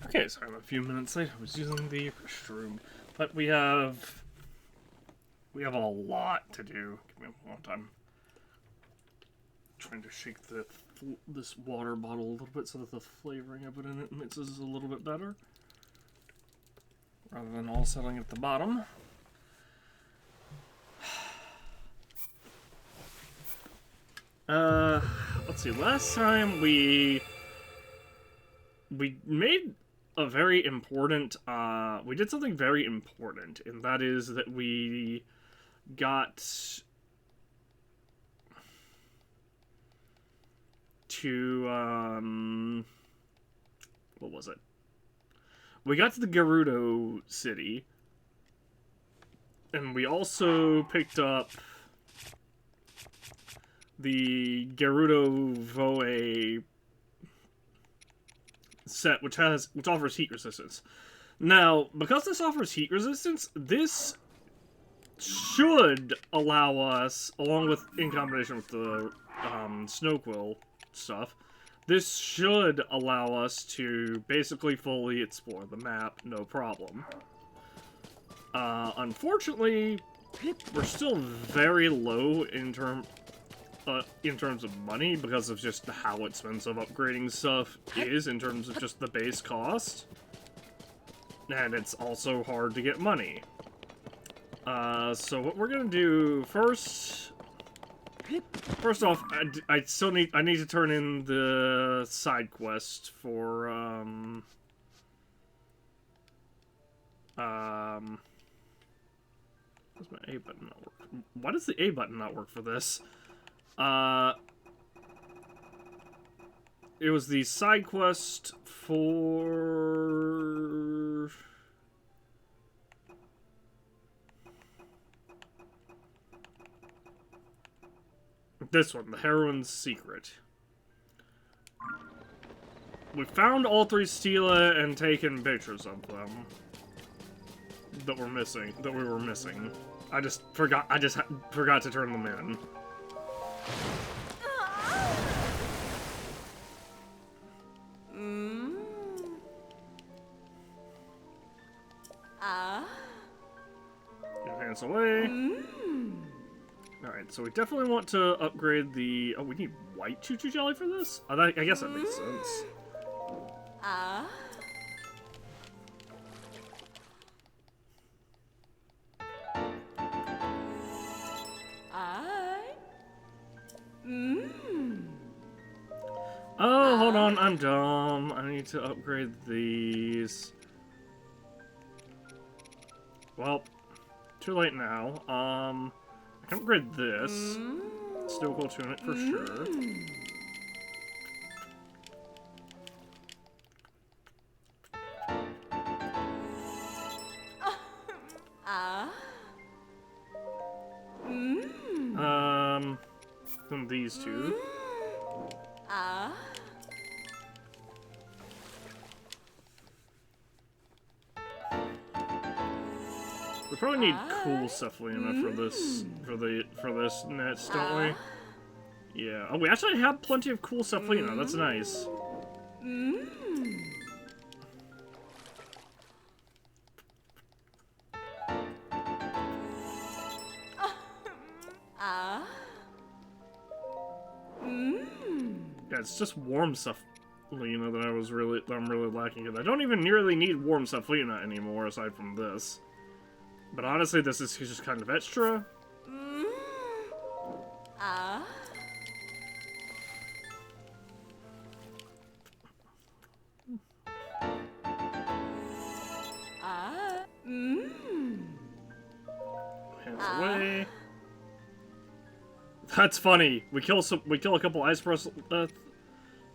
Okay, so I'm a few minutes late. I was using the restroom, but we have a lot to do. Give me a long time. Trying to shake this water bottle a little bit so that the flavoring I put in it mixes a little bit better, rather than all settling at the bottom. Let's see. Last time we made a very important, we did something very important, and that is that we got to, what was it? We got to the Gerudo city, and we also picked up the Gerudo Voe set, which offers heat resistance. Now, because this offers heat resistance, this should allow us, along with in combination with the Snowquill stuff, this should allow us to basically fully explore the map, no problem. Unfortunately, we're still very low in terms of money because of just how expensive upgrading stuff is in terms of just the base cost. And it's also hard to get money. So what we're gonna do first off, I need to turn in the side quest for, what's my A button not work? Why does the A button not work for this? It was the side quest for... this one, the Heroine's Secret. We found all three Stela and taken pictures of them that we were missing. I just forgot to turn them in. Enhance away. Alright, so we definitely want to upgrade the... oh, we need white choo-choo jelly for this? I guess that makes sense. Oh, hold on, I'm dumb. I need to upgrade these. Well, too late now. I can upgrade this. Still go to it for sure. Then these two. We probably need cool Cephalina for this next, don't we? Yeah. Oh, we actually have plenty of cool Cephalina. That's nice. Yeah, it's just warm Cephalina that I'm really lacking in. I don't even nearly need warm Cephalina anymore, aside from this. But honestly, this is just kind of extra. Hands away. That's funny. We kill a couple ice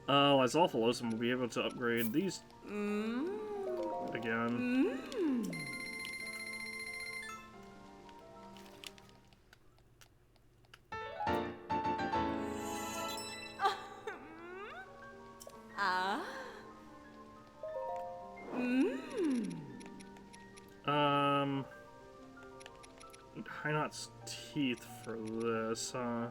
Lysophilus, and we'll be able to upgrade these again. Hynot's teeth for this, huh?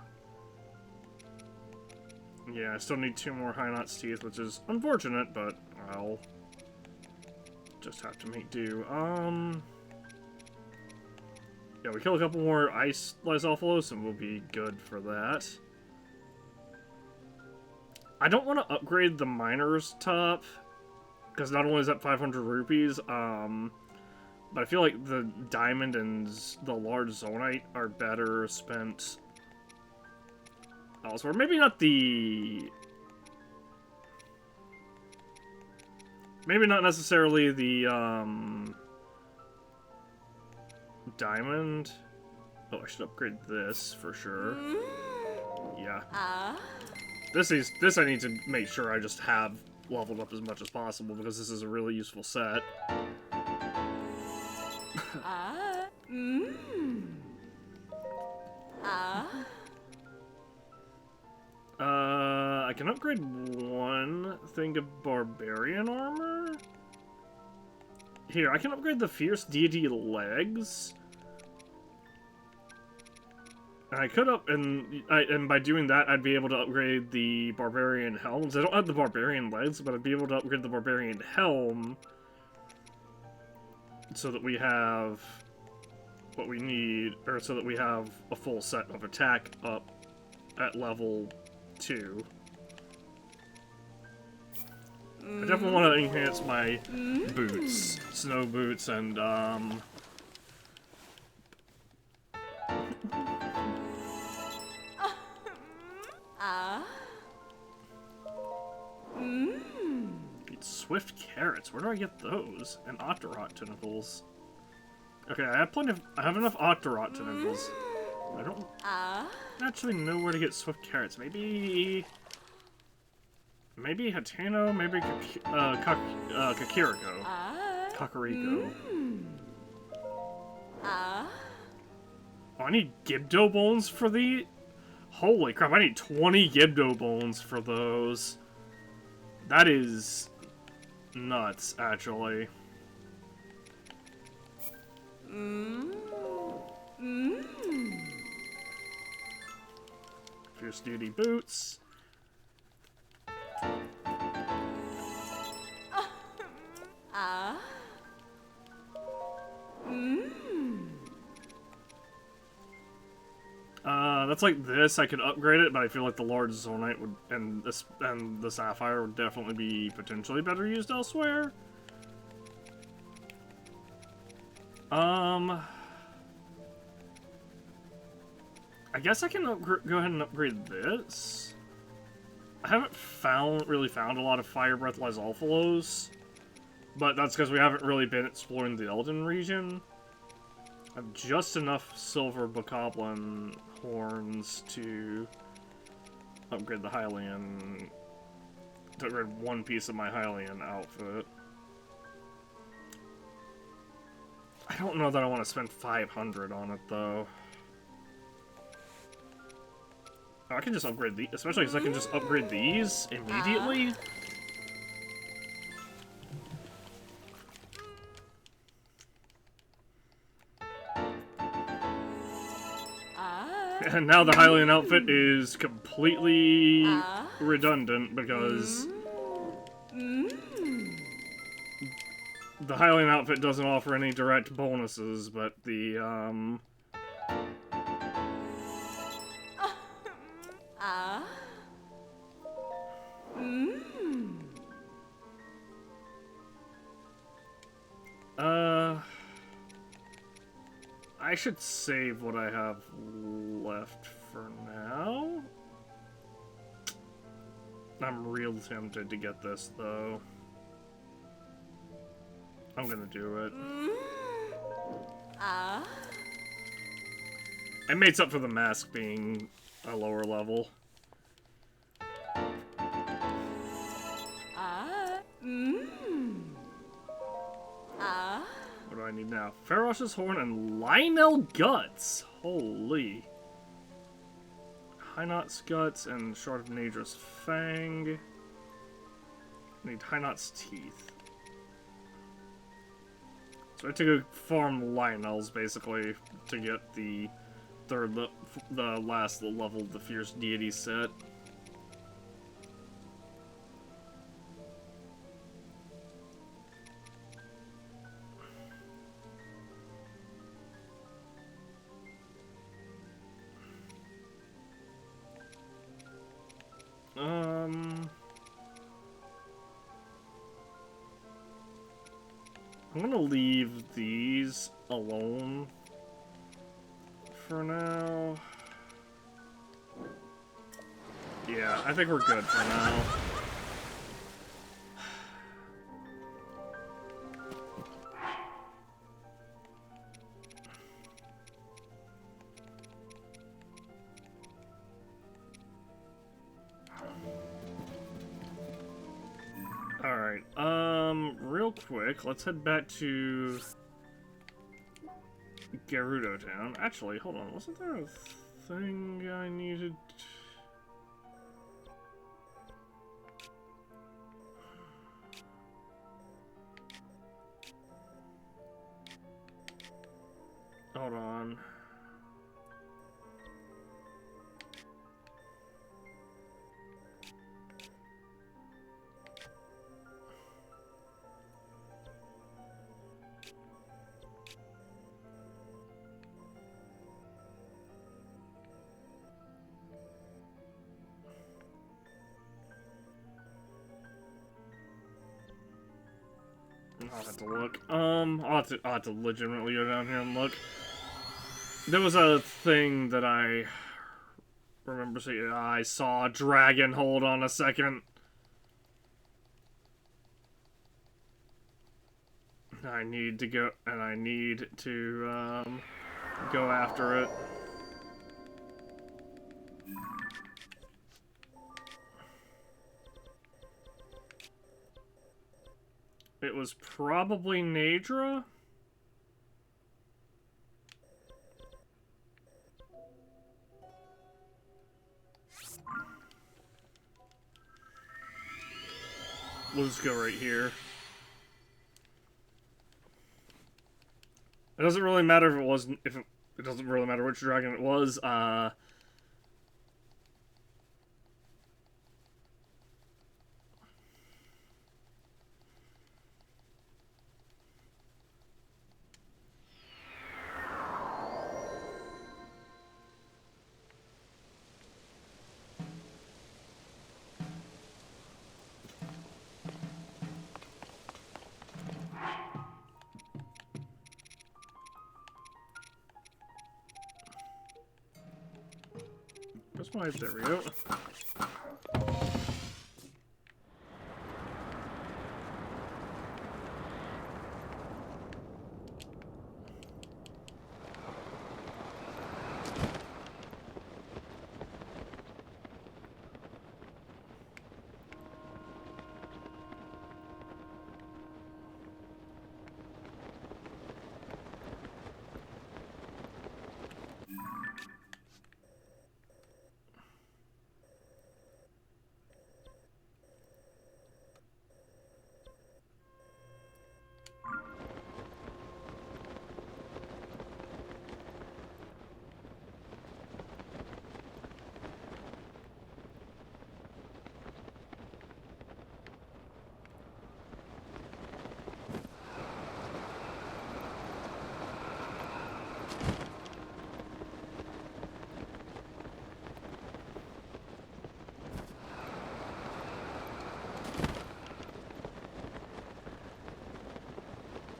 Yeah, I still need 2 more Hynot's teeth, which is unfortunate, but, well... just have to make do. Yeah, we kill a couple more ice Lysophilos and we'll be good for that. I don't want to upgrade the Miner's Top, because not only is that 500 rupees, but I feel like the Diamond and the Large Zonite are better spent elsewhere. Maybe not the... Maybe not necessarily the, Diamond. Oh, I should upgrade this for sure. Yeah. This I need to make sure I just have leveled up as much as possible, because this is a really useful set. I can upgrade one thing of Barbarian Armor. Here, I can upgrade the Fierce Deity Legs. And I could and by doing that, I'd be able to upgrade the Barbarian Helms. I don't have the Barbarian Legs, but I'd be able to upgrade the Barbarian Helm, so that we have what we need, or so that we have a full set of attack up at level 2. I definitely want to enhance my boots, snow boots, and Eat swift carrots. Where do I get those? And Octorot tentacles. Okay, I have enough Octorot tentacles. I don't actually know where to get swift carrots. Maybe Hateno, maybe Kakariko. Kakariko. Oh, I need Gibdo bones for the... Holy crap, I need 20 Gibdo bones for those. That is nuts, actually. Fierce Duty boots. That's like this. I could upgrade it, but I feel like the Large Zonite would, and the Sapphire would definitely be potentially better used elsewhere. I guess I can go ahead and upgrade this. I haven't really found a lot of Fire Breath Lysophilos, but that's because we haven't really been exploring the Elden region. I have just enough Silver Bokoblin horns to upgrade the Hylian, to upgrade one piece of my Hylian outfit. I don't know that I want to spend 500 on it, though. Oh, I can just upgrade these, especially because I can just upgrade these immediately. And now the Hylian outfit is completely redundant because the Hylian outfit doesn't offer any direct bonuses, but the I should save what I have left for now. I'm real tempted to get this, though. I'm gonna do it. It makes up for the mask being a lower level. What do I need now? Ferrosh's Horn and Lionel Guts! Holy. Hynot's Guts and Shard of Nadra's Fang. I need Hynot's Teeth. So I have to go farm Lionel's, basically, to get the last level of the Fierce Deity set. I'm gonna leave these alone for now. Yeah, I think we're good for now. Alright, real quick, let's head back to Gerudo Town. Actually, hold on, wasn't there a thing I needed? Hold on. I'll have to look. I'll have to legitimately go down here and look. There was a thing that I remember seeing. I saw a dragon. Hold on a second. I need to go, and I need to, go after it. It was probably Nadra? We'll just go right here. It doesn't really matter if it wasn't, it doesn't really matter which dragon it was, That's why, there we go.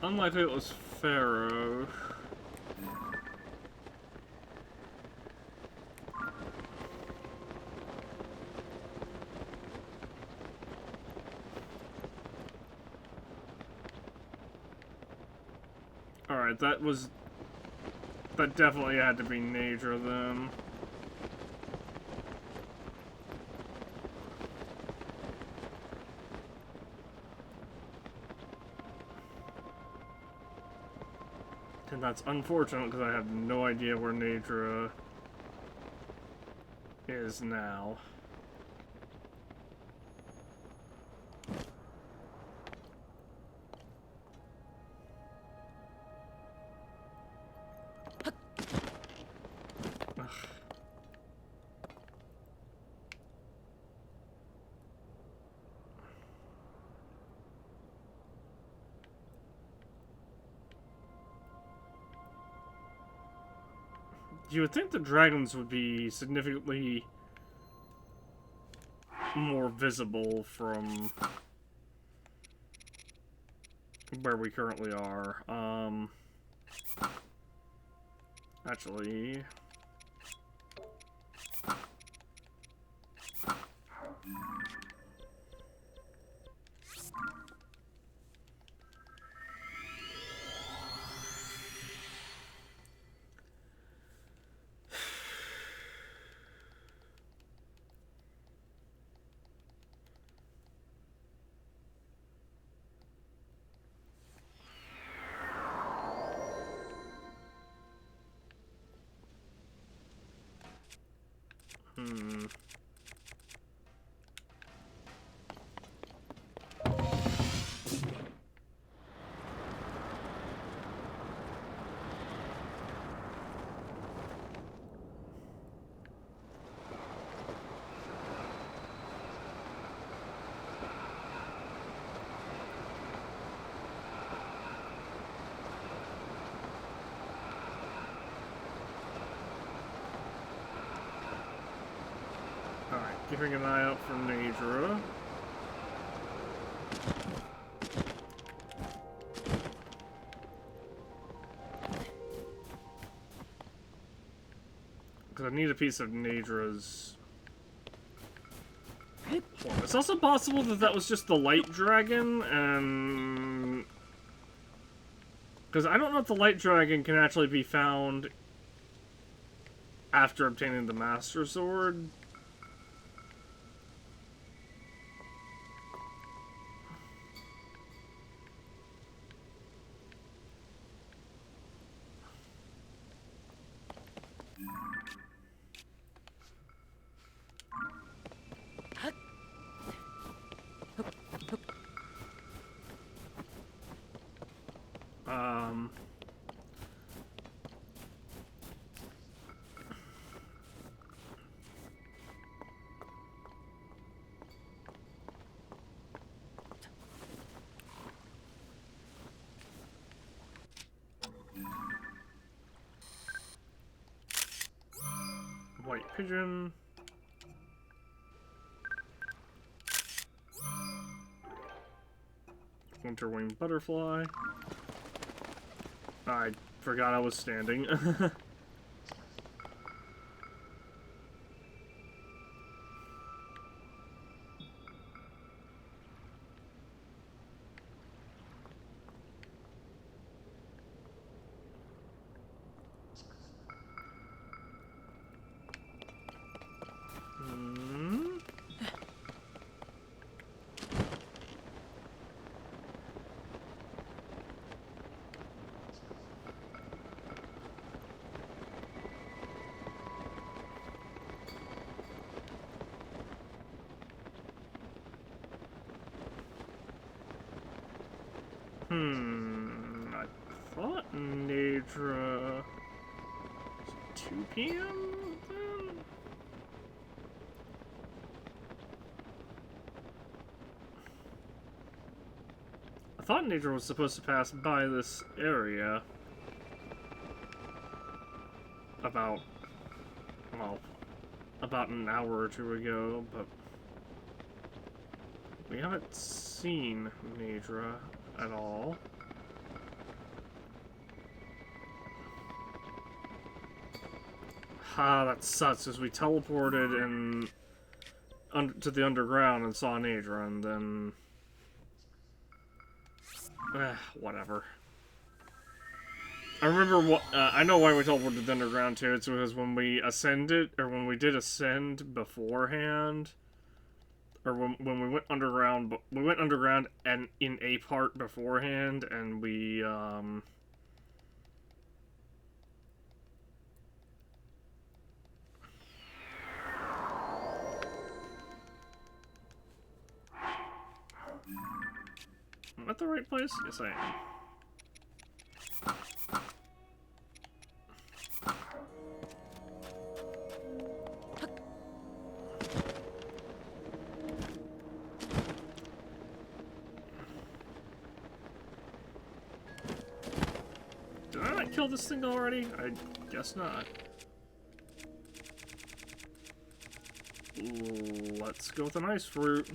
Unlikely it was Pharaoh. Alright, that definitely had to be Nadra then. And that's unfortunate because I have no idea where Nadra is now. You would think the dragons would be significantly more visible from where we currently are. Actually... Alright, keeping an eye out for Nadra. Because I need a piece of Nadra's... It's also possible that that was just the light dragon, and... Because I don't know if the light dragon can actually be found after obtaining the Master Sword. White pigeon. Winterwing butterfly. I forgot I was standing. I thought Nadra... Is it 2 p.m. then? I thought Nadra was supposed to pass by this area about, well, about an hour or two ago, but we haven't seen Nadra at all. Ha, that sucks, as we teleported to the underground and saw Nadra, and then... whatever. I remember what, I know why we teleported to the underground too. It's because when we ascended, or when we did ascend beforehand, or when we went underground, but we went underground and in a part beforehand, and we, am I at the right place? Yes, I am. Did I not kill this thing already? I guess not. Let's go with an ice fruit.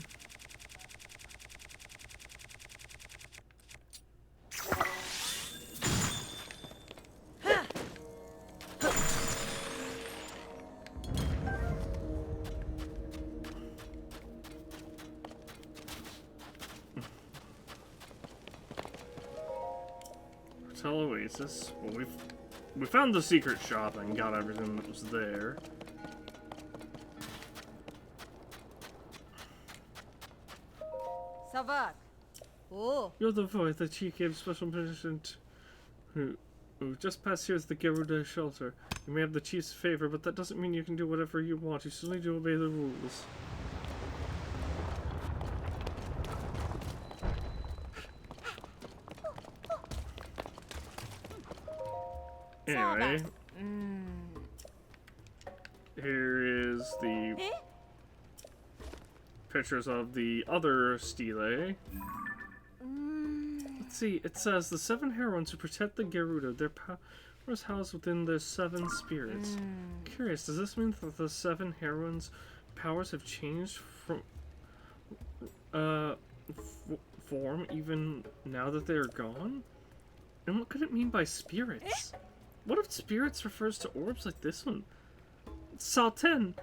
Hotel Oasis. Well, we found the secret shop and got everything that was there. Savak. Oh. You're the boy that she gave special permission to. Who just passed here is the Garuda shelter. You may have the chief's favor, but that doesn't mean you can do whatever you want. You still need to obey the rules. Anyway, here is the pictures of the other stele. Let's see, it says the 7 heroines who protect the Garuda, their powers housed within their 7 spirits. Curious, does this mean that the 7 heroines' powers have changed from form even now that they're gone? And what could it mean by spirits? What if spirits refers to orbs like this one? Salten,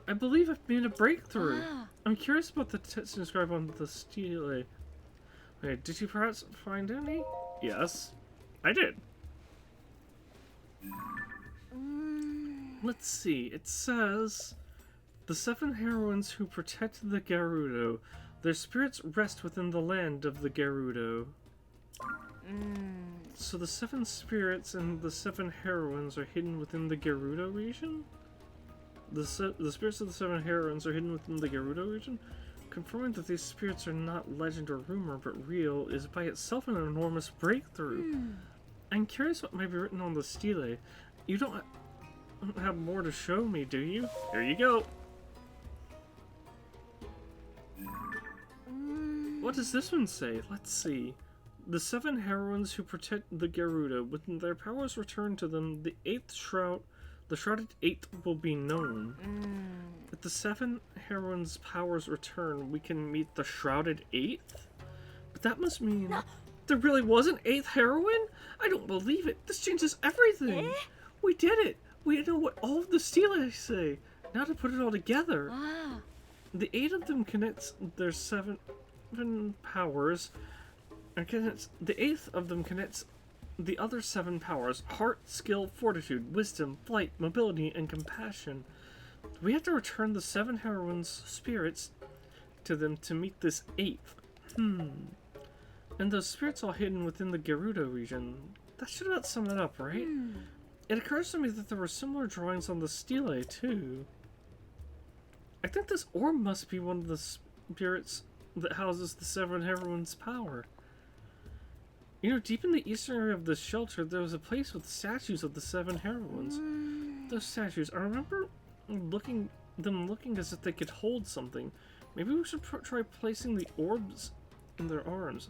I believe I've made a breakthrough. I'm curious about the text inscribed on the stele. Wait, did you perhaps find any? Yes, I did. Let's see, it says, the 7 heroines who protect the Gerudo, their spirits rest within the land of the Gerudo. So the 7 spirits and the 7 heroines are hidden within the Gerudo region? The spirits of the 7 heroines are hidden within the Gerudo region? Confirming that these spirits are not legend or rumor, but real, is by itself an enormous breakthrough. I'm curious what might be written on the stele. You don't have more to show me, do you? Here you go! What does this one say? Let's see. The 7 heroines who protect the Garuda, when their powers return to them, the shrouded 8th will be known. If the 7 heroines' powers return, we can meet the shrouded 8th? But that must mean there really was an 8th heroine? I don't believe it. This changes everything. We did it. We know what all of the stele say. Now to put it all together. The 8 of them connects their 7 powers. And the 8th of them connects the other 7 powers: heart, skill, fortitude, wisdom, flight, mobility, and compassion. We have to return the 7 heroines' spirits to them to meet this 8th. And those spirits all hidden within the Gerudo region. That should about sum it up, right? It occurs to me that there were similar drawings on the stele, too. I think this orb must be one of the spirits that houses the 7 heroines' power. You know, deep in the eastern area of this shelter, there was a place with statues of the 7 heroines. Those statues, I remember looking as if they could hold something. Maybe we should try placing the orbs in their arms.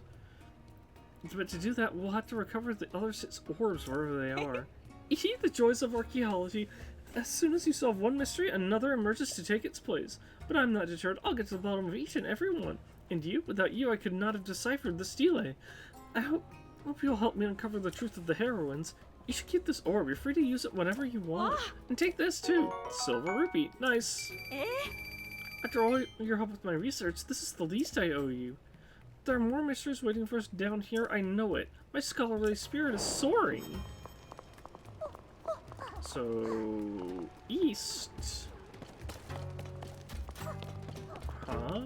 But to do that, we'll have to recover the other 6 orbs wherever they are. The joys of archaeology. As soon as you solve one mystery, another emerges to take its place. But I'm not deterred. I'll get to the bottom of each and every one. And you? Without you, I could not have deciphered the stele. I hope you'll help me uncover the truth of the heroines. You should keep this orb. You're free to use it whenever you want. And take this, too. Silver rupee. Nice. After all your help with my research, this is the least I owe you. There are more mysteries waiting for us down here. I know it. My scholarly spirit is soaring. So, east. Huh?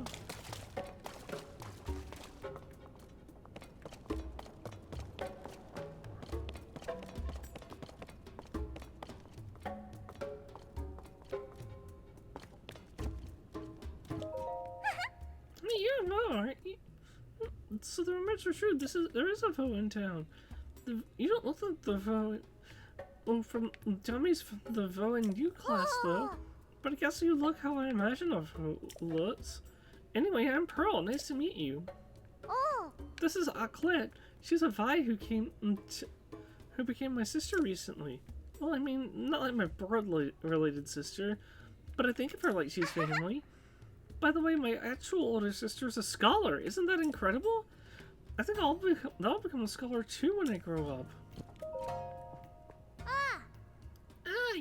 Yeah, no. So the rumors are true. There is a foe in town. You don't look like the foe. Well, from dummies from the Vo and U class, though. But I guess you look how I imagine a Vo looks. Anyway, I'm Pearl. Nice to meet you. This is Aklet. She's a Vi who became my sister recently. Well, I mean, not like my blood-related sister, but I think of her like she's family. By the way, my actual older sister is a scholar. Isn't that incredible? I think I'll become a scholar too when I grow up.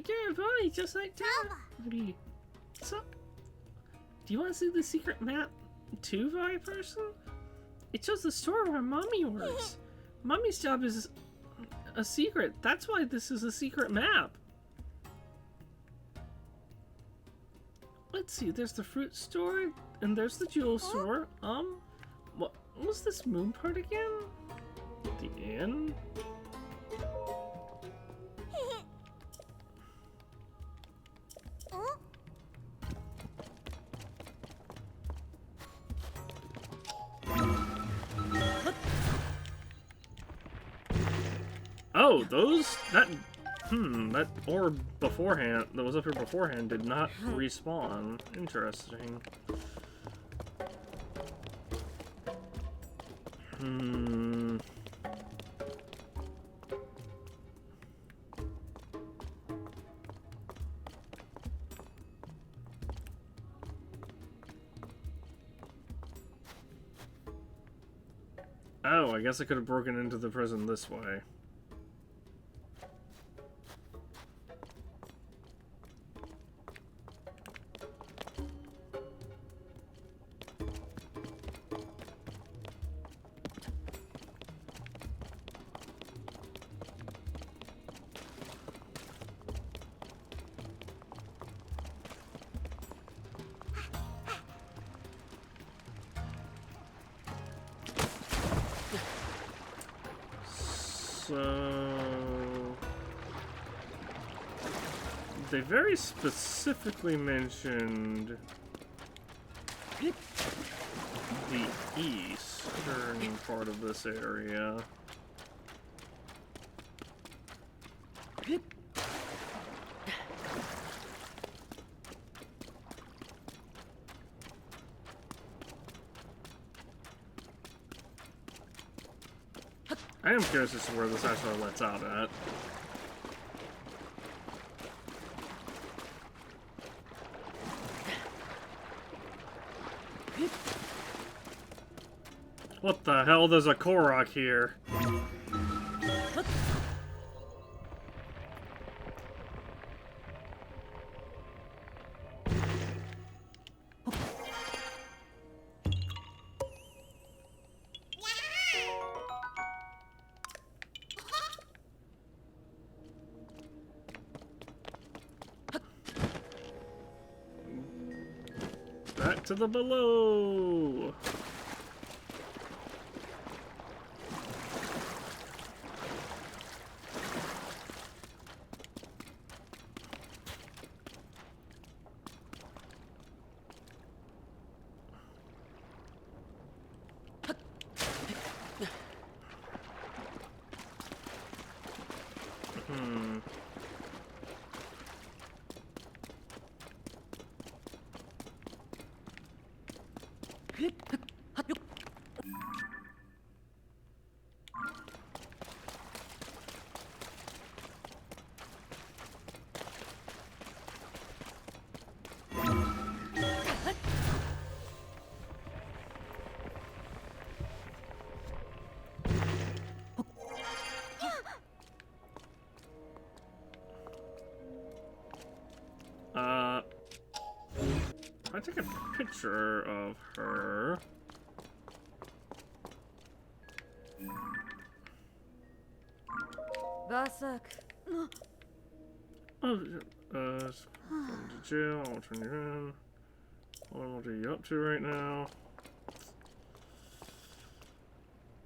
You're a boy, just like Toby. So, do you want to see the secret map too, Vi person? It shows the store where Mommy works. Mommy's job is a secret. That's why this is a secret map. Let's see, there's the fruit store, and there's the jewel store. What was this moon part again? The inn? Oh, that orb beforehand, that was up here beforehand, did not respawn. Interesting. Oh, I guess I could have broken into the prison this way. So they very specifically mentioned the eastern part of this area. I am curious as to where this actually lets out at. What the hell? There's a Korok here. Back to the below. If I take a picture of her. Vasak. Oh, from to jail. I'll turn you in. What are you up to right now?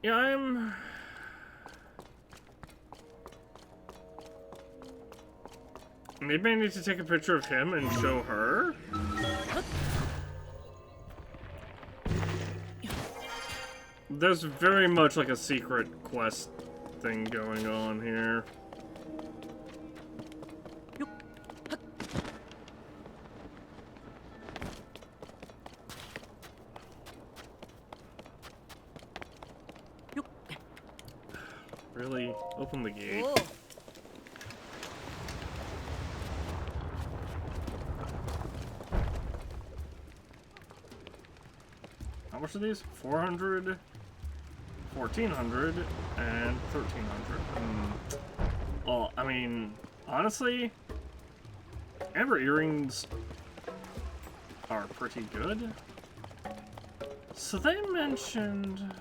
Yeah, I'm. Maybe I need to take a picture of him and show her? There's very much like a secret quest thing going on here. Really? Open the gate. Oh. How much are these? 400, 1400, and 1300. Well, I mean, honestly, amber earrings are pretty good. So they mentioned...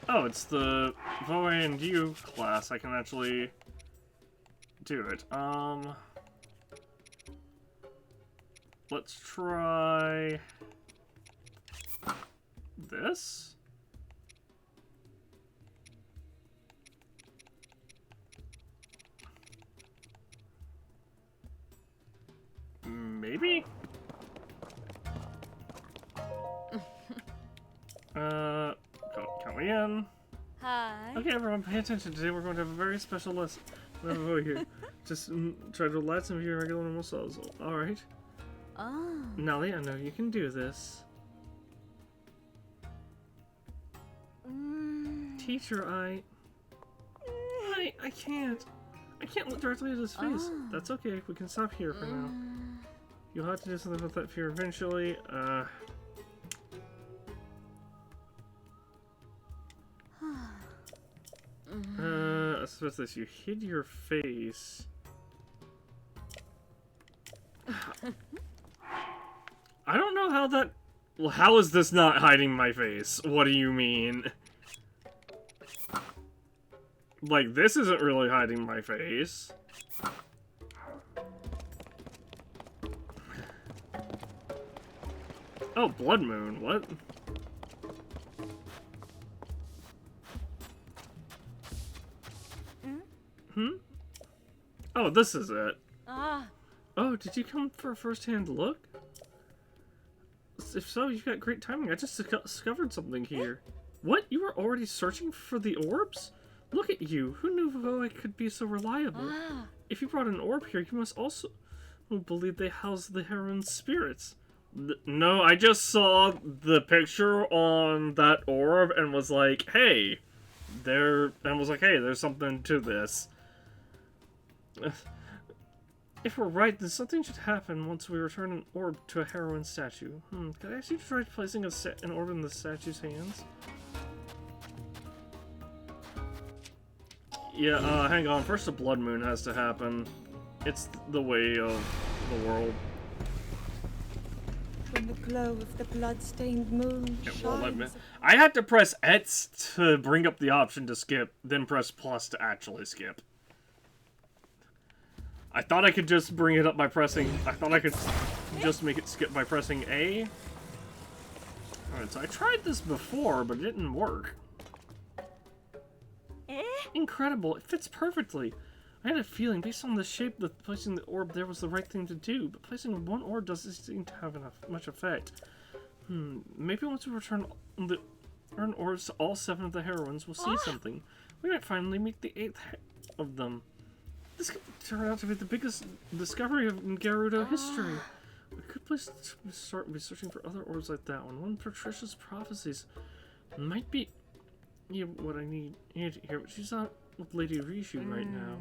Oh, it's the Voe and You class. I can actually do it. Let's try this. Maybe? Count me in. Hi. Okay, everyone, pay attention. Today we're going to have a very special lesson. Over here. Just try to relax and be your regular normal selves. Alright. Oh. Nelly, I know you can do this. Teacher, I can't. I can't look directly at his face. Oh. That's okay. We can stop here for now. You'll have to do something about that fear eventually. Especially if you hid your face. I don't know how that... Well, how is this not hiding my face? What do you mean? Like, this isn't really hiding my face. Oh, Blood Moon, what? Oh, this is it. Ah. Oh, did you come for a first-hand look? If so, you've got great timing. I just discovered something here. What? You were already searching for the orbs? Look at you. Who knew Voe could be so reliable? Ah. If you brought an orb here, you must also believe they house the heroine's spirits. No, I just saw the picture on that orb and was like, hey, there's something to this. If we're right, then something should happen once we return an orb to a heroine statue. Could I actually try placing an orb in the statue's hands? Yeah, hang on. First, a blood moon has to happen. It's the way of the world. When the glow of the blood-stained moon shines. I had to press X to bring up the option to skip, then press plus to actually skip. I thought I could just bring it up by pressing... I thought I could just make it skip by pressing A. Alright, so I tried this before, but it didn't work. Incredible, it fits perfectly. I had a feeling, based on the shape that placing the orb there was the right thing to do, but placing one orb doesn't seem to have much effect. Maybe once we return the orbs to all 7 of the heroines, we'll see something. We might finally meet the 8th of them. This could turn out to be the biggest discovery of Gerudo history. We could be searching for other orbs like that one. One of Patricia's prophecies might be what I need to hear, but she's not with Lady Rishu right now.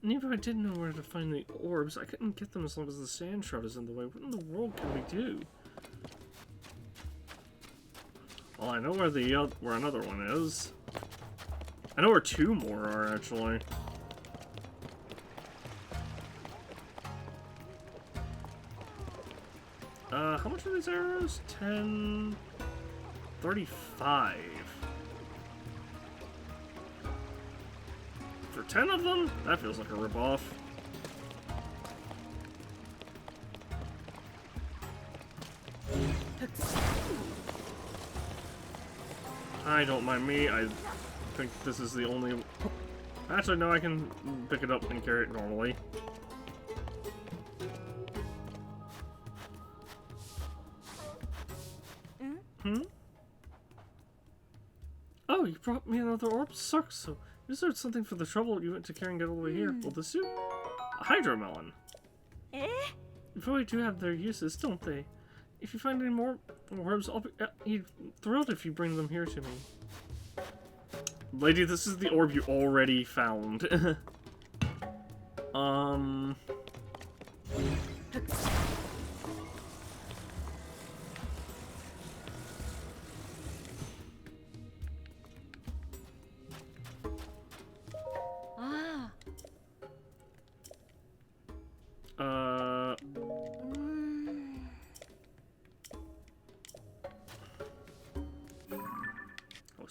And even if I didn't know where to find the orbs, I couldn't get them as long as the sand shroud is in the way. What in the world can we do? Well, I know where another one is. I know where 2 more are, actually. How much are these arrows? 10... 35. For 10 of them? That feels like a ripoff. I don't mind me. I think this is the only... Actually, no, I can pick it up and carry it normally. Oh, you brought me another orb? So, you deserved something for the trouble you went to carrying it all the way here. Will this do? A hydromelon. Voe do have their uses, don't they? If you find any more orbs, I'll be thrilled if you bring them here to me. Lady, this is the orb you already found.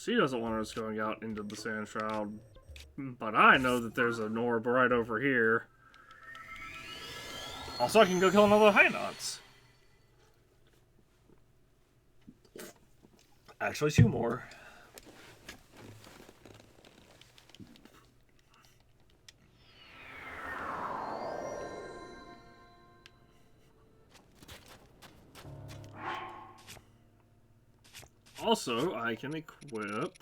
She doesn't want us going out into the Sand Shroud, but I know that there's an orb right over here. Also, I can go kill another Hinox. Actually, 2 more. Also, I can equip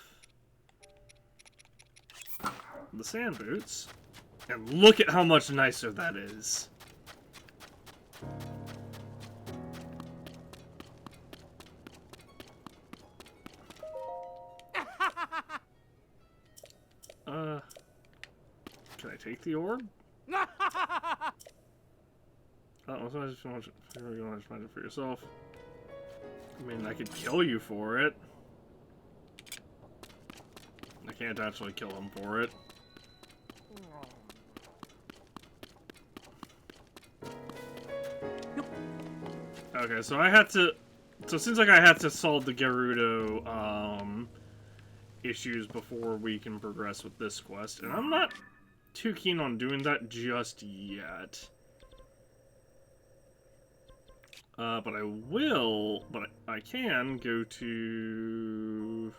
the sand boots, and look at how much nicer that is. Can I take the orb? Oh, so I just want to find it for yourself. I mean, I could kill you for it. I can't actually kill him for it. Okay, so I had to... So it seems like I had to solve the Gerudo, issues before we can progress with this quest. And I'm not too keen on doing that just yet. But I will... But I can go to...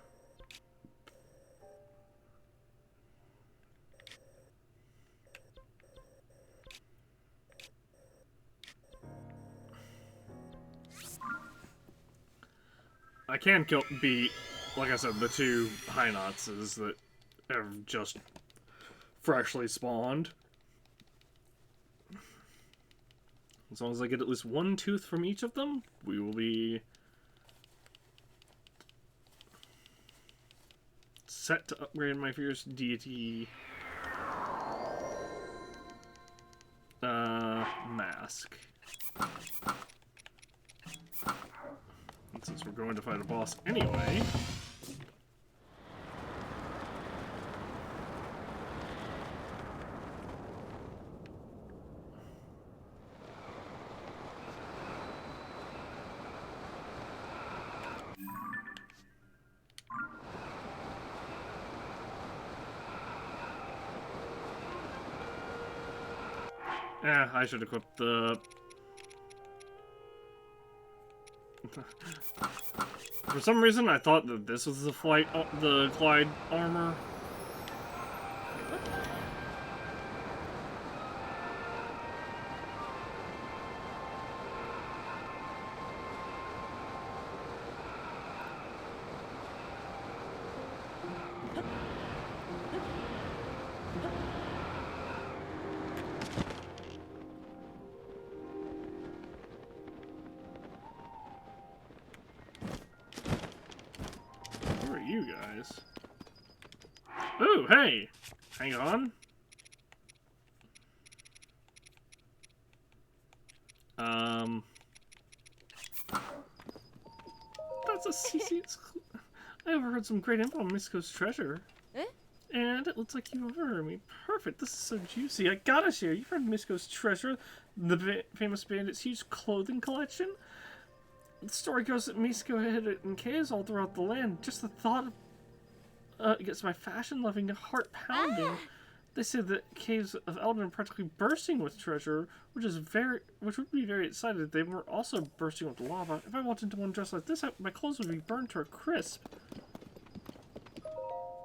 I can beat, like I said, the 2 Hinoxes that have just freshly spawned. As long as I get at least 1 tooth from each of them, we will be set to upgrade my fierce deity mask. And since we're going to fight a boss anyway... I should equip the... For some reason, I thought that this was the Clyde armor. You guys. Ooh, hey! Hang on. That's a CC. I overheard some great info on Misko's treasure. Eh? And it looks like you overheard me. Perfect, this is so juicy. I gotta share. You've heard Misko's treasure, the famous bandit's huge clothing collection? The story goes that Misko hid it in caves all throughout the land. Just the thought of it gets my fashion-loving heart pounding. They say that caves of Eldon are practically bursting with treasure, which would be very excited if they were also bursting with lava. If I walked into one dressed like this, my clothes would be burned to a crisp.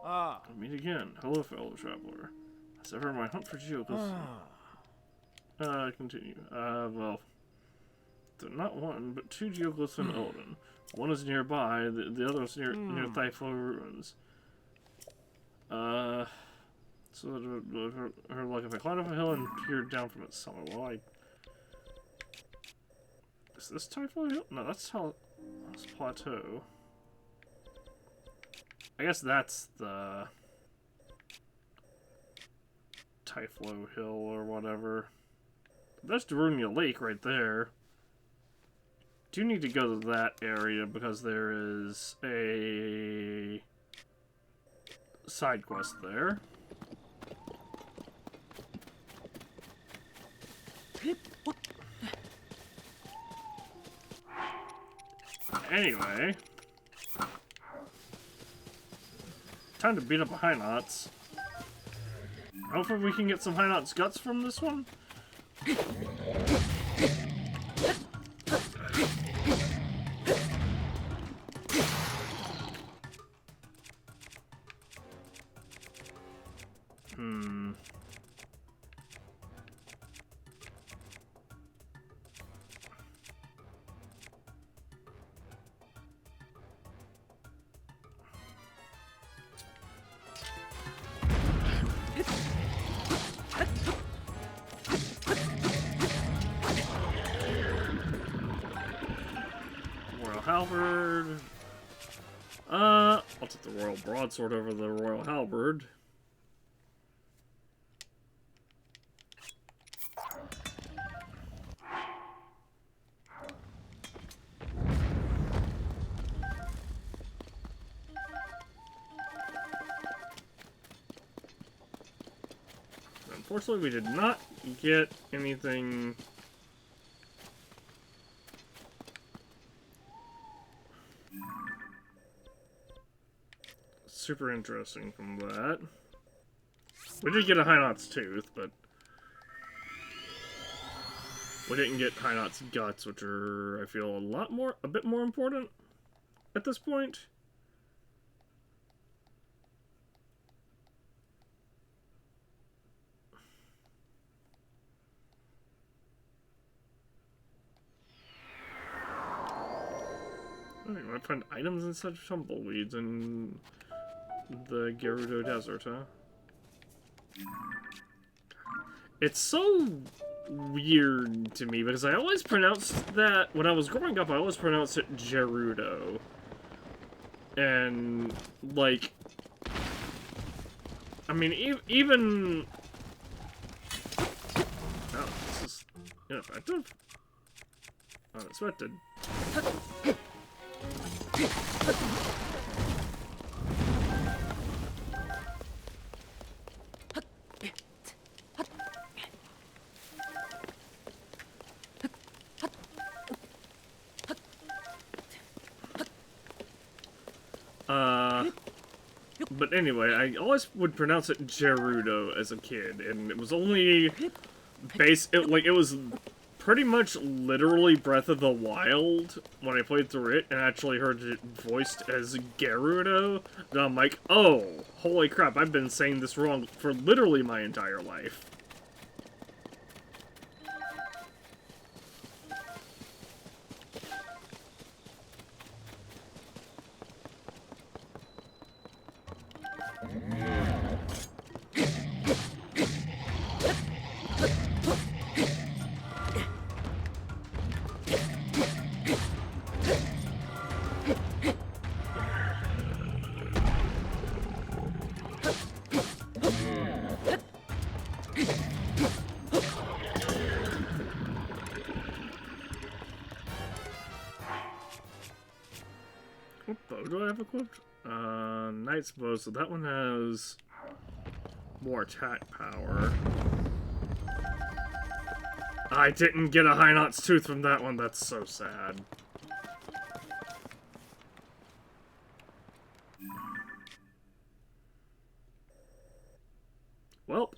I'll meet again. Hello, fellow traveler. As ever, my hunt for geoglyphs. Continue. Well... They're not 1, but 2 geoglyphs in Eldon. One is nearby, the other is near Thyflo ruins. So her luck, if I climbed up a hill and peered down from its summit, well, is this Thyflo Hill? No, that's Plateau. I guess that's the Thyflo Hill or whatever. That's Darunia Lake right there. Do need to go to that area because there is a side quest there. time to beat up a High Knots. Hopefully we can get some High Knots guts from this one. Halberd. I'll take the Royal Broadsword over the Royal Halberd. Unfortunately, we did not get anything super interesting from that. We did get a High Knots tooth, but we didn't get High Knots guts, which are, I feel, a bit more important at this point. I might find items and such tumbleweeds in the Gerudo Desert, huh? It's so weird to me because I always pronounced that, when I was growing up, I always pronounced it Gerudo. And, like, I mean, even... Oh, this is ineffective. Unexpected. But anyway, I always would pronounce it Gerudo as a kid, and it was only it was pretty much literally Breath of the Wild when I played through it and actually heard it voiced as Gerudo. And I'm like, oh, holy crap, I've been saying this wrong for literally my entire life. What bow do I have equipped? Knight's bow, so that one has more attack power. I didn't get a High Knots tooth from that one, that's so sad. Well.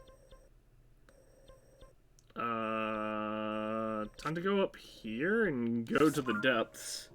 Time to go up here and go to the depths.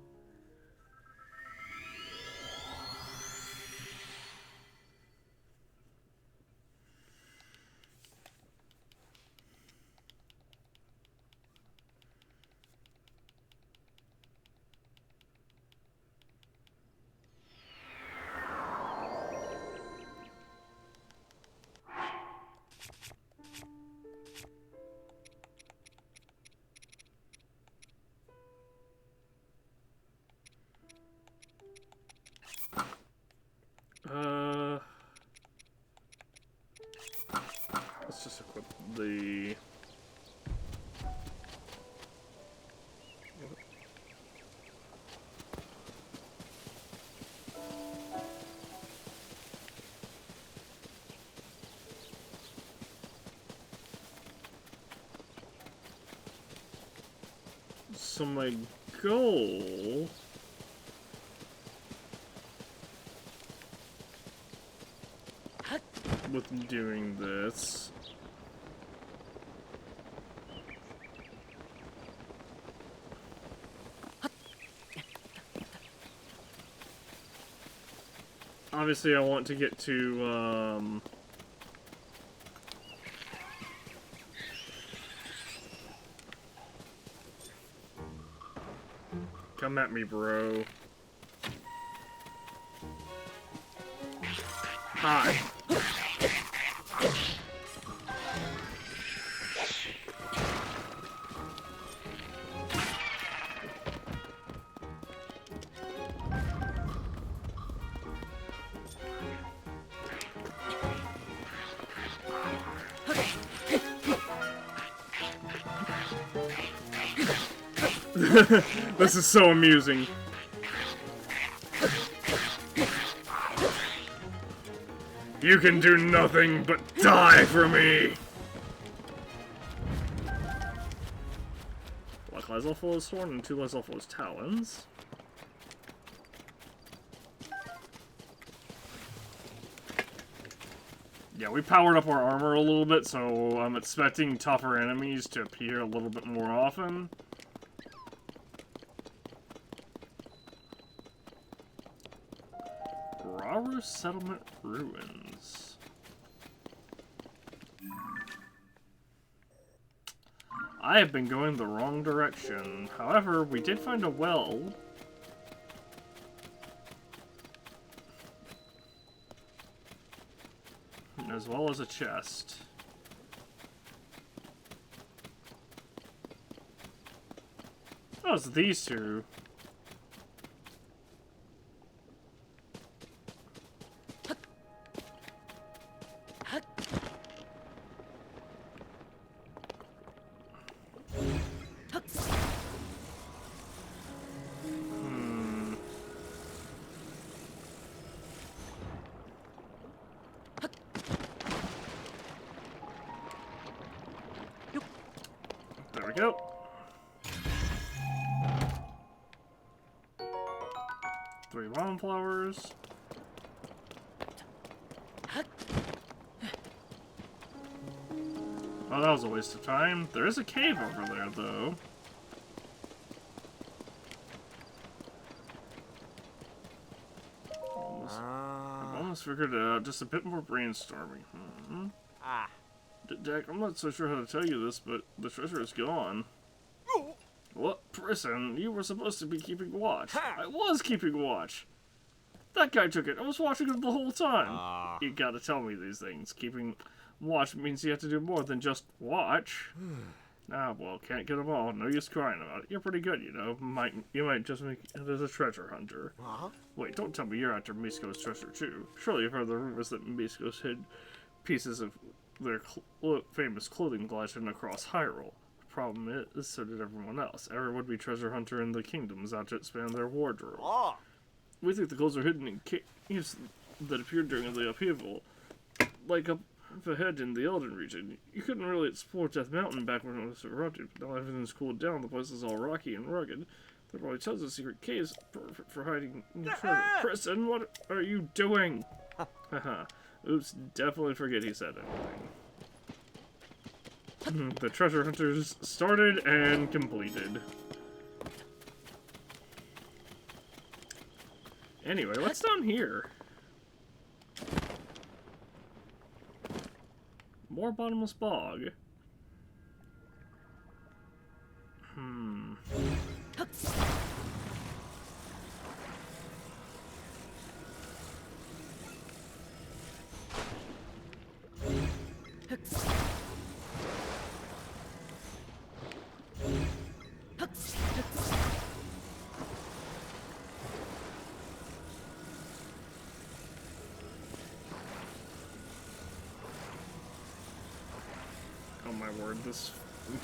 Let's just equip the... So my goal with doing this. Obviously, I want to get to, come at me, bro. Hi. This is so amusing. You can do nothing but die for me! Black lies off of his sword and 2 lies off of his talons. Yeah, we powered up our armor a little bit, so I'm expecting tougher enemies to appear a little bit more often. Raru Settlement Ruins. I have been going the wrong direction. However, we did find a well. As well as a chest. Oh, it's these two. There we go. Three wildflowers. Oh, that was a waste of time. There is a cave over there, though. I've almost figured it out. Just a bit more brainstorming. Jack, I'm not so sure how to tell you this, but the treasure is gone. What? Prison? You were supposed to be keeping watch. I was keeping watch. That guy took it. I was watching it the whole time. You gotta tell me these things. Keeping watch means you have to do more than just watch. Well, can't get them all. No use crying about it. You're pretty good, you know. You might just make it as a treasure hunter. Wait, don't tell me you're after Misko's treasure, too. Surely you've heard the rumors that Misko's hid pieces of their famous clothing collection across Hyrule. The problem is, so did everyone else. Every would-be treasure hunter in the kingdom is out to expand their wardrobe. We think the clothes are hidden in caves that appeared during the upheaval. Like up ahead in the Elden region. You couldn't really explore Death Mountain back when it was erupted. Now everything's cooled down, the place is all rocky and rugged. There are probably tons of secret caves perfect for hiding treasure. Kristen, what are you doing? Haha. Oops, definitely forget he said anything. The treasure hunters started and completed. Anyway, what's down here? More bottomless bog. Oh my word, this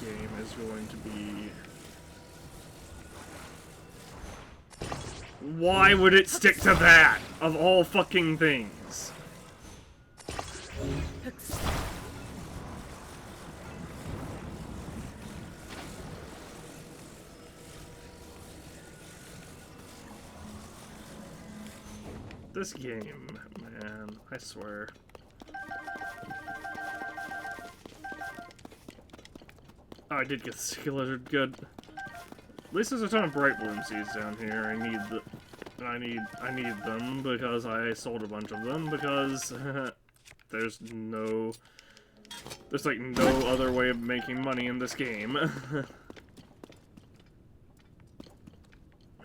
game is going to be... Why would it stick to that, of all fucking things? This game, man, I swear. Oh, I did get the skill lizard. Good. At least there's a ton of bright bloom seeds down here. I need them because I sold a bunch of them because there's like no other way of making money in this game.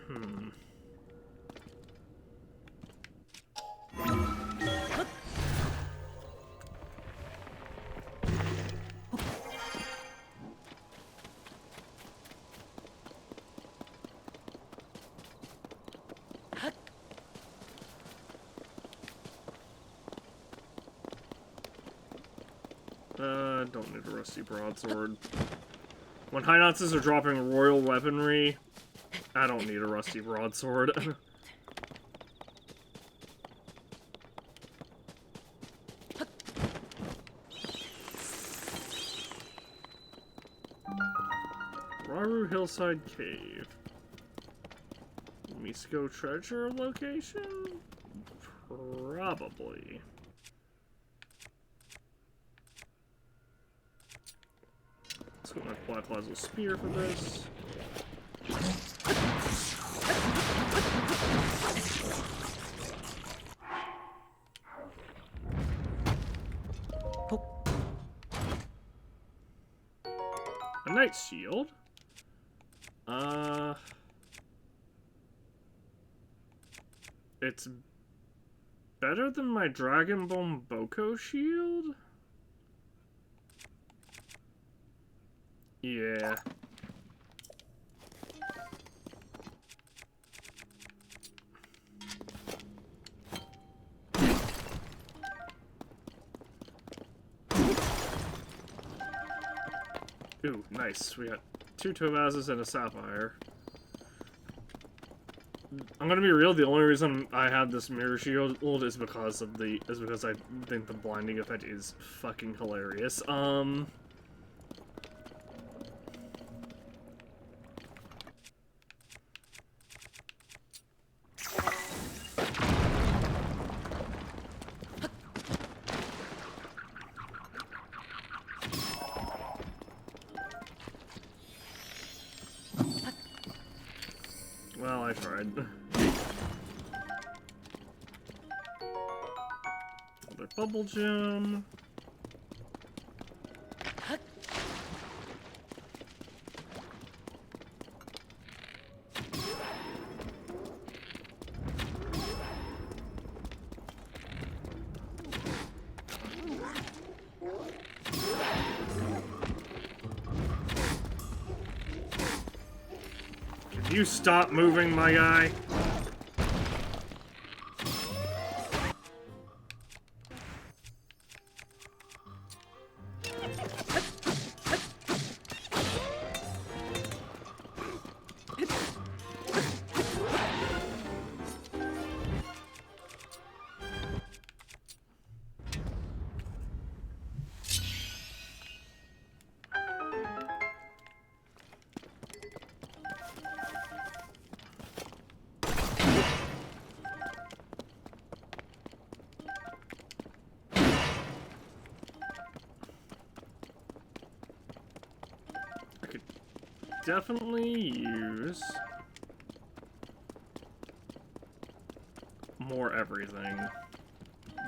Hmm. Don't need a rusty broadsword. When high notches are dropping royal weaponry, I don't need a rusty broadsword. Raru Hillside Cave. Misko treasure location? Probably. Let's go with my Black Lazo Spear for this. A Knight's Shield? It's better than my Dragon Bone Boko shield? Yeah. Ooh, nice. We got 2 topazes and a sapphire. I'm gonna be real, the only reason I had this mirror shield is because I think the blinding effect is fucking hilarious. Well, I tried. Another bubble gem. Can you stop moving, my guy? Definitely use more everything.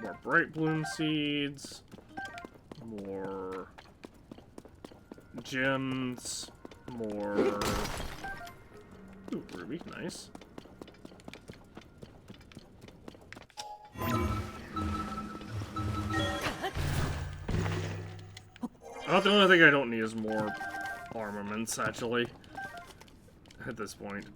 More bright bloom seeds, more gems, more... Ooh, ruby, nice. About the only thing I don't need is more armaments, actually, at this point.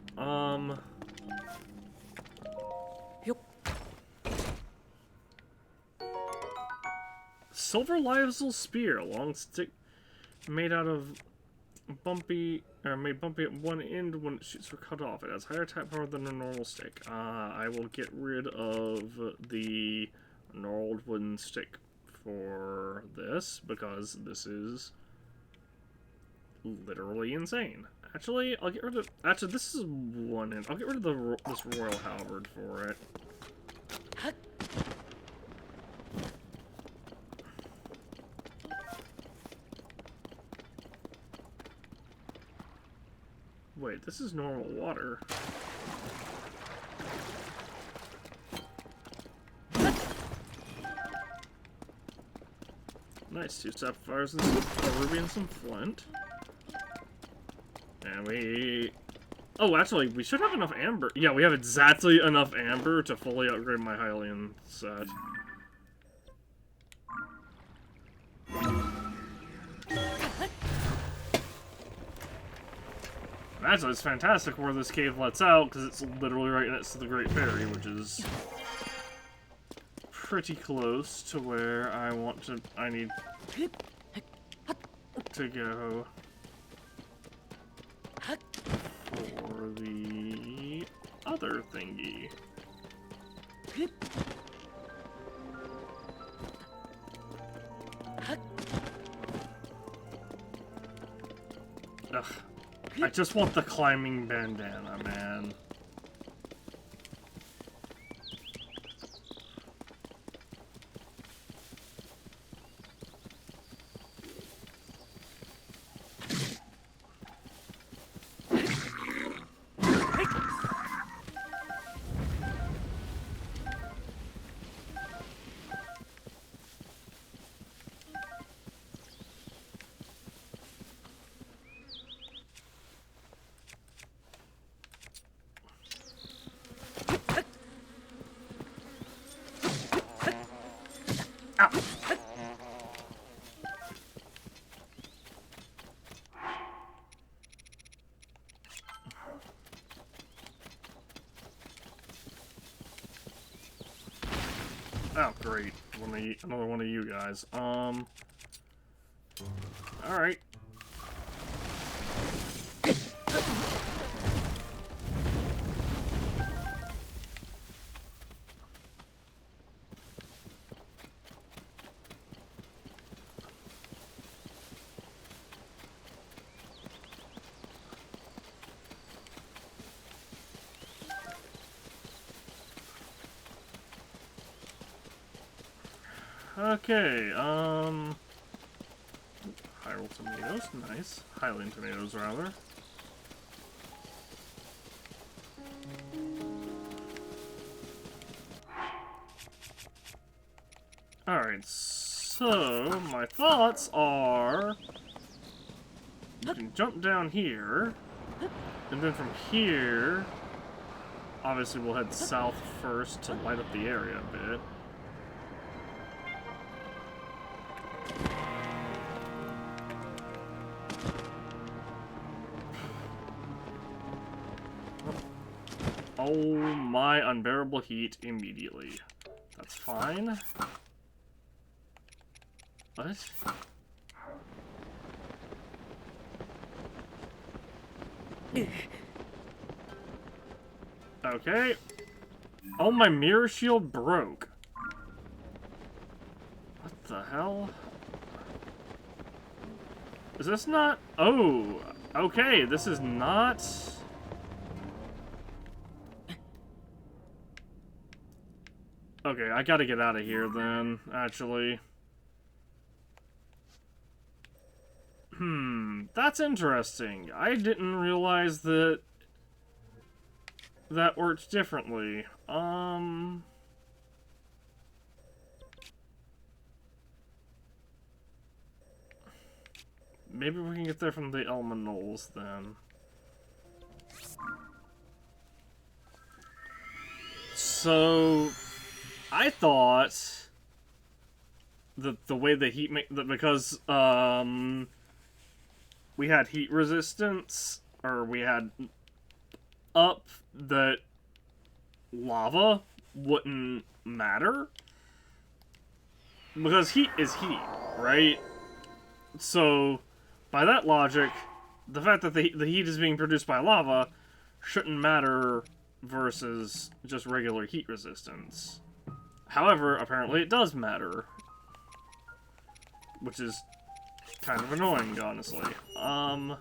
Silver Livezal Spear, long stick made out of bumpy, or made bumpy at one end when it shoots or cut off. It has higher attack power than a normal stick. I will get rid of the gnarled wooden stick for this, because this is literally insane. Actually, I'll get rid of... Actually, this is one end. I'll get rid of this Royal Halberd for it. Wait, this is normal water. Nice, 2 sapphires and a ruby and some flint. And we... Oh, actually, we should have enough amber. Yeah, we have exactly enough amber to fully upgrade my Hylian set. Actually, it's fantastic where this cave lets out, because it's literally right next to the Great Fairy, which is pretty close to where I need to go for the other thingy. Ugh. I just want the climbing bandana, man. Oh, great. Another one of you guys. Alright. Okay, Hyrule tomatoes, nice. Hylian tomatoes, rather. Alright, so my thoughts are... You can jump down here, and then from here... Obviously we'll head south first to light up the area a bit. Oh, my unbearable heat immediately. That's fine. What? Okay. Oh, my mirror shield broke. What the hell? Is this not... Oh, okay, this is not... Okay, I gotta get out of here then, actually. That's interesting. I didn't realize that that worked differently. Maybe we can get there from the Elementals then. So... I thought that the way the heat because we had heat resistance, or we had up, that lava wouldn't matter because heat is heat, right? So by that logic, the fact that the heat is being produced by lava shouldn't matter versus just regular heat resistance. However, apparently it does matter. Which is kind of annoying, honestly. I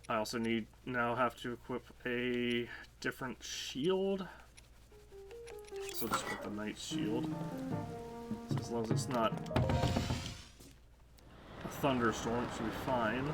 also now have to equip a different shield. So just with the Knight Shield. So as long as it's not a thunderstorm, it should be fine.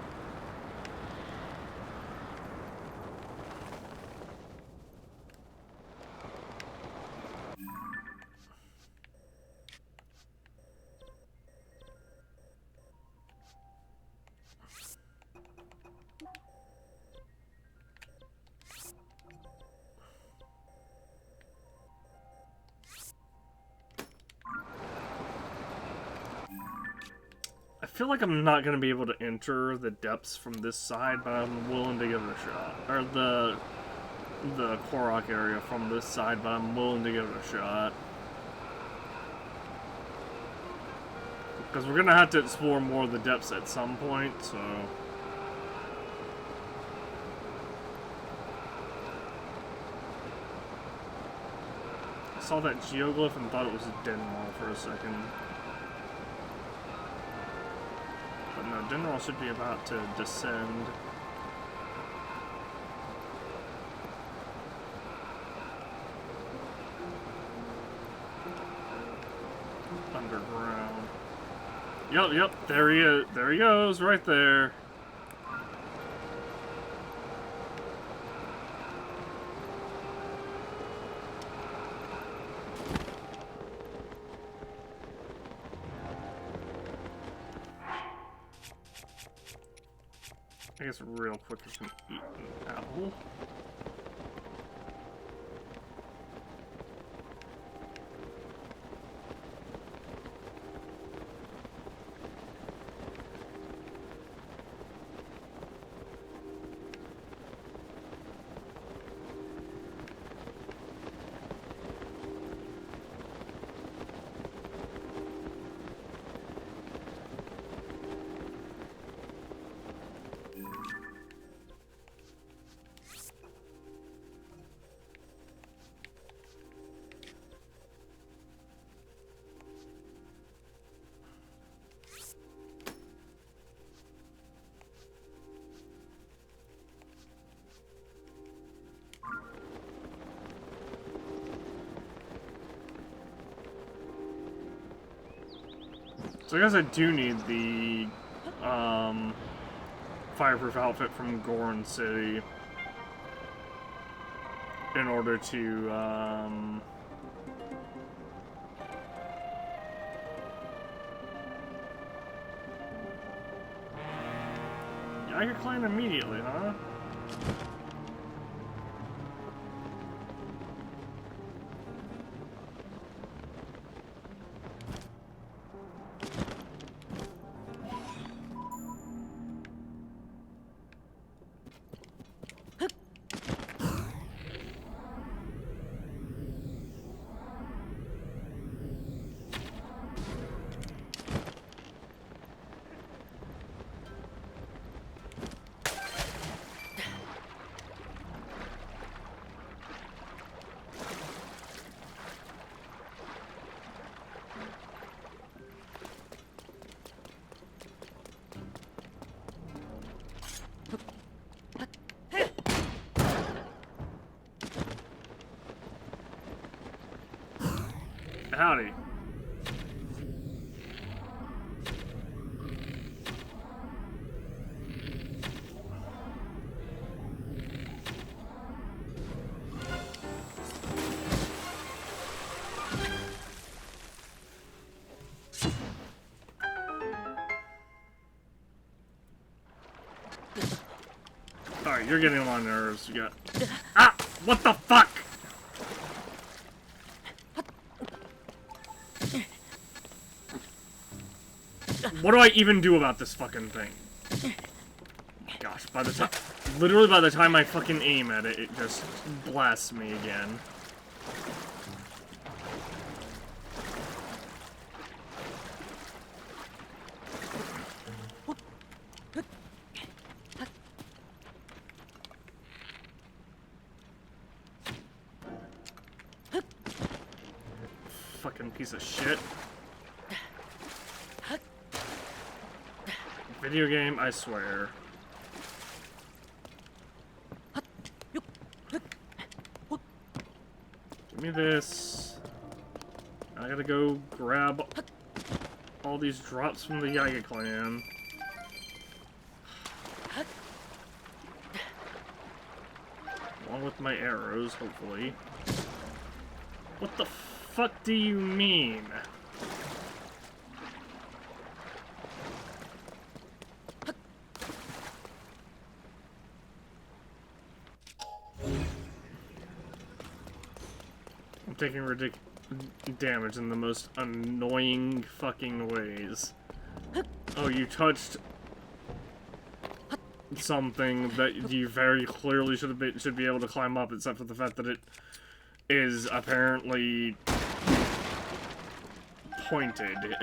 feel like I'm not gonna be able to enter the depths from this side, but I'm willing to give it a shot. Or the Korok area from this side, but I'm willing to give it a shot. Because we're gonna have to explore more of the depths at some point, so... I saw that geoglyph and thought it was a Denral for a second. But no, Denral should be about to descend. Underground. Yep, there he is. There he goes, right there. I guess real quick I can eat an apple. So I guess I do need the fireproof outfit from Goron City in order to I could climb immediately, huh? Howdy. Alright, you're getting on my nerves. You got... Ah! What the fuck? What do I even do about this fucking thing? Oh my gosh, by the time... Literally by the time I fucking aim at it, it just blasts me again. Fucking piece of shit. Video game, I swear. Give me this. I gotta go grab all these drops from the Yiga clan. Along with my arrows, hopefully. What the fuck do you mean? I'm taking ridiculous damage in the most annoying fucking ways. Oh, you touched something that you very clearly should be able to climb up, except for the fact that it is apparently pointed.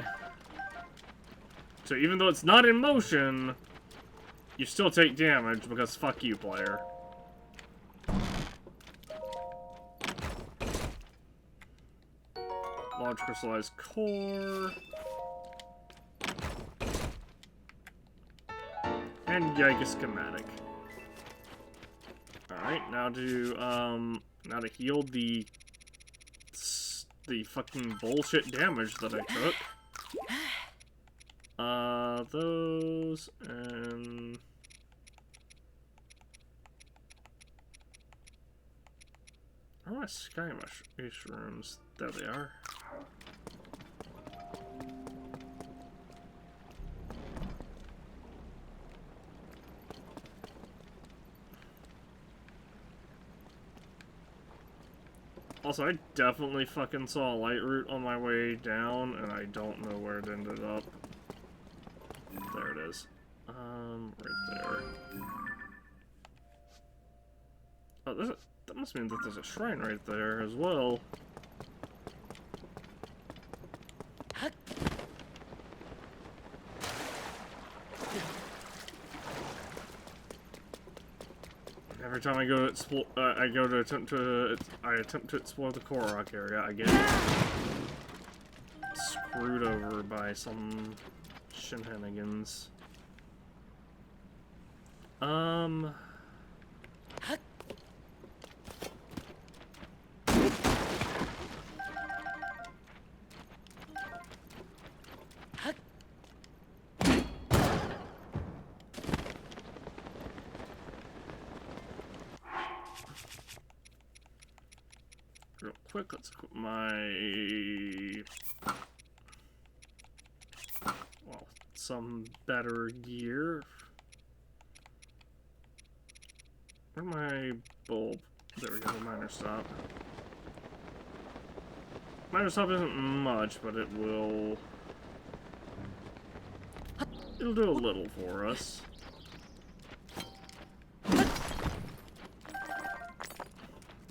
So even though it's not in motion, you still take damage because fuck you, player. Large crystallized core. And Yiga schematic. Alright, now to heal the fucking bullshit damage that I took. Those and where are my sky mushrooms? There they are. Also, I definitely fucking saw a light route on my way down, and I don't know where it ended up. There it is. Right there. Oh, that must mean that there's a shrine right there as well. Every time I go to explore, I attempt to explore the Korok area, I get screwed over by some shenanigans. Real quick, let's equip my... well, some better gear. Where'd my bulb? There we go, the miner stop. Miner stop isn't much, but it will... it'll do a little for us.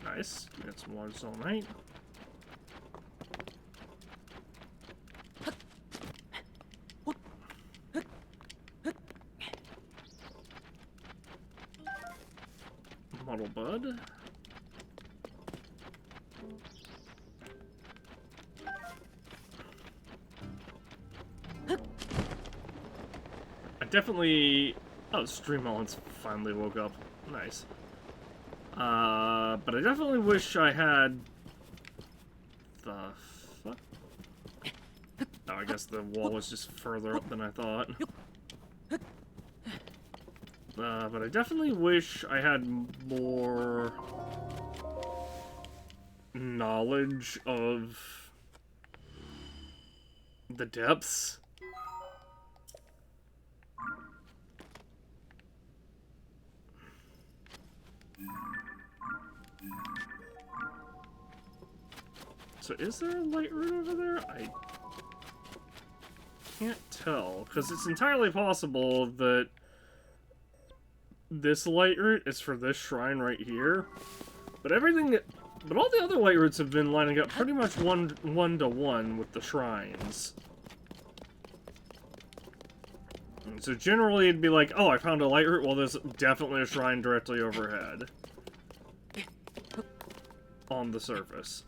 Nice. Get some large selenite. Muddle bud. I definitely... oh, Stream Elements finally woke up. Nice. But I definitely wish I had... the fuck? Oh, I guess the wall was just further up than I thought. But I definitely wish I had more knowledge of the depths. So is there a light route over there? I can't tell, because it's entirely possible that this light route is for this shrine right here. But but all the other light routes have been lining up pretty much one to one with the shrines. And so generally it'd be like, oh, I found a light route, well there's definitely a shrine directly overhead. On the surface.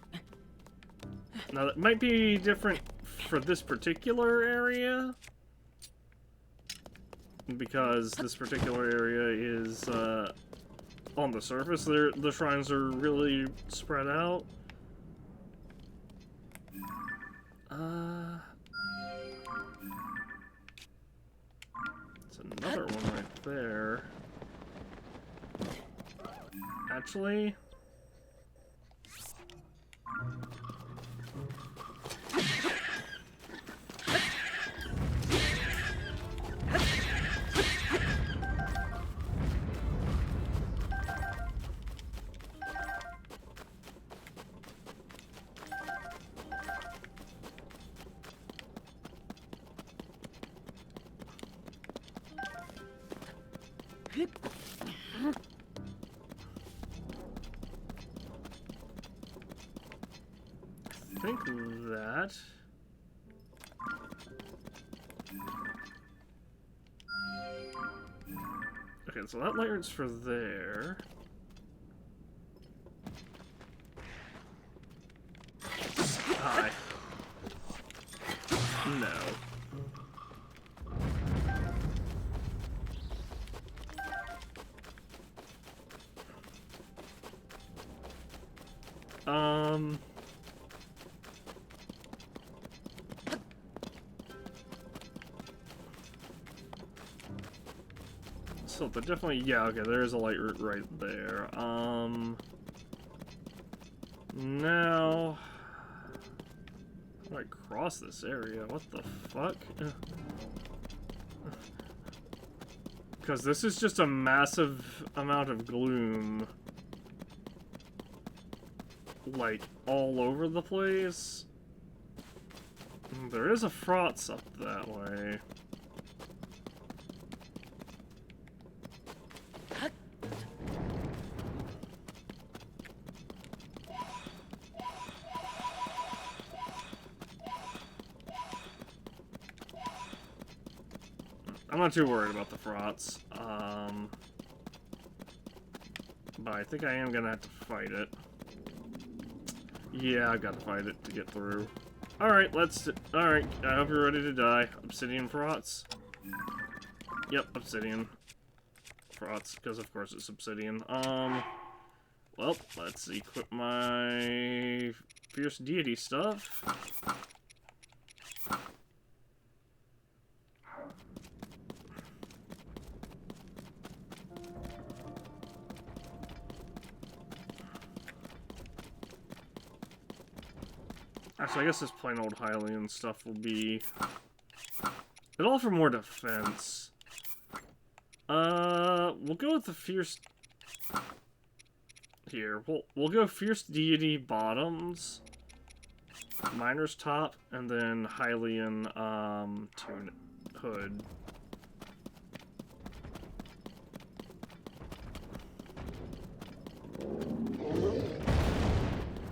Now that might be different for this particular area, because this particular area is on the surface. The shrines are really spread out. It's another one right there. Actually. I think that... Okay, so that lantern's for there. Hi. No. So but definitely, yeah, okay, there's a light route right there. Now... How do I cross this area? What the fuck? Because this is just a massive amount of gloom. Like, all over the place. There is a Frotz up that way. I'm not too worried about the Frotz. But I think I am gonna have to fight it. Yeah, I've got to fight it to get through. Alright, alright, I hope you're ready to die. Obsidian Frotz. Yep, obsidian Frotz, because of course it's obsidian. Well, let's equip my Fierce Deity stuff. Actually, I guess this plain old Hylian stuff will be... It'll offer more defense. We'll go with the Fierce... Here, we'll go Fierce Deity bottoms, Miner's top, and then Hylian, tune hood.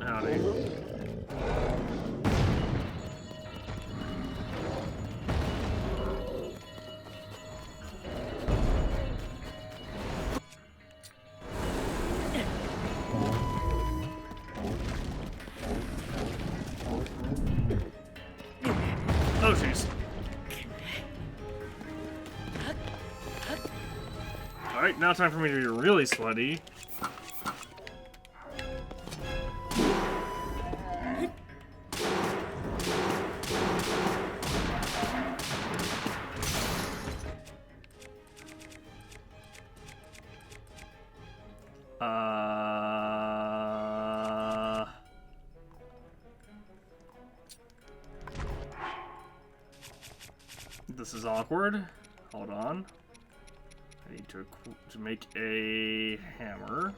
Howdy. Oh, jeez. Alright, now time for me to be really sweaty. This is awkward. Hold on. I need to make a hammer.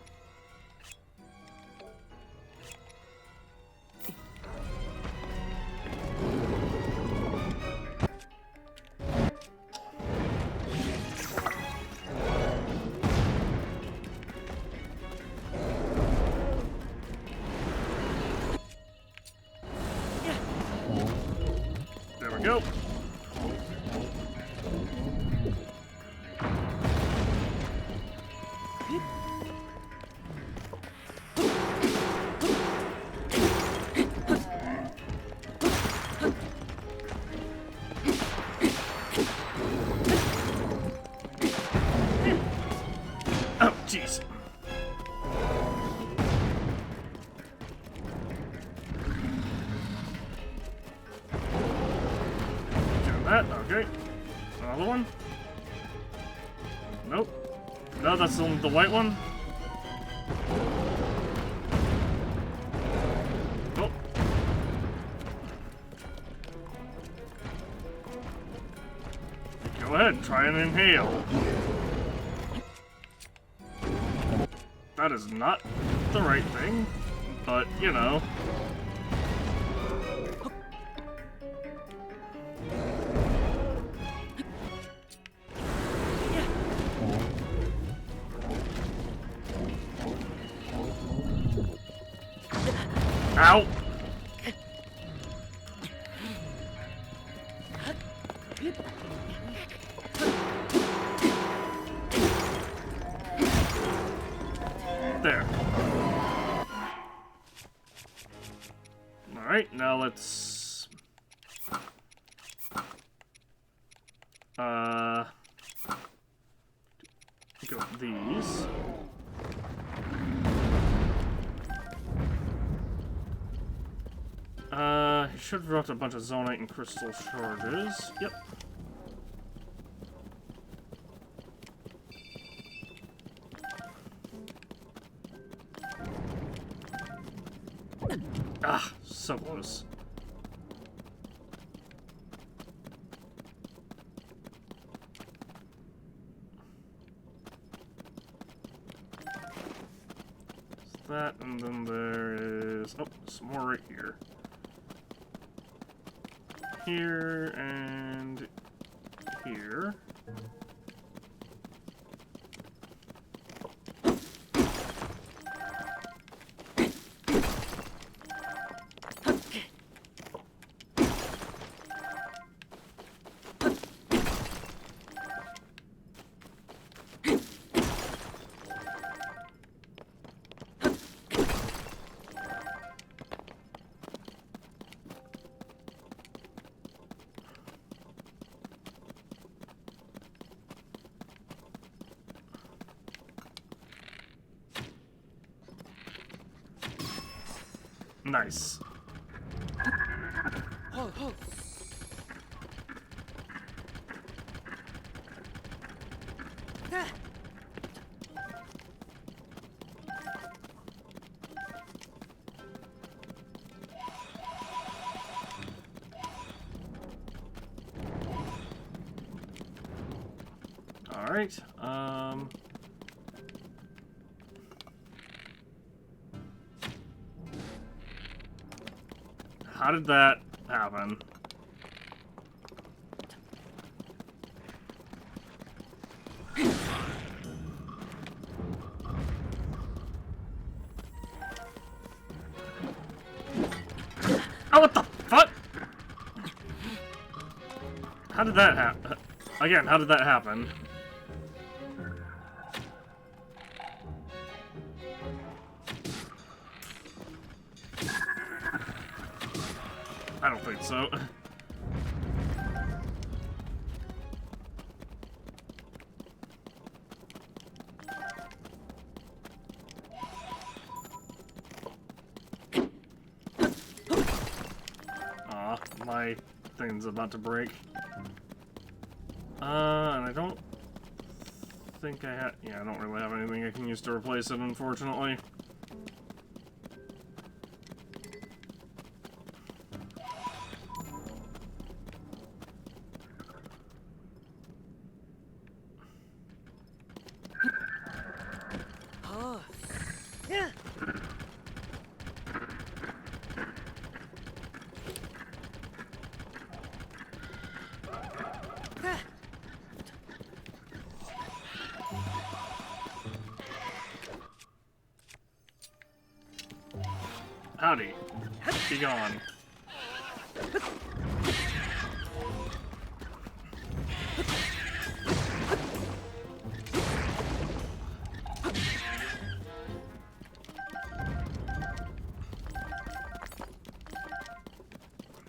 There we go. Oh, jeez. Doing that, okay. Another one? Nope. No, that's the white one. Oh. Go ahead, try and inhale. That is not the right thing, but, you know. Ow! There. Alright, now let's... go with these. He should have brought a bunch of Zonite and Crystal Charges. Yep. Ah, so close. That, and then there is... oh, some more right here. Here, and here. Nice. All right. How did that happen? Oh, what the fuck? How did that happen? Again, how did that happen? I don't think so. Aw, my thing's about to break. And I don't think I have... yeah, I don't really have anything I can use to replace it, unfortunately. Howdy. Be gone.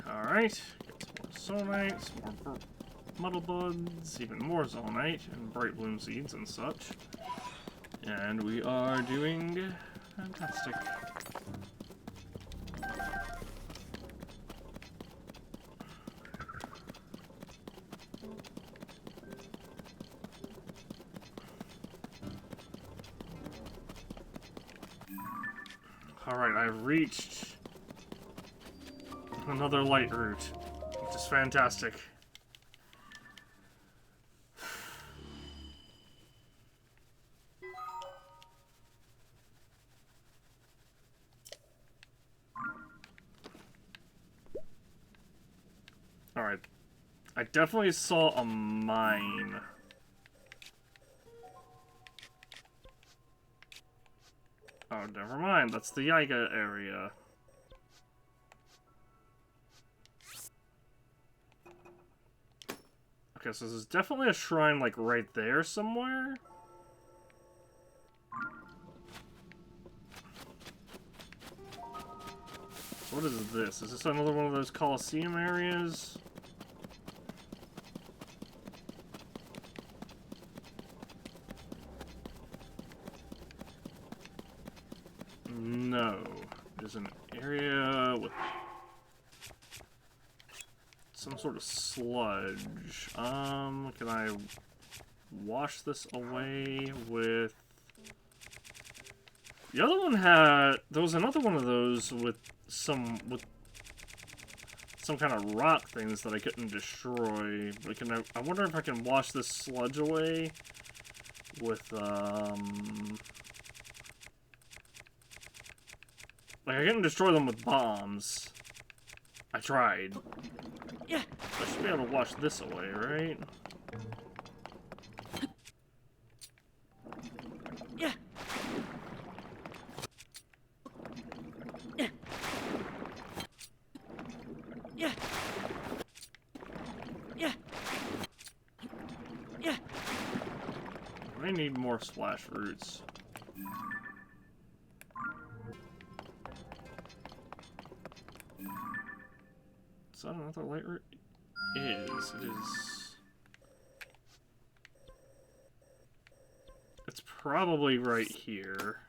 Alright. Get some more Zonite, some more Muddle Buds, even more Zonite, and Bright Bloom Seeds and such. And we are doing fantastic. Alright, I've reached another light route, which is fantastic. Alright, I definitely saw a mine. Oh, never mind. That's the Yiga area. Okay, so there's definitely a shrine, like, right there somewhere. What is this? Is this another one of those Colosseum areas? No. There's an area with some sort of sludge. Can I wash this away with... The other one had... There was another one of those with some kind of rock things that I couldn't destroy. But I wonder if I can wash this sludge away with, like, I couldn't destroy them with bombs. I tried. Yeah. I should be able to wash this away, right? Yeah. Yeah. Yeah. Yeah. Yeah. I need more splash roots. Is that another light root? It is. It's probably right here.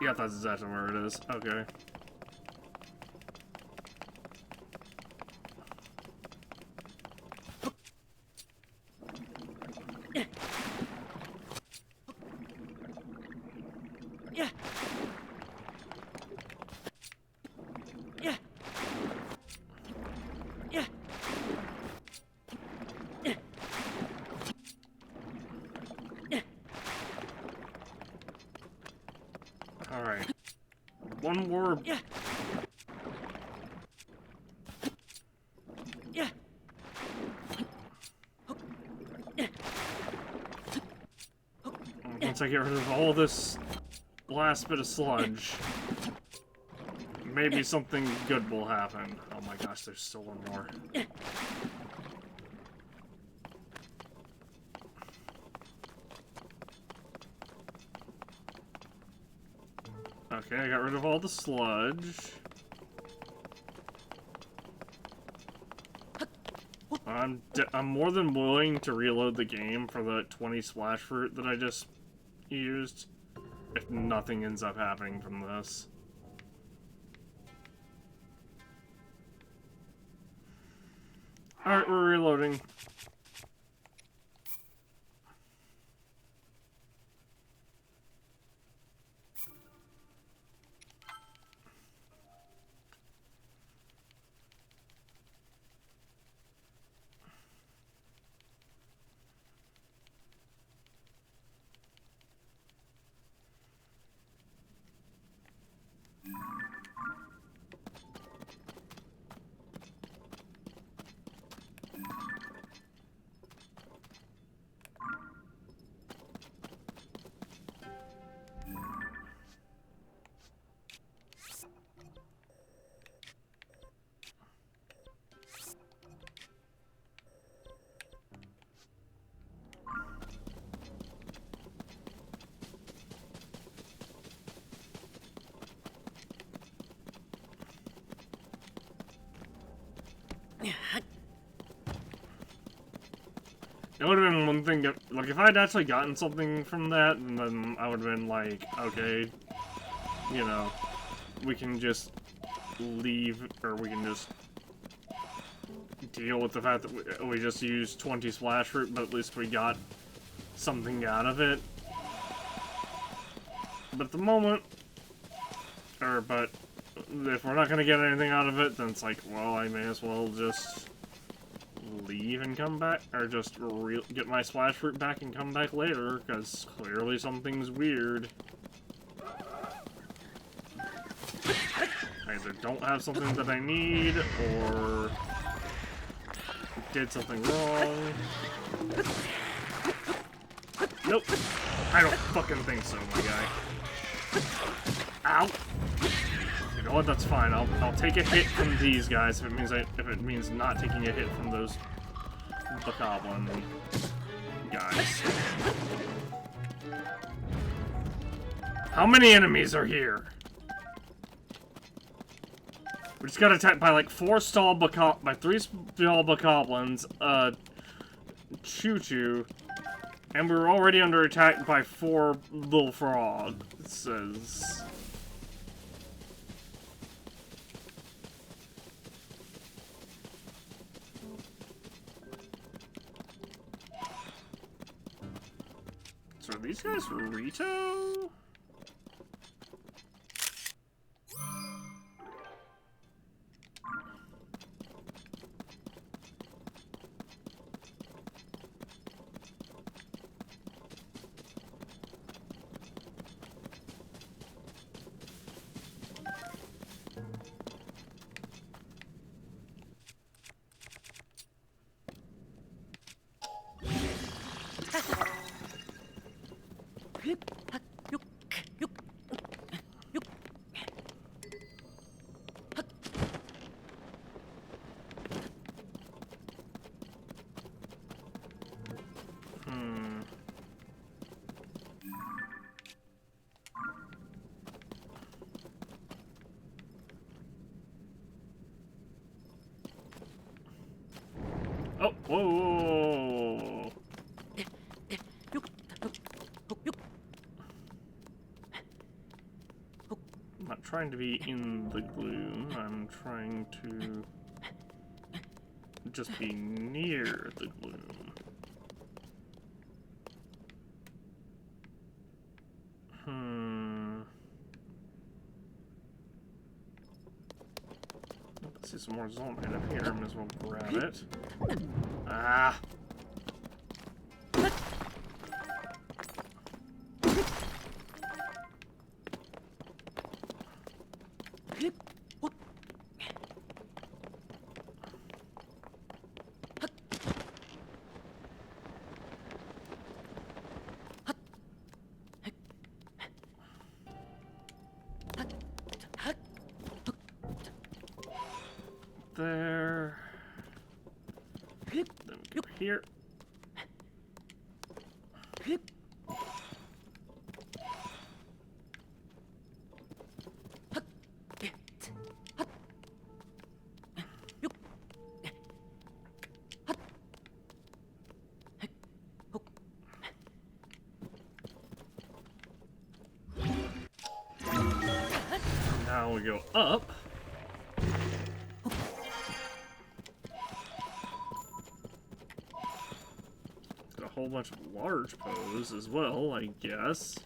Yeah, that's exactly where it is. Okay. Yeah. Yeah. Yeah. Yeah. Yeah. All right. One more. Yeah. Yeah. Yeah. Once I get rid of all this last bit of sludge, maybe something good will happen. Oh my gosh, there's still one more. Okay, I got rid of all the sludge. I'm more than willing to reload the game for the 20 splash fruit that I just used, if nothing ends up happening from this. Alright, we're reloading. It would have been one thing, like, if I'd actually gotten something from that, then I would have been like, okay, you know, we can just leave, or we can just deal with the fact that we just used 20 splash fruit, but at least we got something out of it. But at the moment, but if we're not going to get anything out of it, then it's like, well, I may as well just leave and come back, or just get my splash fruit back and come back later, because clearly something's weird. I either don't have something that I need, or did something wrong. Nope. I don't fucking think so, my guy. Ow! You know what? That's fine. I'll take a hit from these guys if it means not taking a hit from those bokoblin guys. How many enemies are here? We just got attacked by like 3 stall bokoblins, Choo-Choo, and we were already under attack by 4 little frog. It says. So are these guys Rito? Oh, whoa. I'm not trying to be in the gloom. I'm trying to just be near the gloom. Let's see some more zombie up here. Might as well grab it. Ah! There. Then go here. Now we go up. Got a whole bunch of large pose as well, I guess.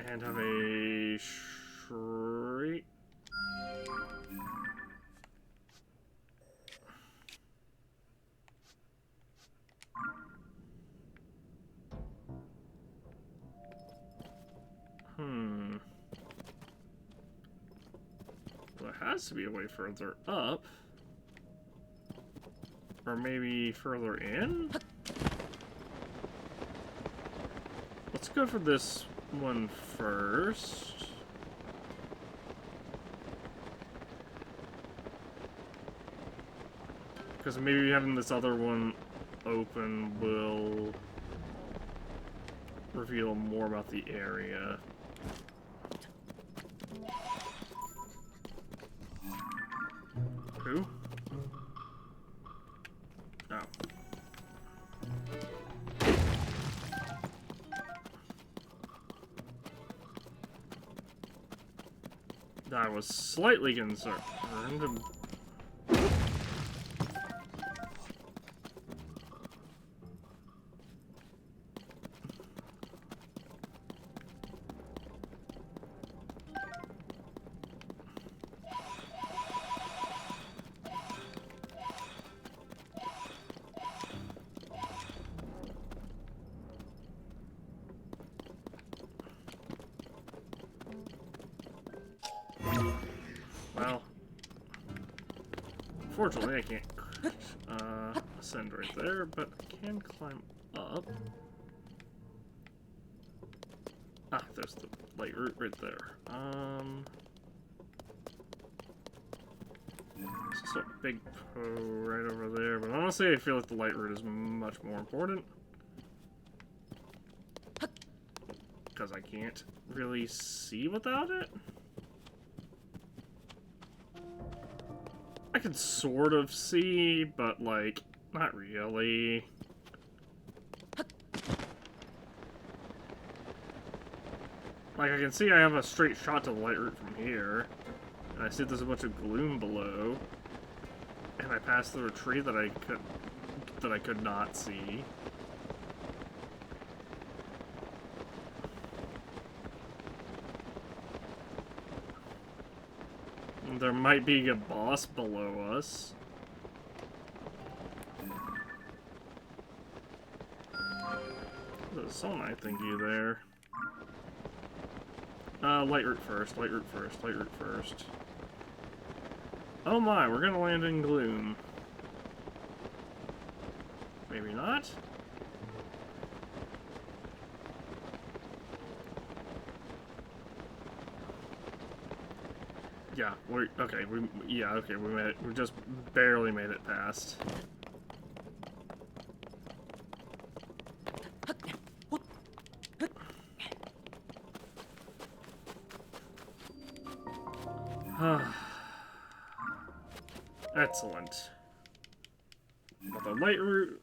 And have a shriek. There has to be a way further up. Or maybe further in? Let's go for this one first. Because maybe having this other one open will reveal more about the area. Who? Oh. I was slightly concerned. Well, fortunately I can't ascend right there, but I can climb up. Ah, there's the light route right there. There's a big po right over there, but honestly, I feel like the light route is much more important. Because I can't really see without it. I can sort of see, but, like, not really. Like, I can see I have a straight shot to the light route from here. And I see there's a bunch of gloom below. And I passed through a tree that I could not see. And there might be a boss below us. There's someone I think you there. Light route first, light route first, light route first. Oh my, we're gonna land in gloom. Maybe not? Yeah, we made it. We just barely made it past. Excellent. But the light route...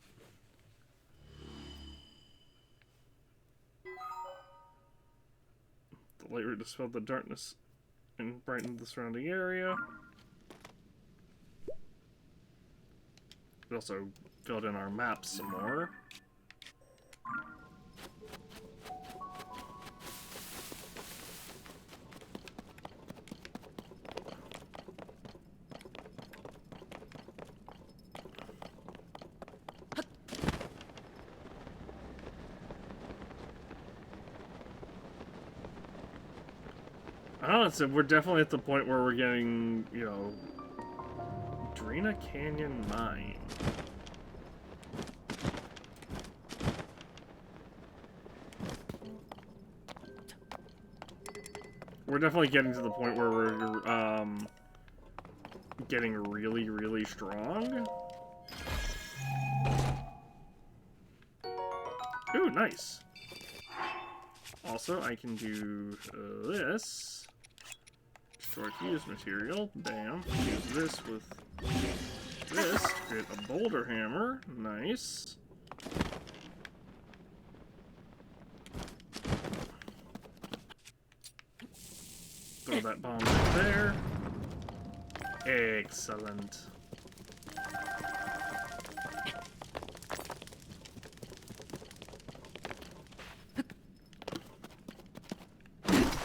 The light route dispelled the darkness and brightened the surrounding area. We also filled in our maps some more. So we're definitely at the point where we're getting, you know, Drina Canyon Mine. We're definitely getting to the point where we're, getting really, really strong. Ooh, nice. Also, I can do this. Store fuse material. Bam. Use this with this to create a boulder hammer. Nice. Throw that bomb right there. Excellent.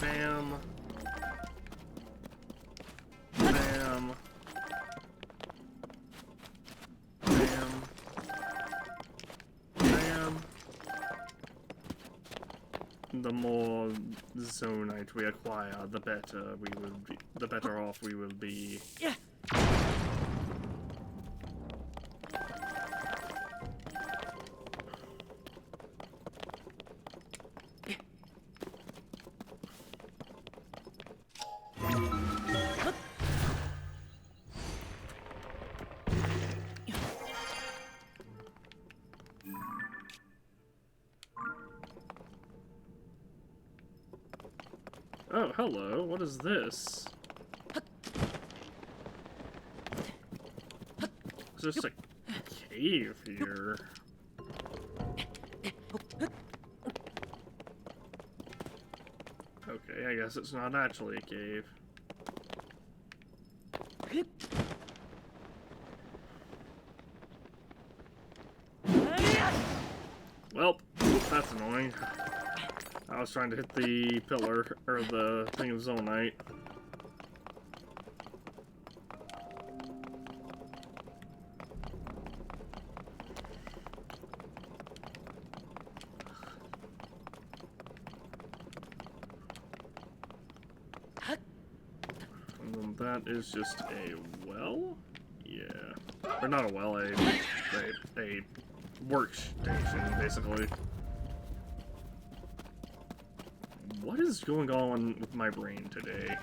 Bam. Bam. Bam. Bam. The more zonite we acquire, the better we will be. The better off we will be. Yeah. Oh, hello. What is this? Is this a cave here? Okay, I guess it's not actually a cave. Well, that's annoying. I was trying to hit the pillar, or the thing of zonite. And then that is just a well? Yeah. Or not a well, a workstation, basically. What is going on with my brain today?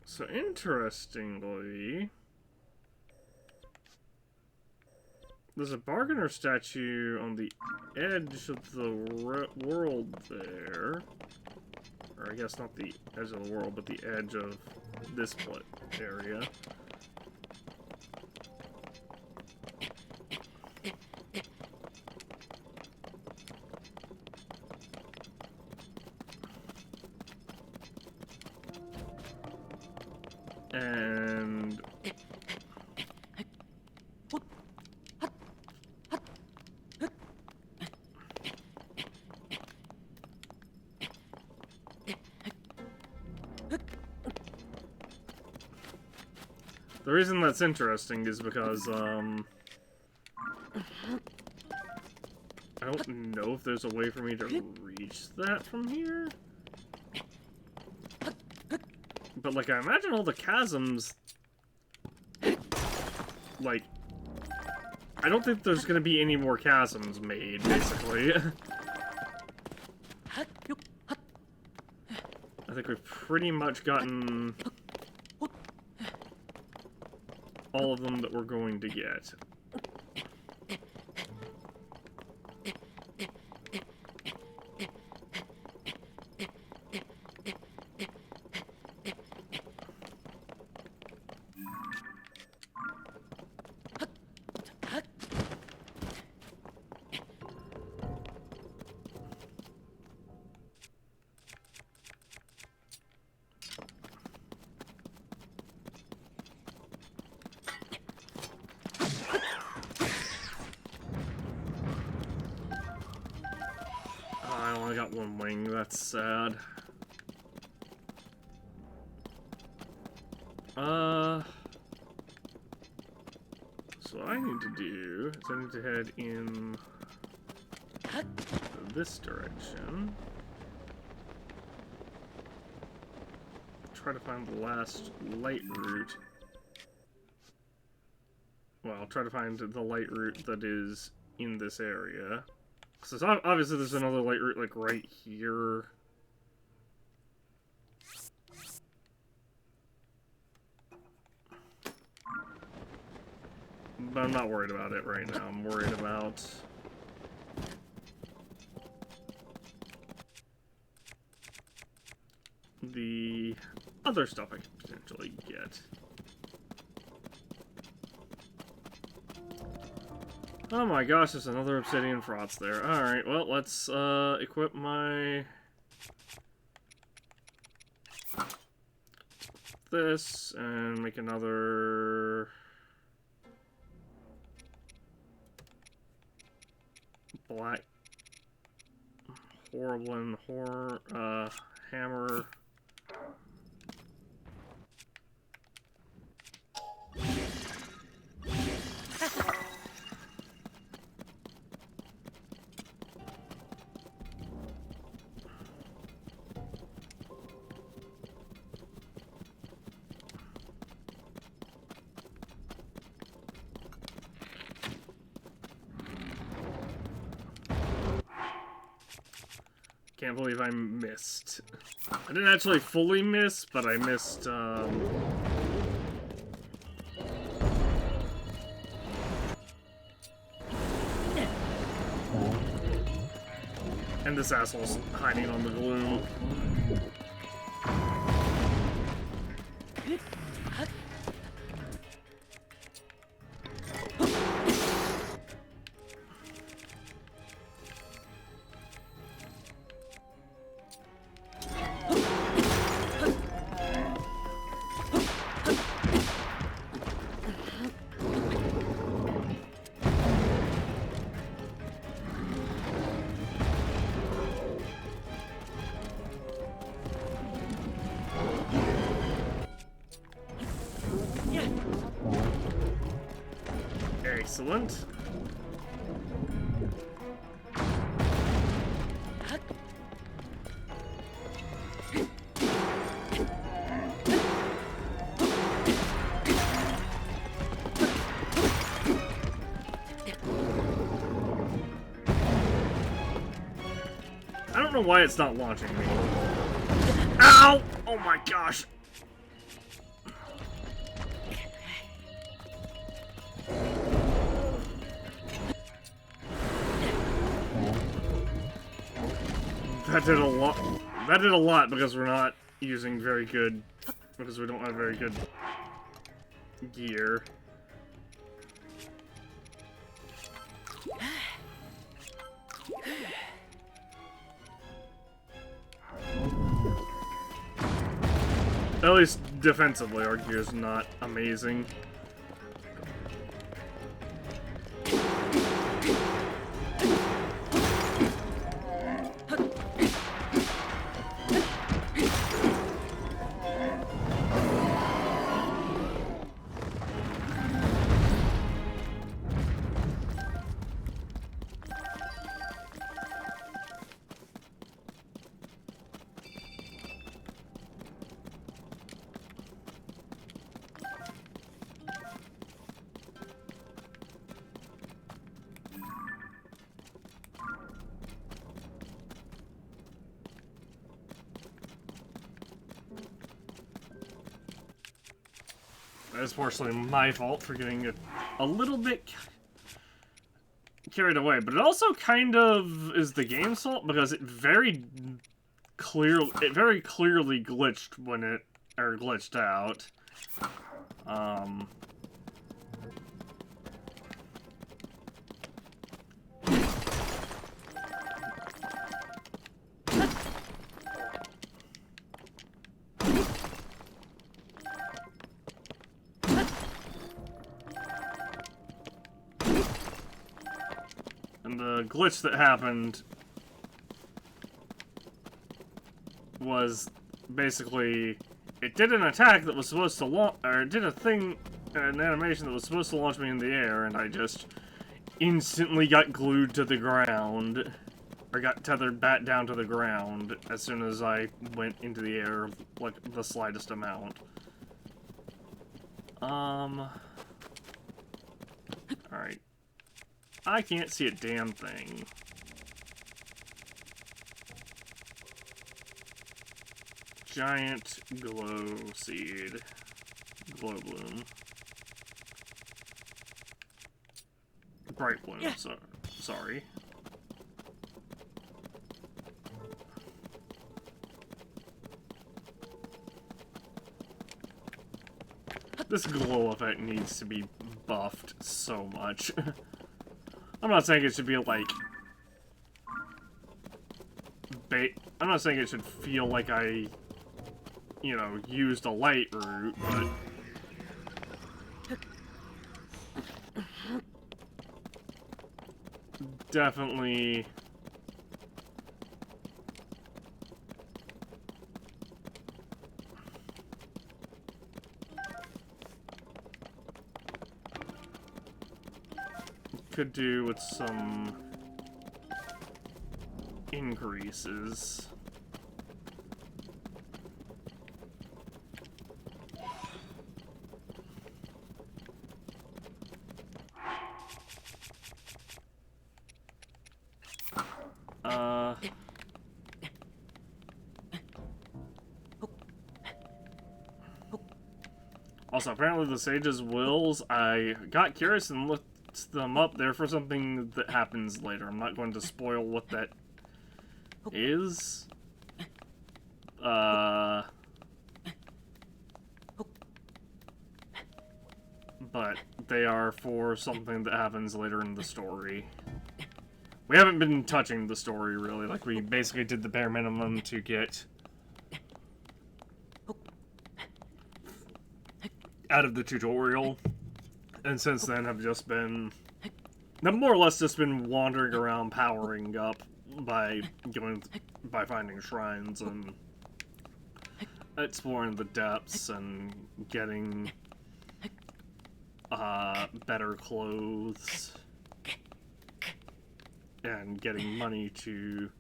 So interestingly, there's a bargainer statue on the edge of the world there. Or I guess not the edge of the world, but the edge of this area. And the reason that's interesting is because, I don't know if there's a way for me to reach that from here. But, like, I imagine all the chasms, like, I don't think there's gonna be any more chasms made, basically. I think we've pretty much gotten all of them that we're going to get. I only got one wing, that's sad. So what I need to do is I need to head in this direction. Try to find the last light route. Well, I'll try to find the light route that is in this area. So obviously there's another light route, like, right here. But I'm not worried about it right now. I'm worried about the other stuff I could potentially get. Oh my gosh, there's another obsidian frost there. Alright, well, let's equip my... this, and make another... black... horrible hammer... Can't believe I missed. I didn't actually fully miss, but I missed, and this asshole's hiding on the gloom. Excellent. I don't know why it's not launching me. Ow! Oh my gosh! That did a lot. That did a lot because we're not using very good... Because we don't have very good gear. At least defensively, our gear's not amazing. It's partially my fault for getting a little bit carried away, but it also kind of is the game's fault because it very clearly glitched when it glitched out. And the glitch that happened was basically it did an attack that was supposed to launch, or it did a thing, an animation that was supposed to launch me in the air, and I just instantly got glued to the ground, or got tethered back down to the ground as soon as I went into the air, like the slightest amount. Alright. I can't see a damn thing. Giant glow seed. Glow bloom. Bright bloom, Yeah. Sorry. This glow effect needs to be buffed so much. I'm not saying it should be like... I'm not saying it should feel like I, you know, used a light route, but... Definitely... Could do with some increases. Also, apparently the sage's wills, I got curious and looked them up there for something that happens later. I'm not going to spoil what that is. But they are for something that happens later in the story. We haven't been touching the story, really. Like, we basically did the bare minimum to get out of the tutorial. And since then, have just been... I've more or less just been wandering around powering up by finding shrines and exploring the depths and getting better clothes and getting money to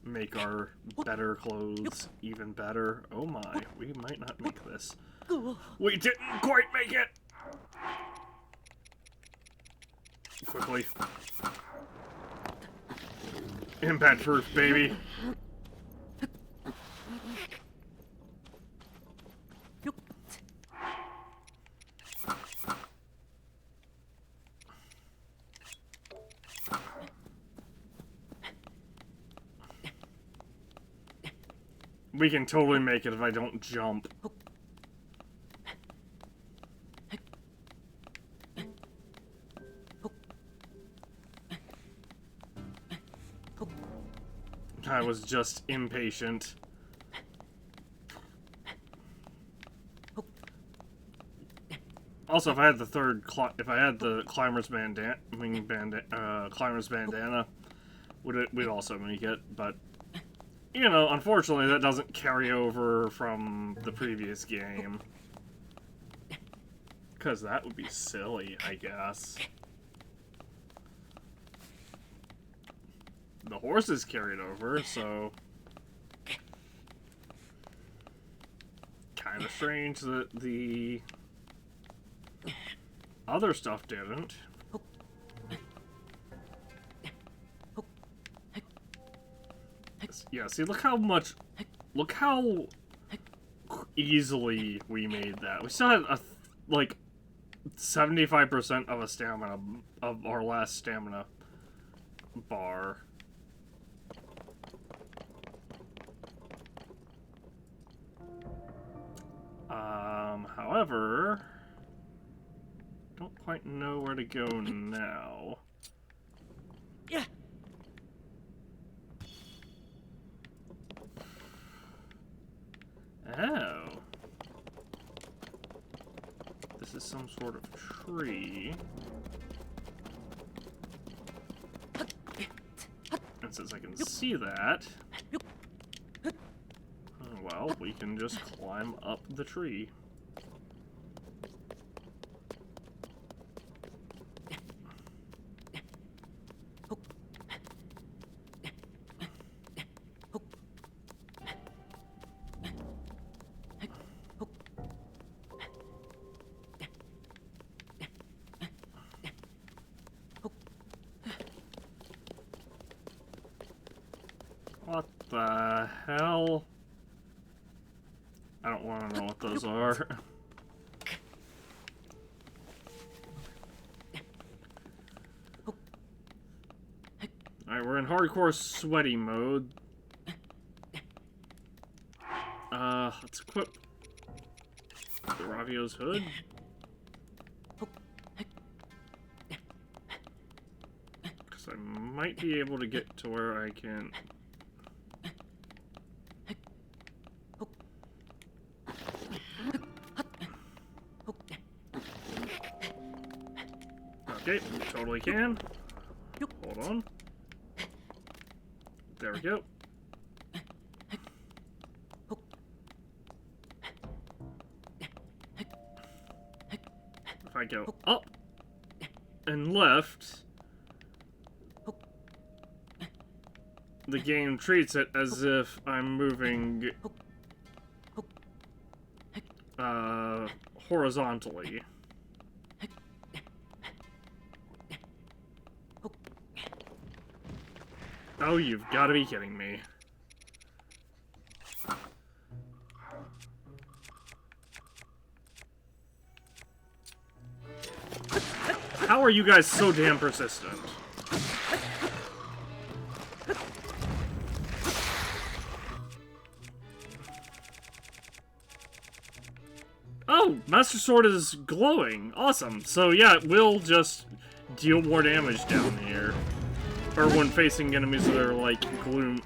make our better clothes even better. Oh my, we might not make this. We didn't quite make it! Quickly. Impact proof, baby. We can totally make it if I don't jump. I was just impatient. Also, if I had the climber's bandana, climber's bandana, we'd also make it. But you know, unfortunately, that doesn't carry over from the previous game, because that would be silly, I guess. The horses carried over, so kind of strange that the other stuff didn't. Yeah, see, look how easily we made that. We still had like 75% of a stamina, of our last stamina bar. However, don't quite know where to go now. Yeah. Oh. This is some sort of tree. And since I can see that, well, we can just climb up the tree. What the hell? I don't want to know what those are. Alright, we're in hardcore sweaty mode. Let's equip the Ravio's hood. Because I might be able to get to where I can... Okay, totally can. Hold on. There we go. If I go up and left, the game treats it as if I'm moving horizontally. Oh, you've got to be kidding me. How are you guys so damn persistent? Oh, Master Sword is glowing. Awesome. So yeah, it will just deal more damage down here. Or when facing enemies that are like gloom.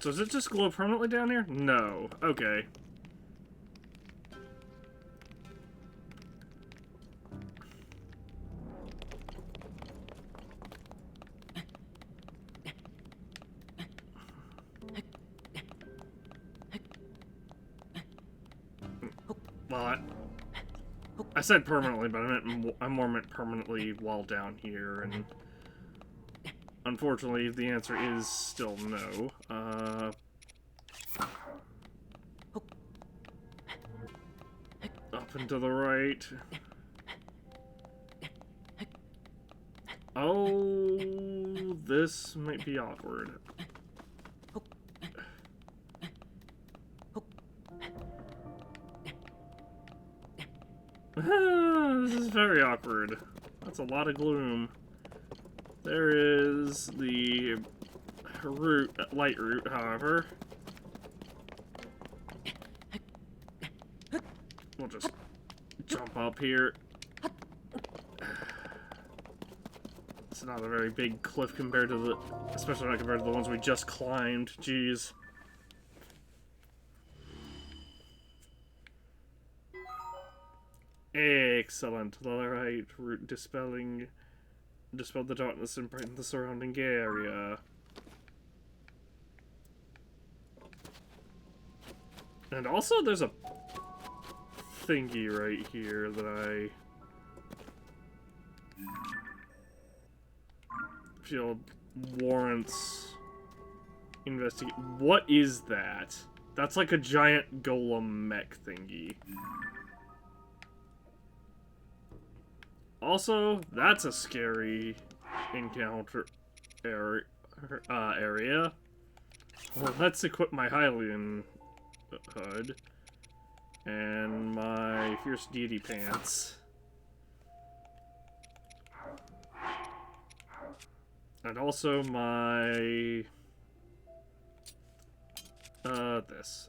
So does it just glow permanently down here? No. Okay. Well, I said permanently, but I more meant permanently while down here, and unfortunately, the answer is still no. Up and to the right. Oh, this might be awkward. This is very awkward. That's a lot of gloom. There is the route, light route, however. We'll just jump up here. It's not a very big cliff compared to the, especially not compared to the ones we just climbed. Jeez. Excellent. The right route dispelled the darkness and brightened the surrounding area. And also, there's a thingy right here that I feel warrants investigate. What is that? That's like a giant golem mech thingy. Also, that's a scary encounter area. Well, let's equip my Hylian hood and my Fierce Deity pants. And also my this.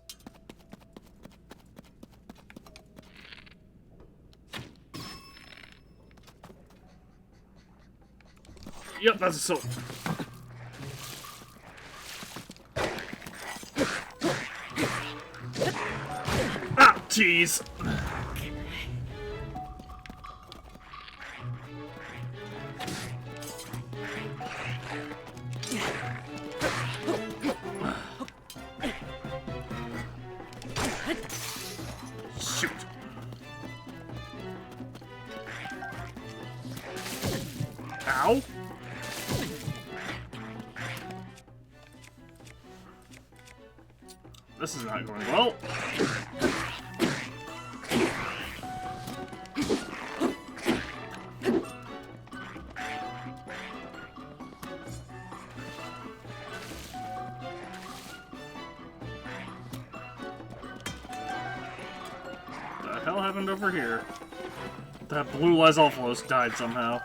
Yep, that's a soul. Ah, jeez. Shoot. Ow. This is not going well. What the hell happened over here? That blue Lysolphalos died somehow.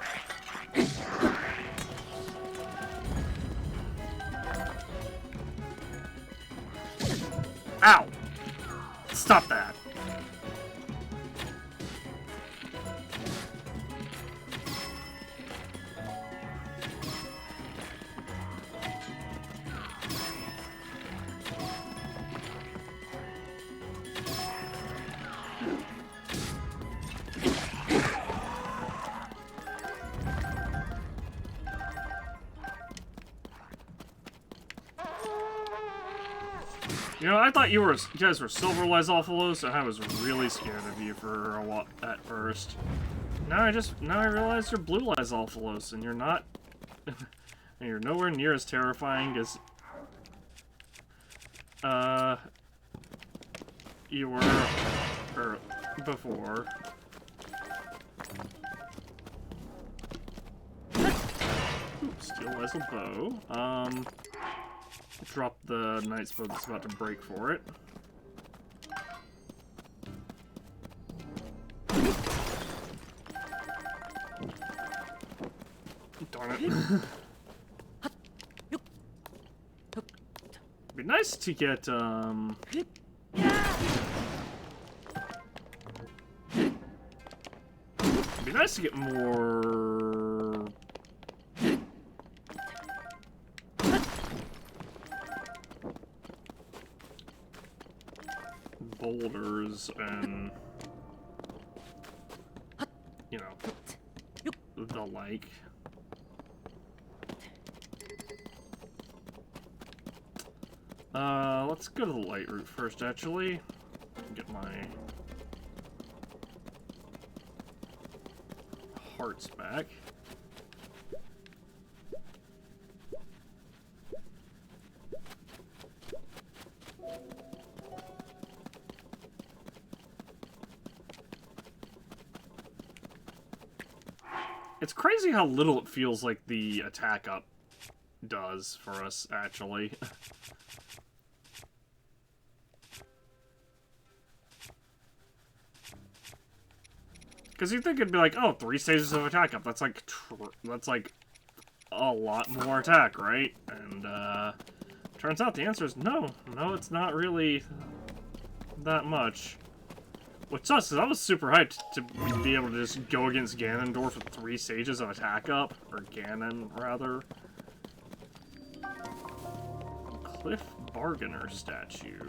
Ow! Stop that. You know, I thought you guys were silver Lysolphalos, and I was really scared of you for a while at first. Now I realize you're blue Lysolphalos, and you're not, and you're nowhere near as terrifying as, you were, before. Ooh, steel Lysol bow. Drop the knight's bow that's about to break for it. Darn it. It'd be nice to get, it'd be nice to get more boulders and, you know, the like. Let's go to the light route first, actually. Get my parts back. It's crazy how little it feels like the attack up does for us, actually. Because you'd think it'd be like, oh, 3 stages of attack up. That's like, a lot more attack, right? And, turns out the answer is no. No, it's not really that much. What sucks is I was super hyped to be able to just go against Ganondorf with 3 stages of attack up. Or Ganon, rather. Cliff Bargainer statue.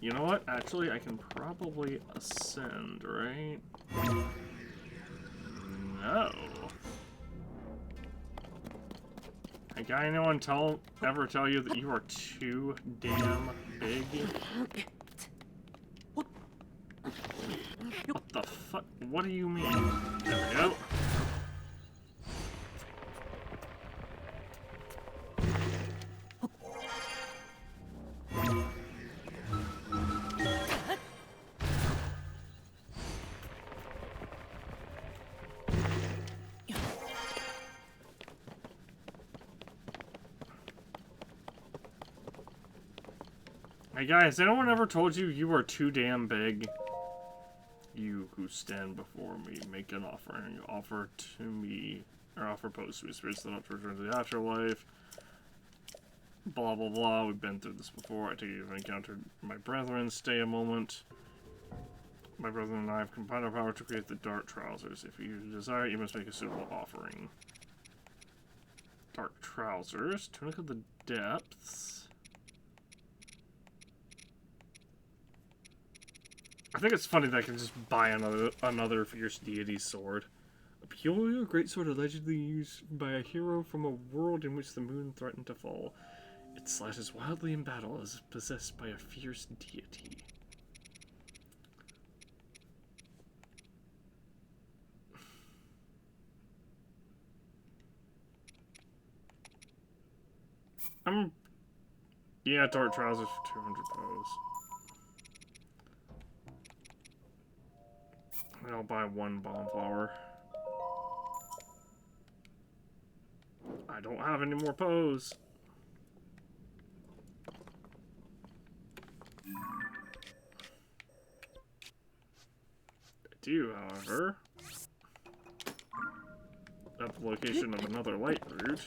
You know what? Actually, I can probably ascend, right? No. Hey, guy, anyone ever tell you that you are too damn big? What the fuck? What do you mean? There we go. Hey guys, anyone ever told you you are too damn big? You who stand before me, make an offering. Offer to me, or offer post to me, spirits that not to return to the afterlife. Blah blah blah, we've been through this before. I take it you've encountered my brethren. Stay a moment. My brethren and I have combined our power to create the dark trousers. If you desire, you must make a suitable offering. Dark trousers, tunic of the depths. I think it's funny that I can just buy another fierce deity sword. A peculiar great sword allegedly used by a hero from a world in which the moon threatened to fall. It slashes wildly in battle as possessed by a fierce deity. Yeah, dark trousers for 200 pows. I'll buy 1 bomb flower. I don't have any more pose. I do, however, at the location of another light route.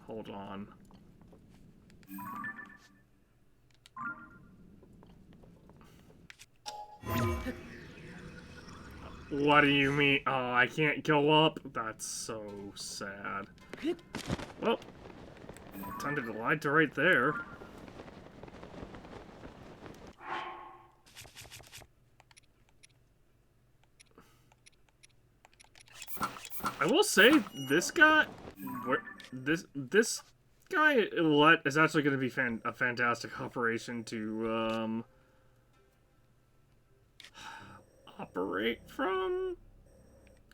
Hold on. What do you mean? Oh, I can't go up? That's so sad. Well, time to glide to right there. I will say, this guy... This guy is actually going to be a fantastic operation to operate from,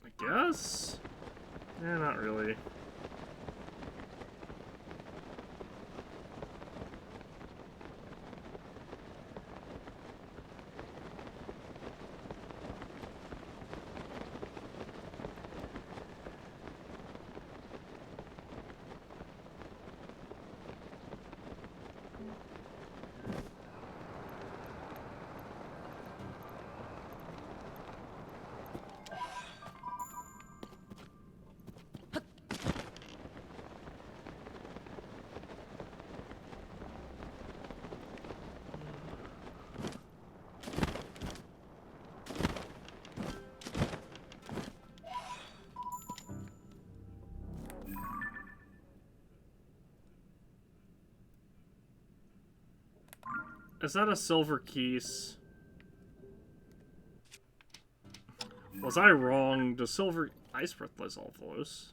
I guess? Yeah, not really. Is that a silver keys? Was I wrong? Does silver ice breath dissolve those?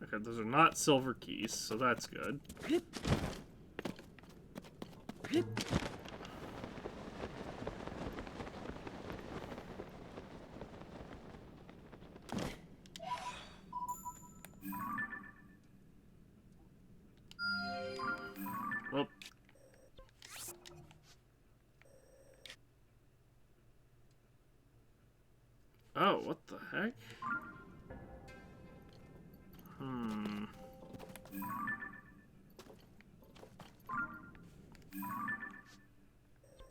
Okay, those are not silver keys, so that's good. Well. Oh, what the heck?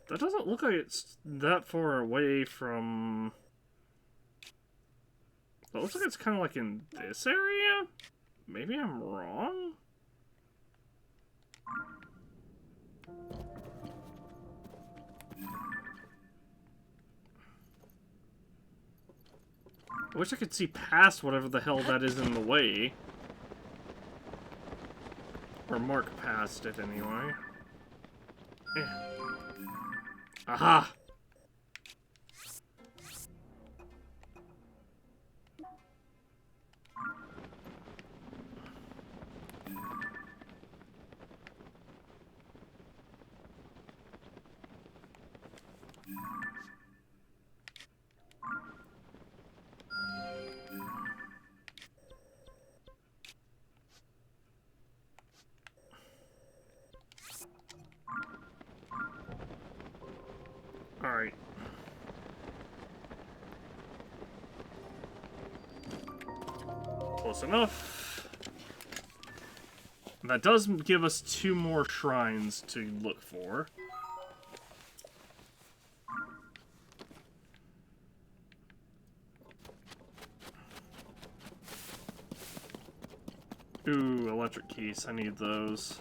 That doesn't look like it's that far away from... It looks like it's kind of like in this area? Maybe I'm wrong? I wish I could see past whatever the hell that is in the way. Or mark past it, anyway. Aha! Alright. Close enough. That does give us 2 more shrines to look for. Ooh, electric keys. I need those.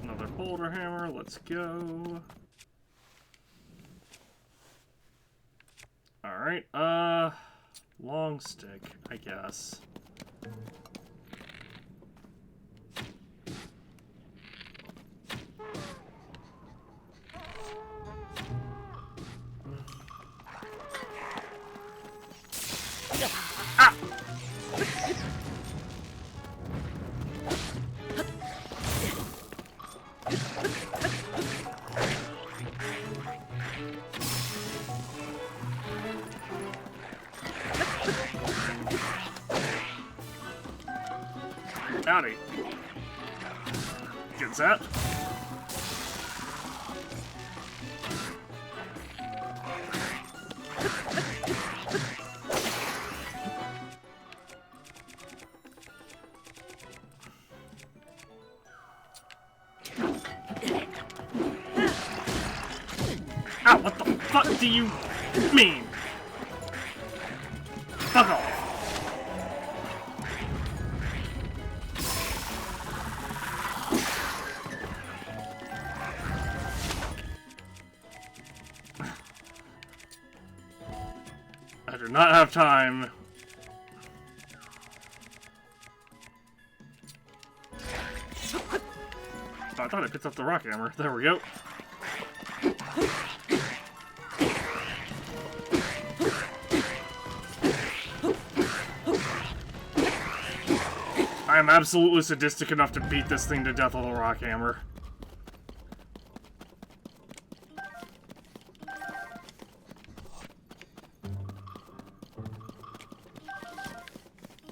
Another boulder hammer, let's go. Alright, long stick, I guess. Howdy. Get that. Ow, what the fuck do you mean? Fuck off. I do not have time. Oh, I thought I picked up the rock hammer. There we go. I am absolutely sadistic enough to beat this thing to death with a rock hammer.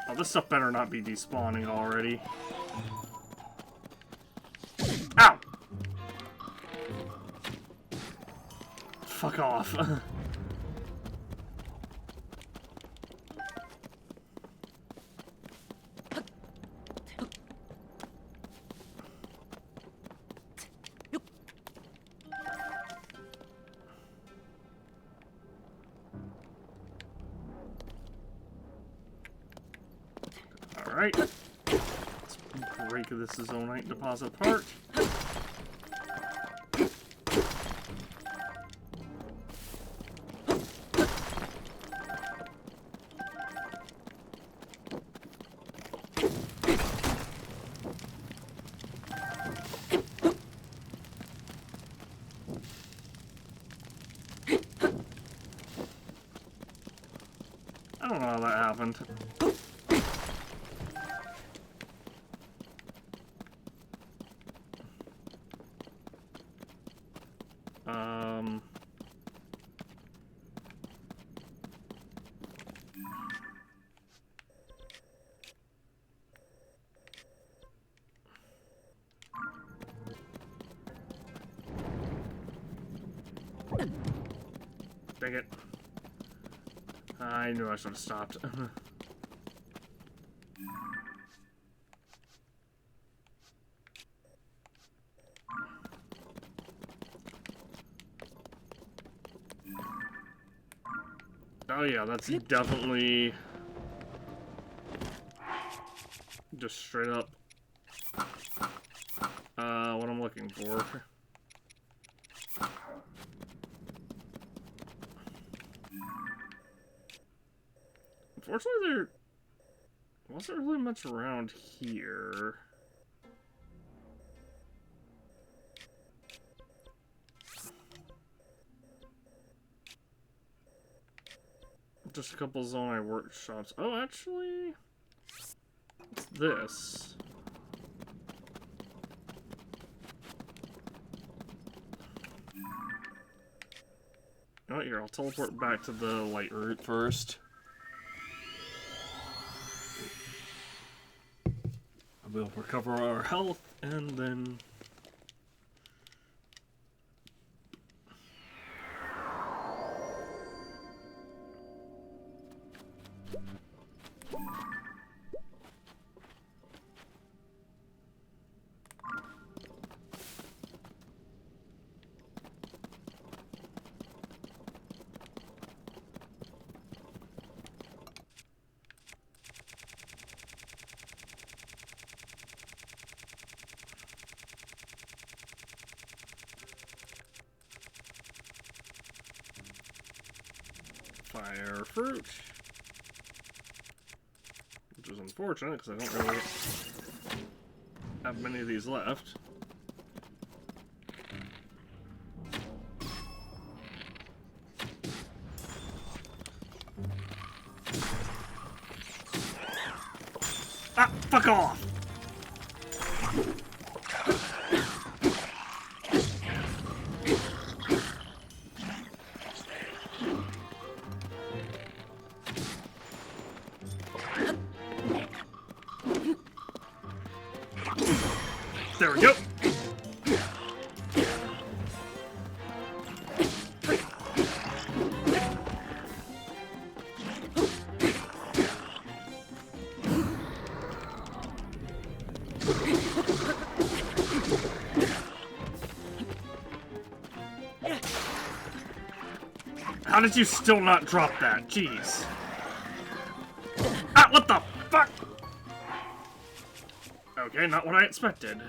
Oh, this stuff better not be despawning already. off. Alright. Let's break this zonite deposit apart. I don't know how that happened. Dang it. I knew I should have stopped. Oh yeah, that's definitely just straight up what I'm looking for. Unfortunately, there wasn't really much around here. Just a couple zonai workshops. Oh, actually, what's this? Oh, here, I'll teleport back to the light route first. We'll recover our health, and then... Fire fruit. Which is unfortunate, because I don't really have many of these left. Ah, fuck off! There we go. How did you still not drop that? Jeez. Ah, what the fuck? Okay, not what I expected.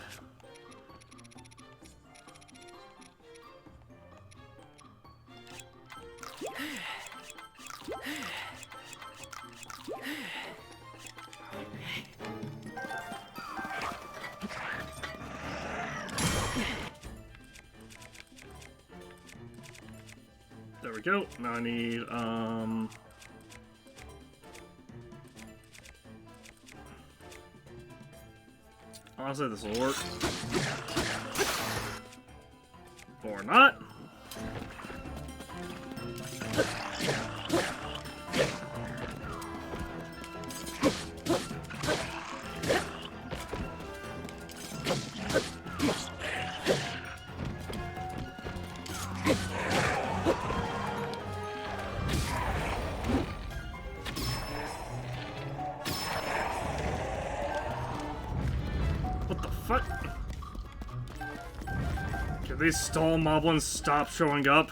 There we go. Now I need, honestly, this will work. Or not. these stall moblins stop showing up?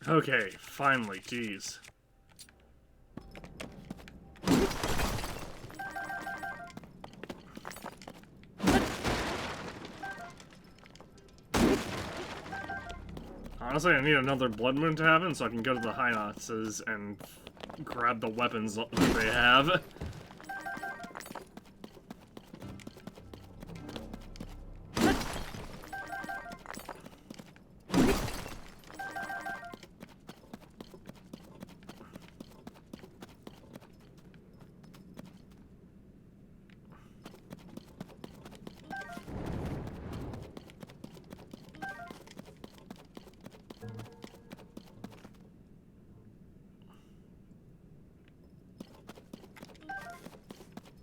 Okay, finally, jeez. Honestly, I need another blood moon to happen so I can go to the Hinoxes and grab the weapons that they have.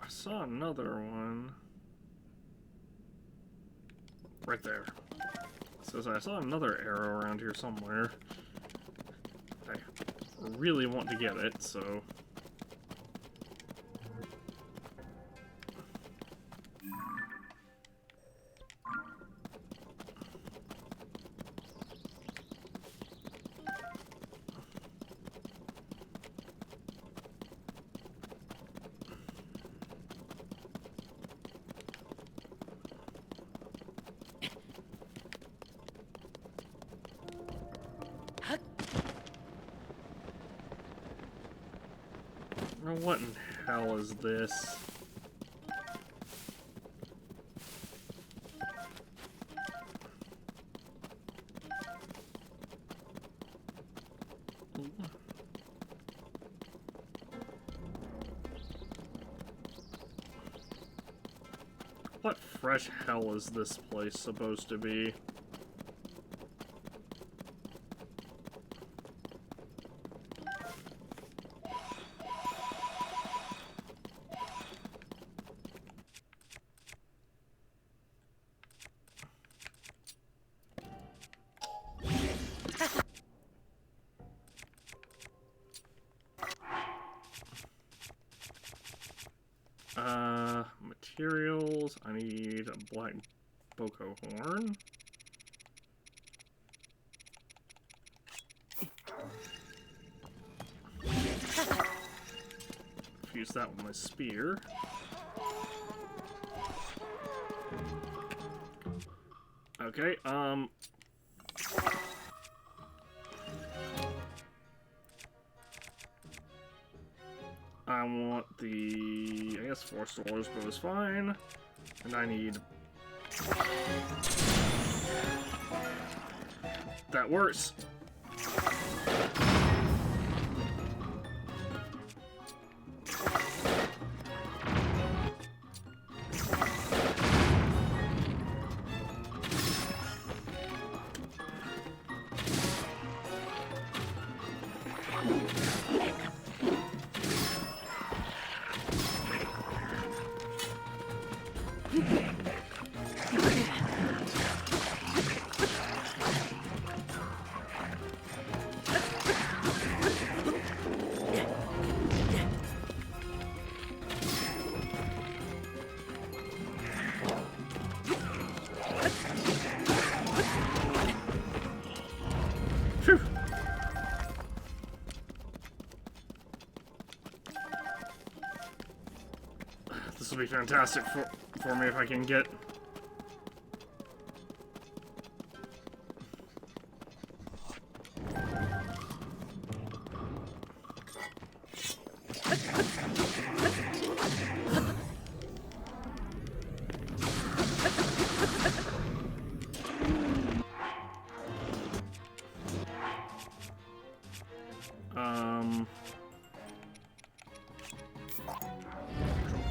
I saw another one. Right there. It says I saw another arrow around here somewhere. I really want to get it, so... Oh, what in hell is this? What fresh hell is this place supposed to be? Materials. I need a black boko horn. Use that with my spear. Okay, I want the, I guess 4 swords, but it's fine. And I need... That works! Phew. This will be fantastic for me if I can get...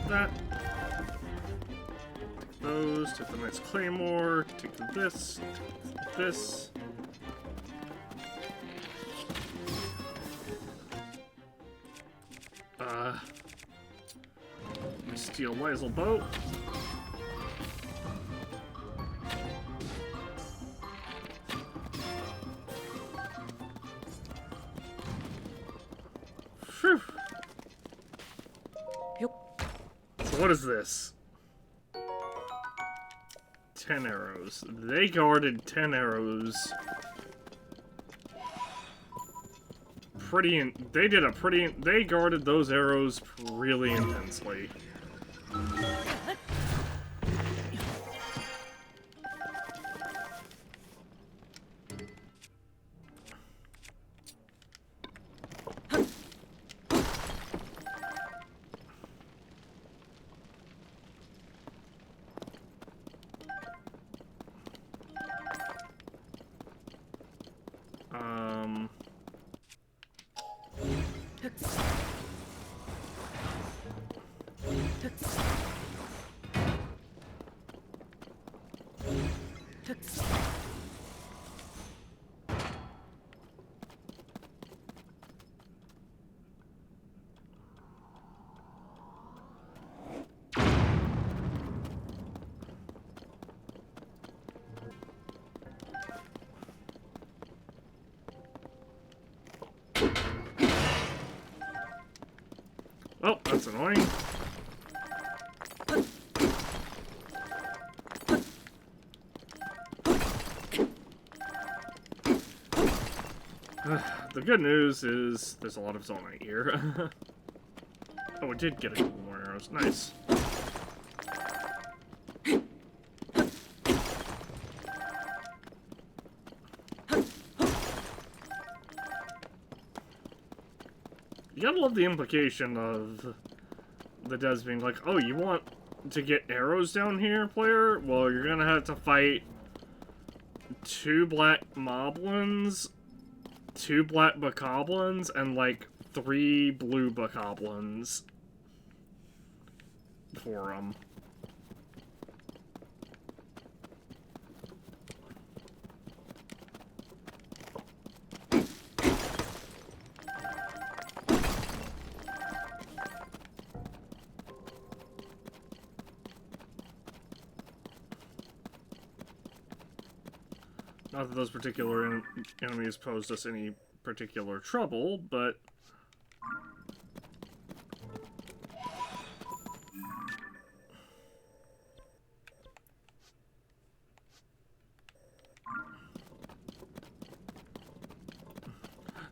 that. Take those, take the nice claymore, take this, take this. steel laser boat. Phew. So what is this? 10 arrows. They guarded 10 arrows. They guarded those arrows really intensely. Oh, that's annoying. The good news is there's a lot of Zonite here. Oh, it did get a couple more arrows. Nice. You gotta love the implication of the devs being like, oh, you want to get arrows down here, player? Well, you're gonna have to fight 2 black moblins, 2 black bokoblins, and like 3 blue bokoblins for them. Not that those particular enemies posed us any particular trouble, but...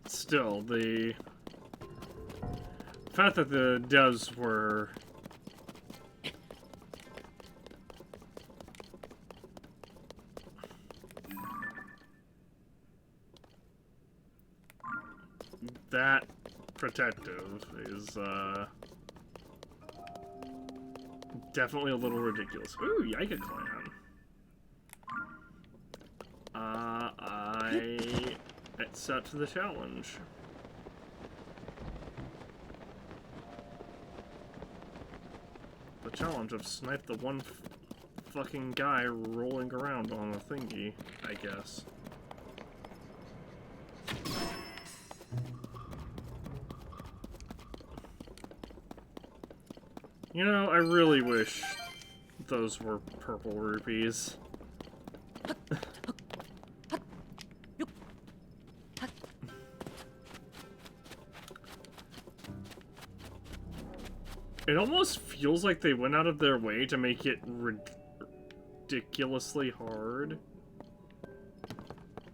Still, the fact that the devs were... that protective is, definitely a little ridiculous. Ooh, Yiga Clan. I accept the challenge. The challenge of snipe the one fucking guy rolling around on a thingy, I guess. You know, I really wish those were purple rupees. It almost feels like they went out of their way to make it ridiculously hard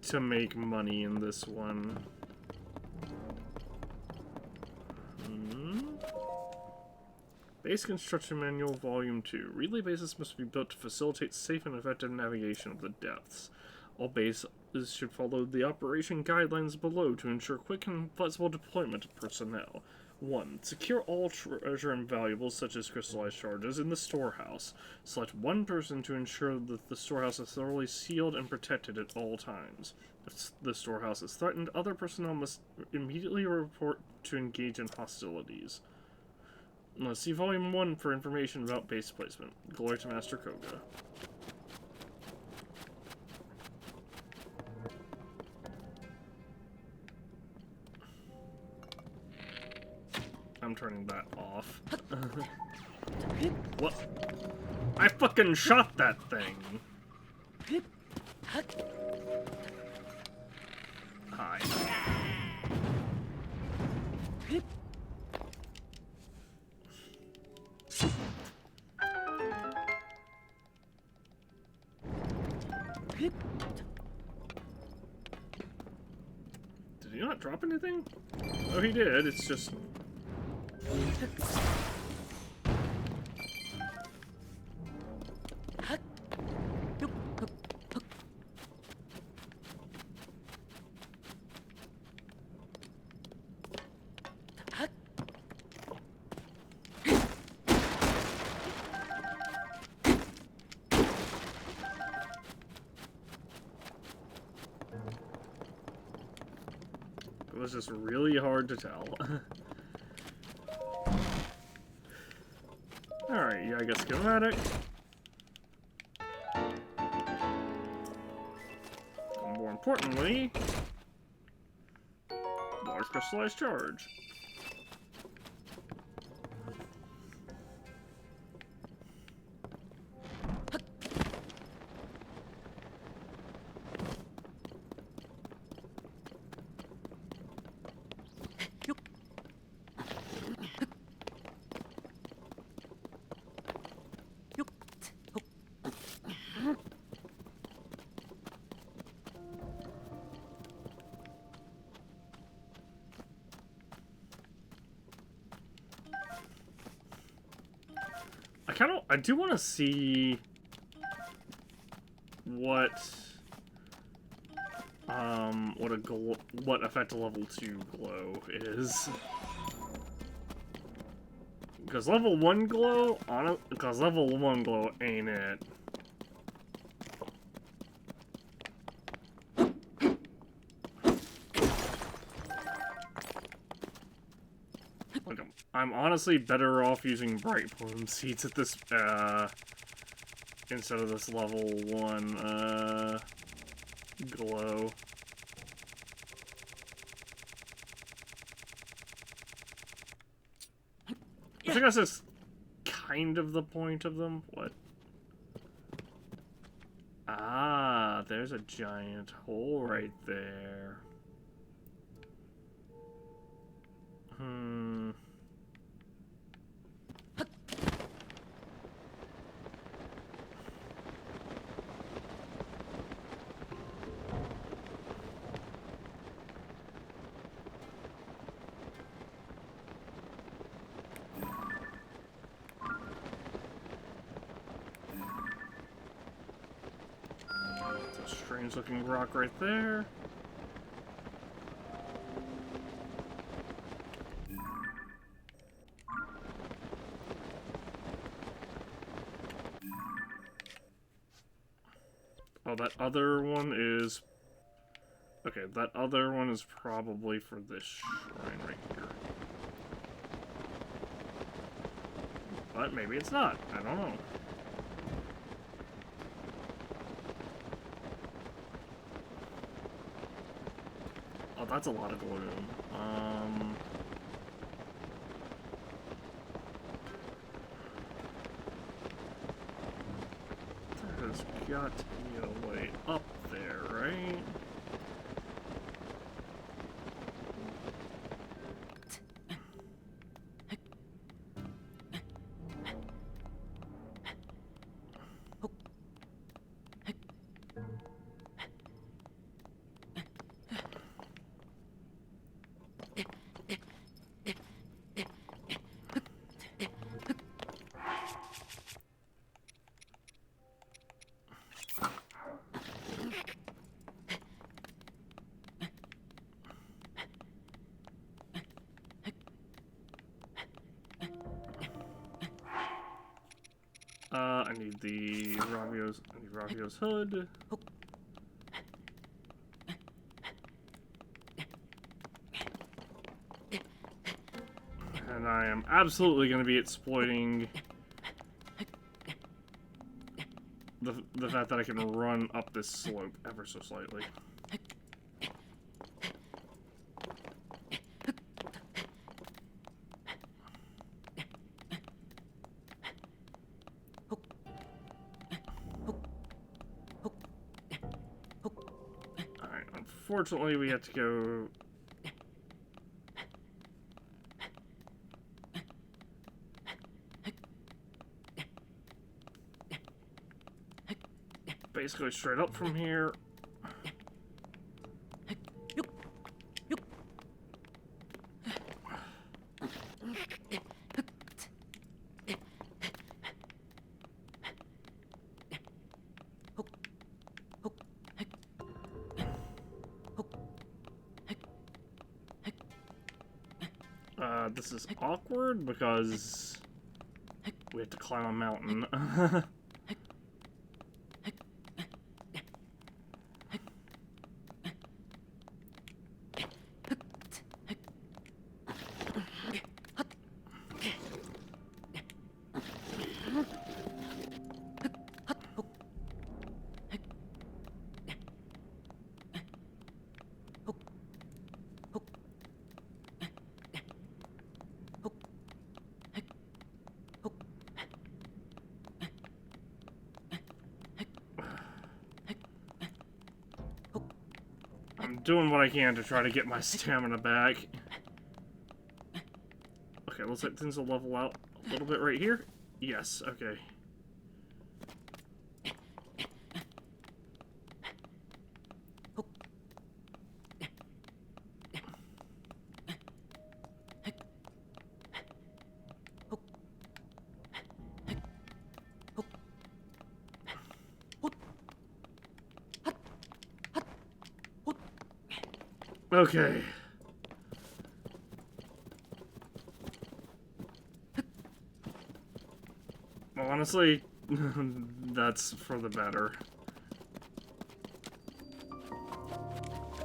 to make money in this one. Base Construction Manual, Volume 2. Relay bases must be built to facilitate safe and effective navigation of the depths. All bases should follow the operation guidelines below to ensure quick and flexible deployment of personnel. 1. Secure all treasure and valuables, such as crystallized charges, in the storehouse. Select one person to ensure that the storehouse is thoroughly sealed and protected at all times. If the storehouse is threatened, other personnel must immediately report to engage in hostilities. See Volume 1 for information about base placement. Glory to Master Koga. I'm turning that off. What? I fucking shot that thing. Hi. Did he not drop anything? Oh, he did. It's just... It was just really hard to tell. Alright, yeah, I guess schematic. And more importantly, large crystallized charge. I do want to see what what effect a level 2 glow is. Because level 1 glow, because level 1 glow ain't it. I'm honestly better off using bright bloom seeds at this, instead of this level 1, glow. I think that's kind of the point of them. What? Ah, there's a giant hole right there. Strange looking rock right there. Oh, that other one is... Okay, that other one is probably for this shrine right here. But maybe it's not. I don't know. Oh, that's a lot of gloom. There's got to be a way up there, right? I need the Ravio's hood. And I am absolutely going to be exploiting the fact that I can run up this slope ever so slightly. unfortunately, we have to go... basically straight up from here. This is awkward because we have to climb a mountain. Doing what I can to try to get my stamina back. Okay, looks like things will level out a little bit right here. Yes, okay. Okay. Well, honestly, that's for the better.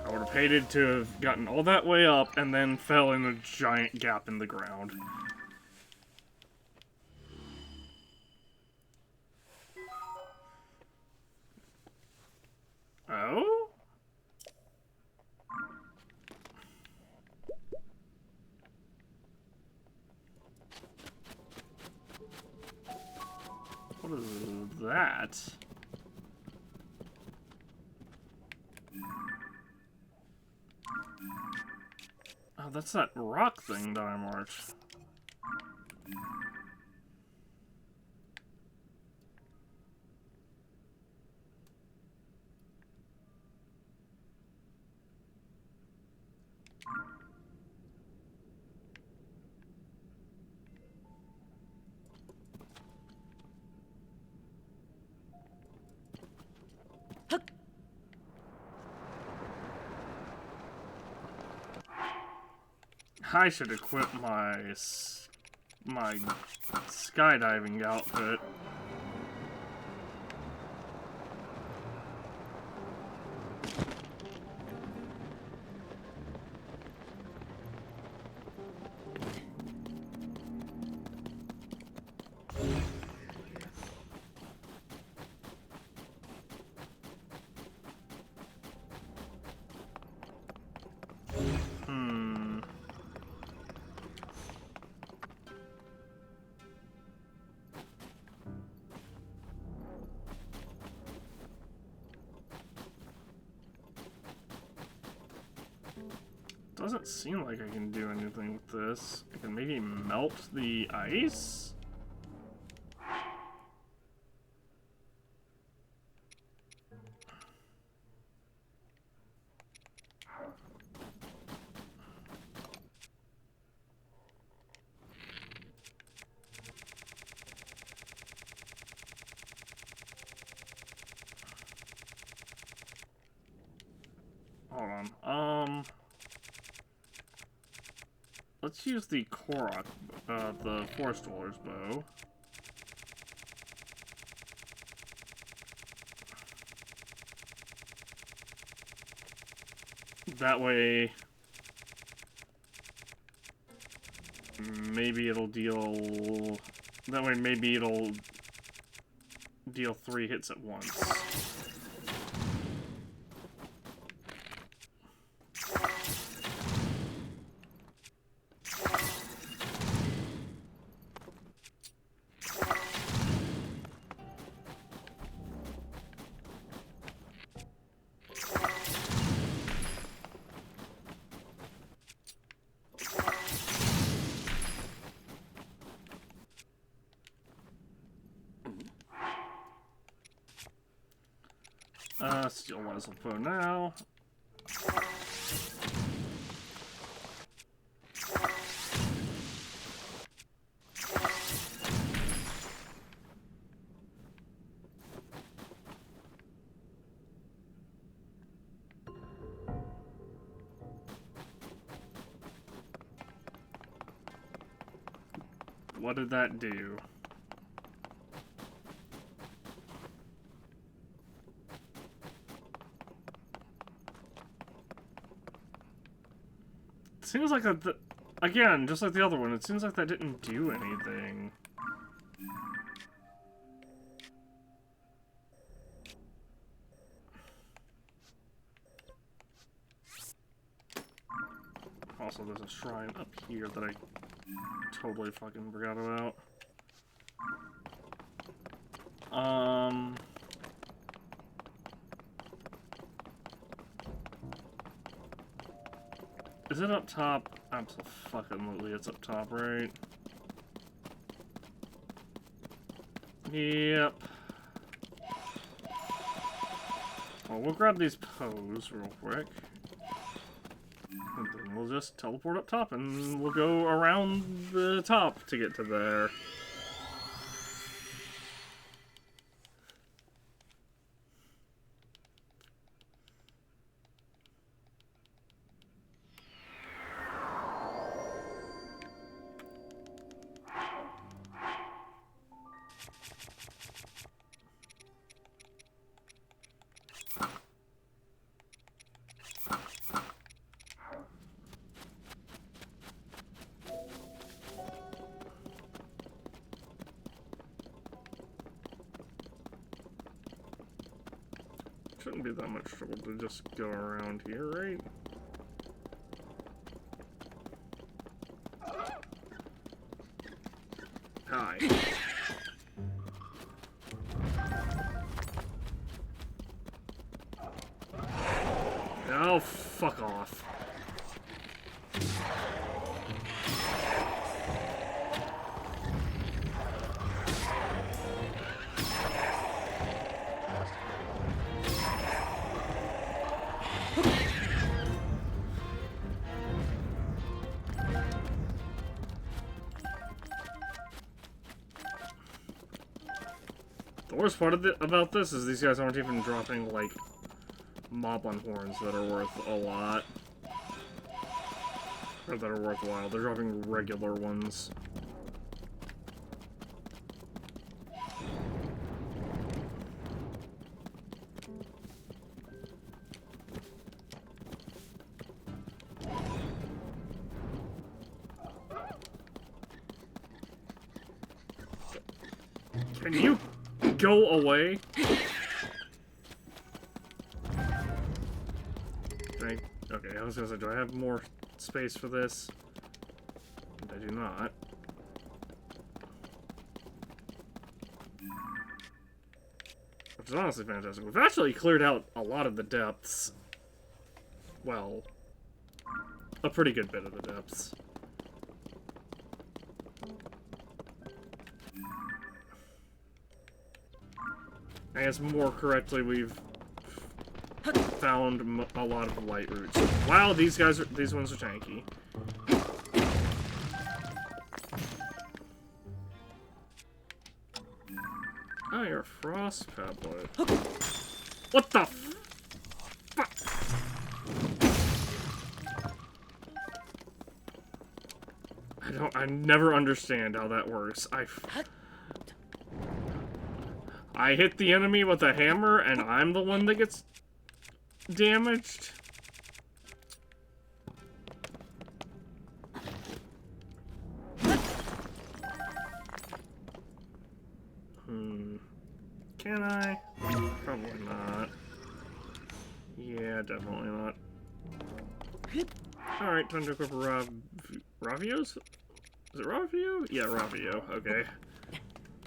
I would have hated to have gotten all that way up and then fell in a giant gap in the ground. Oh? What is that? Oh, that's that rock thing that I marked. I should equip my skydiving outfit. Doesn't seem like I can do anything with this. I can maybe melt the ice? Hold on. Let's use the Korok, the Forest Dweller's bow. That way, maybe it'll deal... That way, maybe it'll deal 3 hits at once. Steal Wise for now. What did that do? It seems like that, again, just like the other one, it seems like that didn't do anything. Also, there's a shrine up here that I totally fucking forgot about. Is it up top? Absolutely, it's up top, right? Yep. Well, we'll grab these poes real quick. And then we'll just teleport up top and we'll go around the top to get to there. Shouldn't be that much trouble to just go around here, right? Hi. Oh, fuck off. The worst part of about this is these guys aren't even dropping, like, Moblin horns that are worth a lot. Or that are worthwhile. They're dropping regular ones. Can you go away? Okay, I was gonna say, do I have more space for this? And I do not. Which is honestly fantastic. We've actually cleared out a lot of the depths. Well, a pretty good bit of the depths. I guess more correctly, we've found a lot of light roots. Wow, these ones are tanky. Oh, you're a frost tablet. What the fuck? I never understand how that works. I hit the enemy with a hammer, and I'm the one that gets damaged? Can I? Probably not. Yeah, definitely not. Alright, time to equip Ravio's? Is it Ravio? Yeah, Ravio. Okay.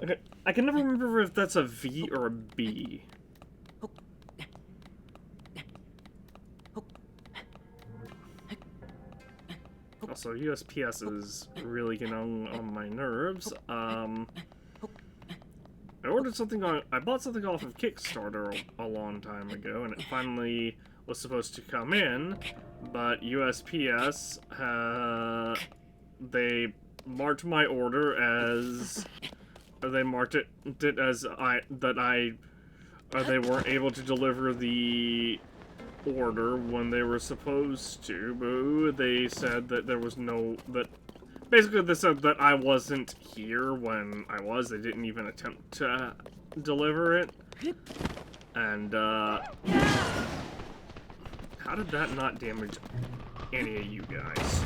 Okay. I can never remember if that's a V or a B. Also, USPS is really getting on my nerves. In order ordered something on. I bought something off of Kickstarter a long time ago, and it finally was supposed to come in, but USPS they marked my order as they marked it as they weren't able to deliver the order when they were supposed to. But they said that there was no basically, they said that I wasn't here when I was. They didn't even attempt to deliver it. And, how did that not damage any of you guys?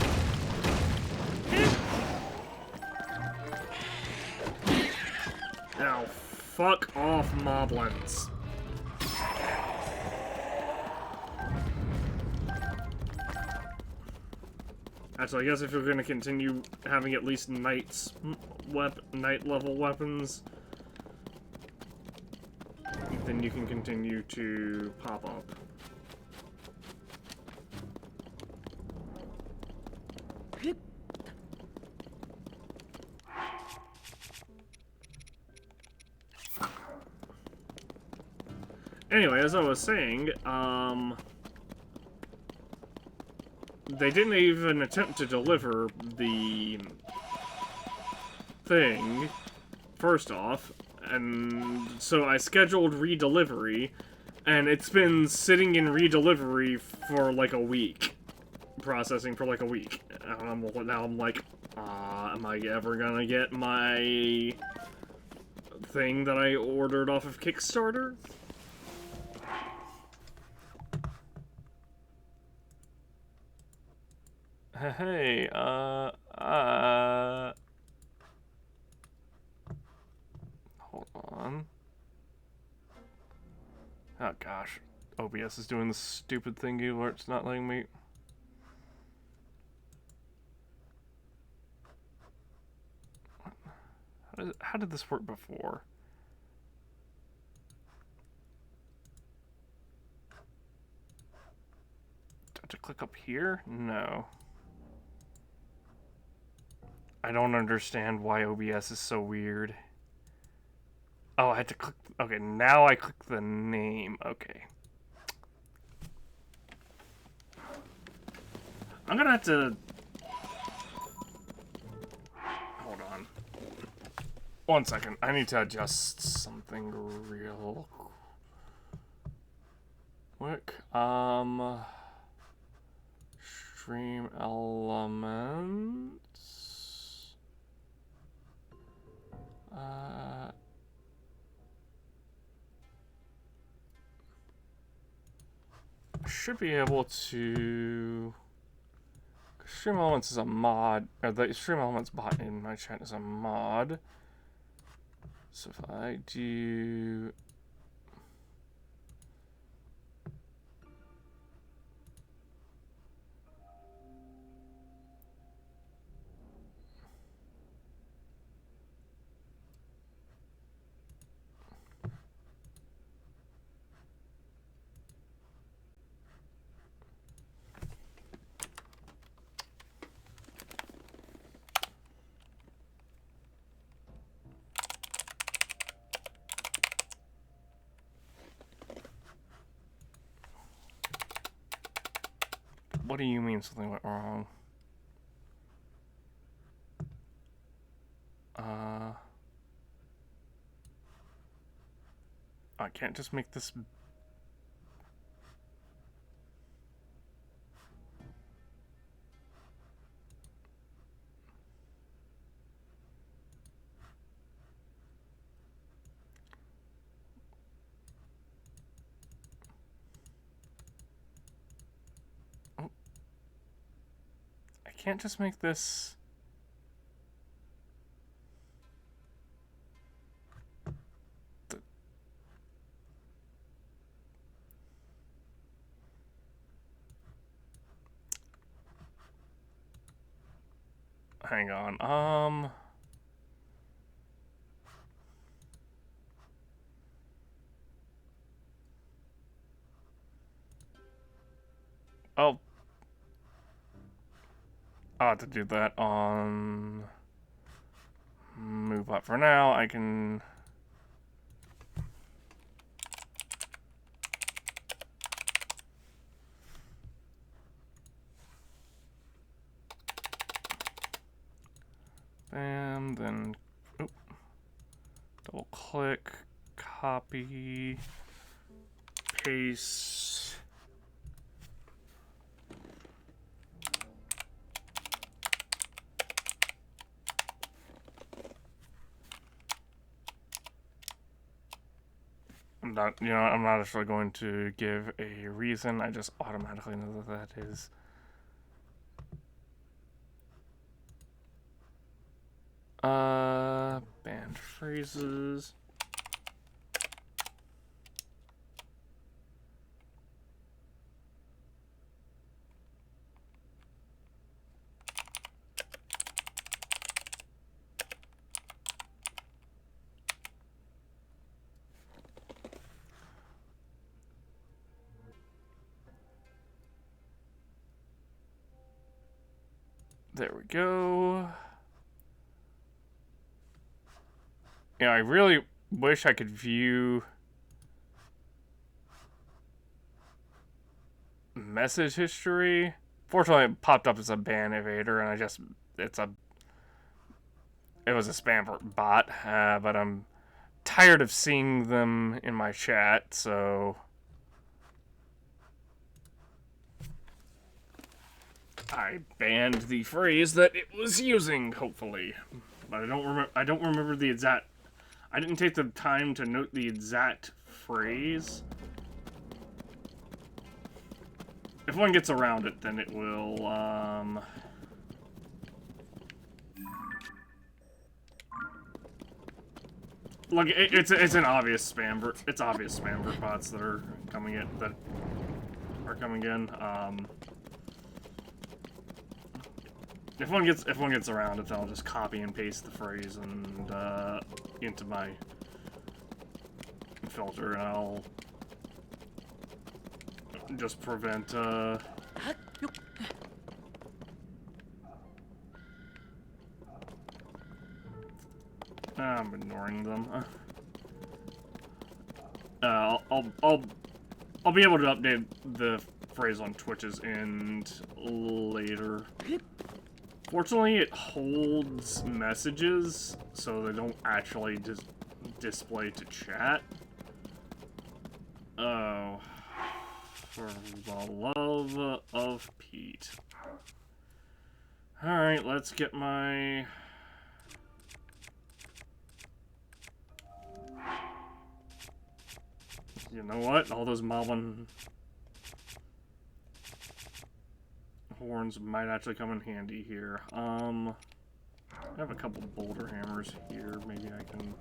Now, fuck off, moblins. Actually, I guess if you're going to continue having at least night level weapons, then you can continue to pop up. Anyway, as I was saying, they didn't even attempt to deliver the thing, first off, and so I scheduled redelivery, and it's been sitting in redelivery for like a week, processing for like a week. Now I'm like, am I ever gonna get my thing that I ordered off of Kickstarter? Hey, hold on. Oh gosh, OBS is doing this stupid thingy where it's not letting me. How did this work before? Do I have to click up here? No. I don't understand why OBS is so weird. Oh, I had to click... Okay, now I click the name. Okay. I'm gonna have to... Hold on. 1 second. I need to adjust something real quick. Stream elements... should be able to... Stream Elements is a mod, or the Stream Elements bot in my chat is a mod. So if I do... What do you mean something went wrong? I can't just make this... Oh. I can't just make this... Hang on, I'll have to do that on... Move up for now. I can Spam, then double click, copy, paste. I'm not actually going to give a reason. I just automatically know that that is. Banned phrases. There we go. Yeah, I really wish I could view message history. Fortunately, it popped up as a ban evader, and it was a spam bot, but I'm tired of seeing them in my chat, so I banned the phrase that it was using, hopefully. But I don't remember the exact. I didn't take the time to note the exact phrase. If one gets around it, then it will, Look, it's an obvious spam. It's obvious spam bots that are coming in. If one gets around it, then I'll just copy and paste the phrase and into my filter, and I'll just prevent. I'm ignoring them. I'll be able to update the phrase on Twitch's end later. Fortunately, it holds messages, so they don't actually just display to chat. Oh, for the love of Pete. Alright, let's get my... You know what? All those Moblin horns might actually come in handy here. I have a couple boulder hammers here. Maybe I can...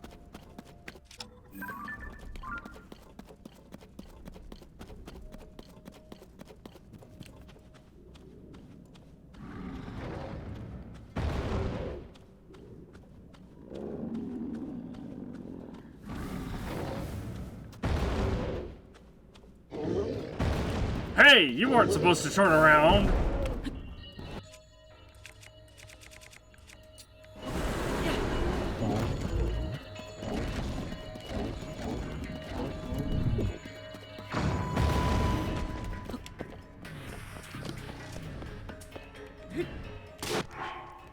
Hey, you weren't supposed to turn around.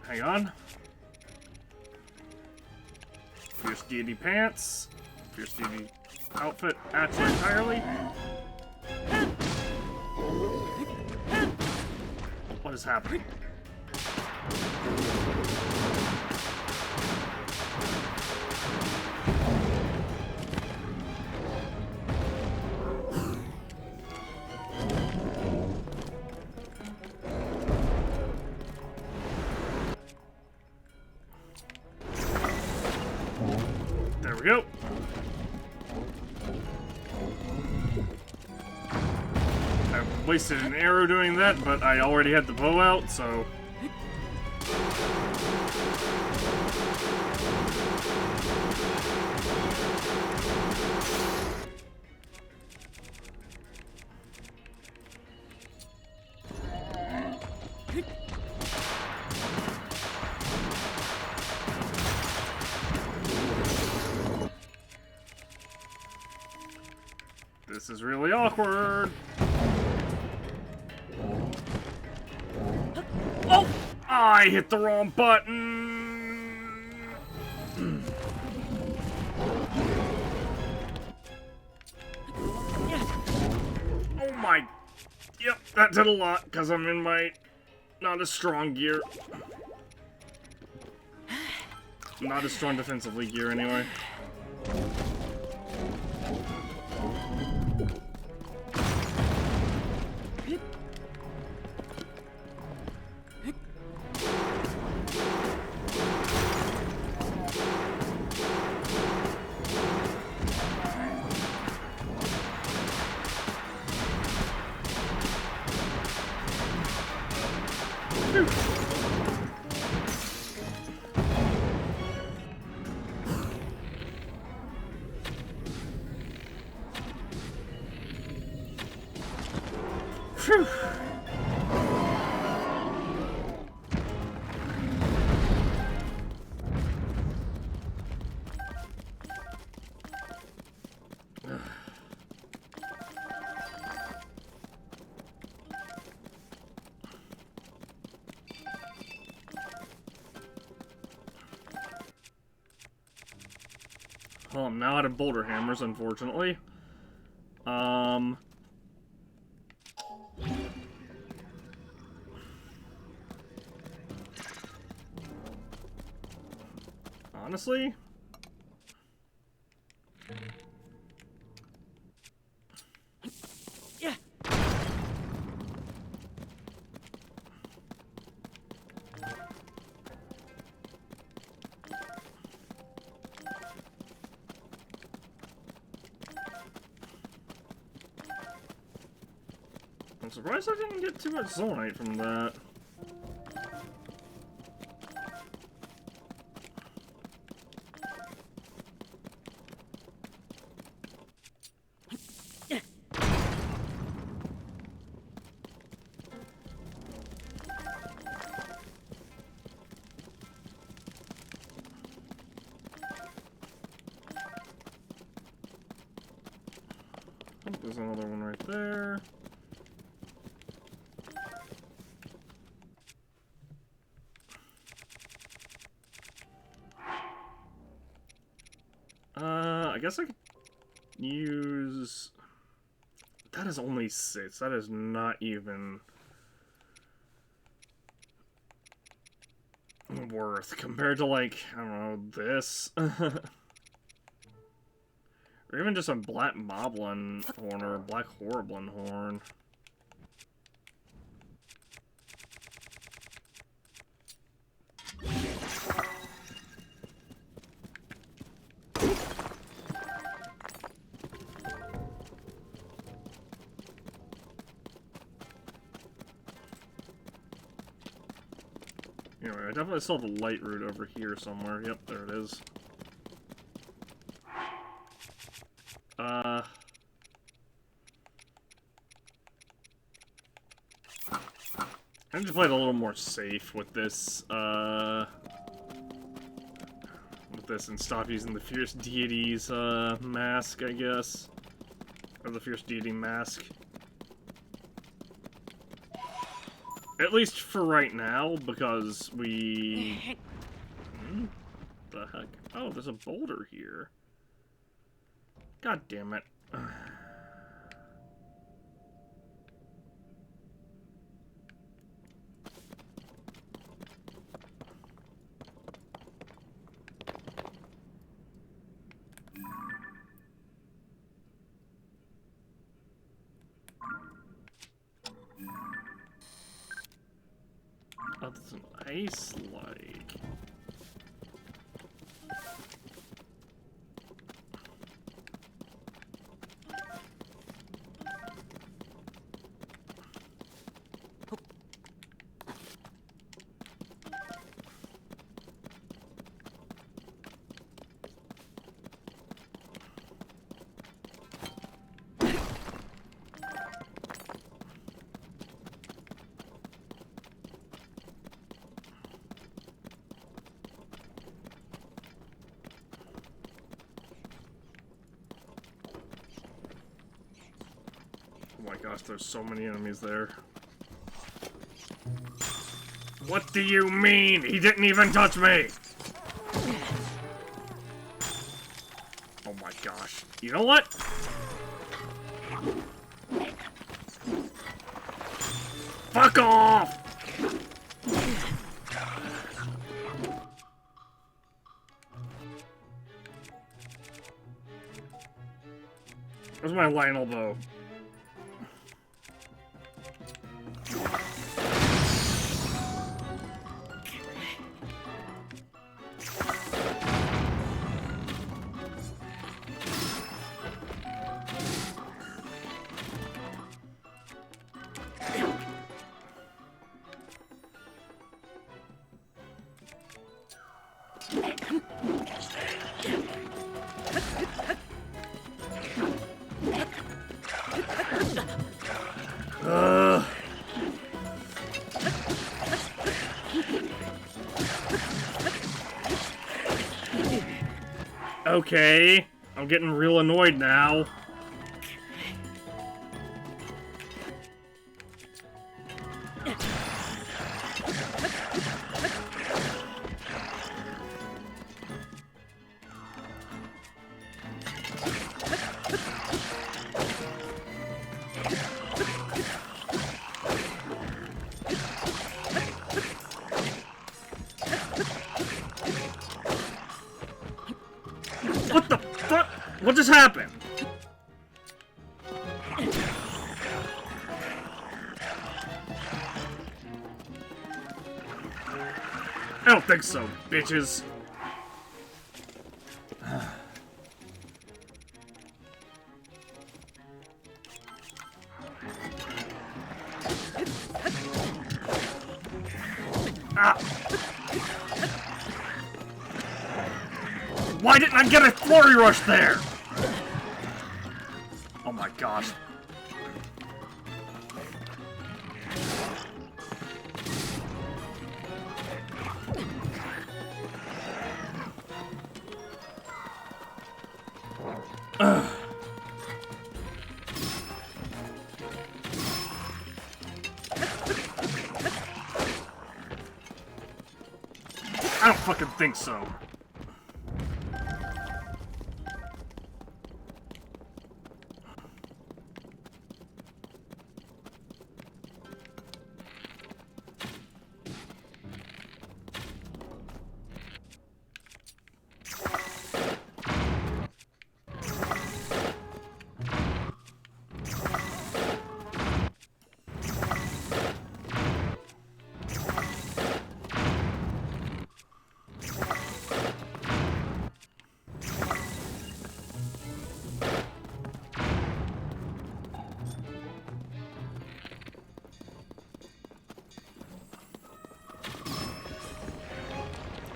Hang on. Fierce Deity pants. Fierce Deity outfit actually entirely. What is happening? There we go. I wasted an arrow doing that, but I already had the bow out, so... This is really awkward. Oh! I hit the wrong button! that did a lot, because I'm in my not as strong gear. Not as strong defensively gear, anyway. Phew. Oh, I'm now out of boulder hammers, unfortunately. Honestly? Yeah. I'm surprised I didn't get too much zonite from that. Oh, there's another one right there. I guess I could use... That is only 6. That is not even worth compared to, like, I don't know, this. Or even just a black moblin horn or a black horriblin horn. Anyway, I definitely saw the light root over here somewhere. Yep, there it is. I need to play it a little more safe with this, and stop using the Fierce Deity's, mask, I guess. Or the Fierce Deity mask. At least for right now, because we... the heck? Oh, there's a boulder here. God damn it. Oh, that's an ice-like. Oh my gosh, there's so many enemies there. What do you mean? He didn't even touch me! Oh my gosh. You know what? Fuck off! Where's my Lionel bow? Okay, I'm getting real annoyed now. What the fuck? What just happened? I don't think so, bitches. Ah. Why didn't I get a flurry rush there? Oh my gosh. I don't fucking think so.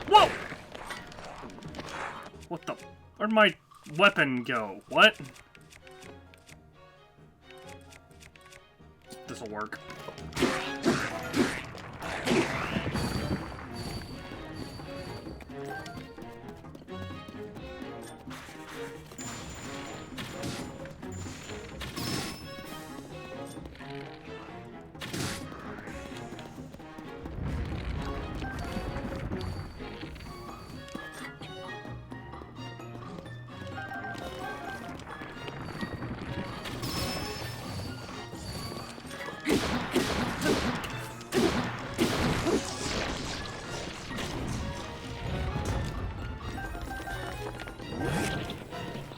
Whoa! What the? Where'd my weapon go? What? This'll work.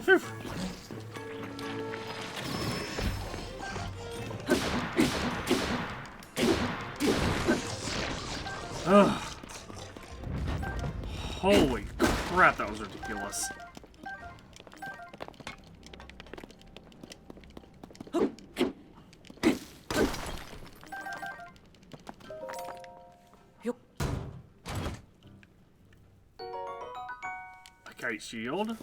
Phew. Ugh. Holy crap, that was ridiculous. Okay, shield.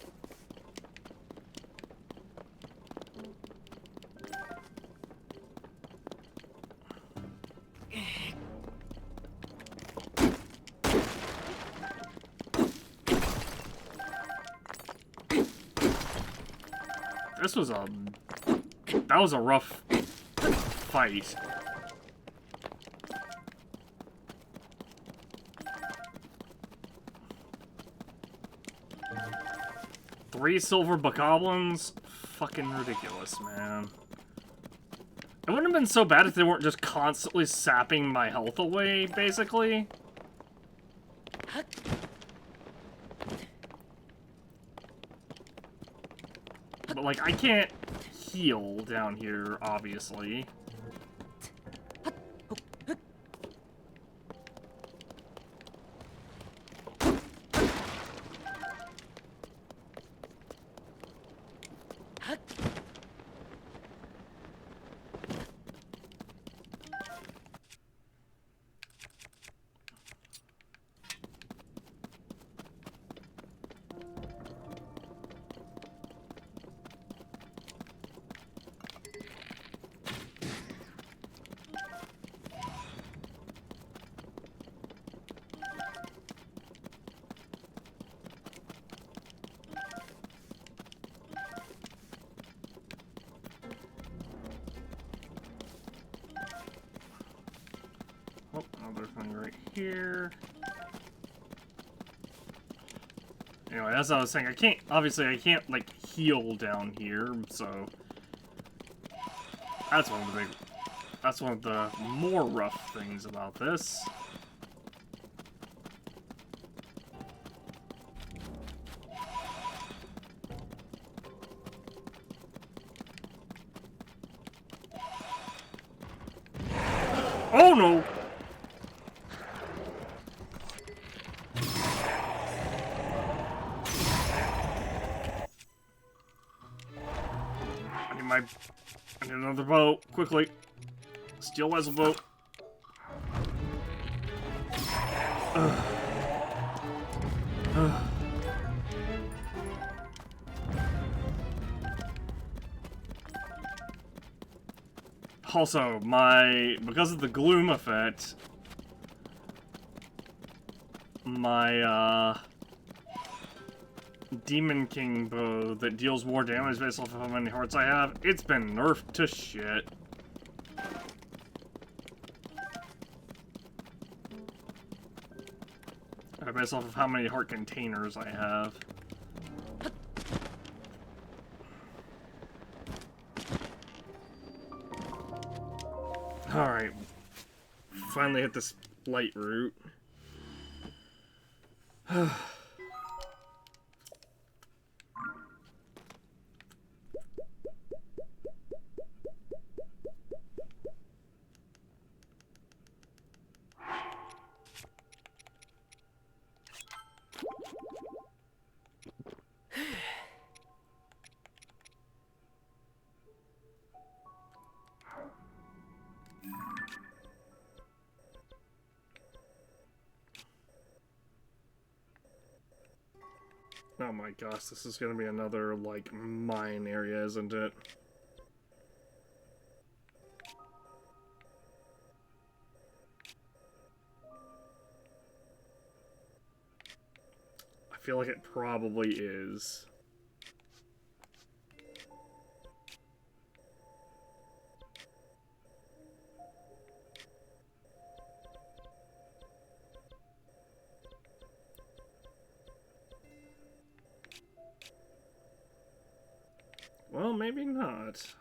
This was a... That was a rough fight. Three silver bokoblins? Fucking ridiculous, man. wouldn't have been so bad if they weren't just constantly sapping my health away, basically. But, like, I can't heal down here, obviously. Oh, another thing right here. Anyway, as I was saying, obviously I can't, like, heal down here, so that's one of the more rough things about this. Oh no! I need another bow, quickly. Steel vessel boat. Also, because of the gloom effect, my, Demon King bow that deals more damage based off of how many hearts I have, it's been nerfed to shit. Based off of how many heart containers I have. Alright. Finally hit this light route. Oh my gosh, this is gonna be another, like, mine area, isn't it? I feel like it probably is. Well, maybe not.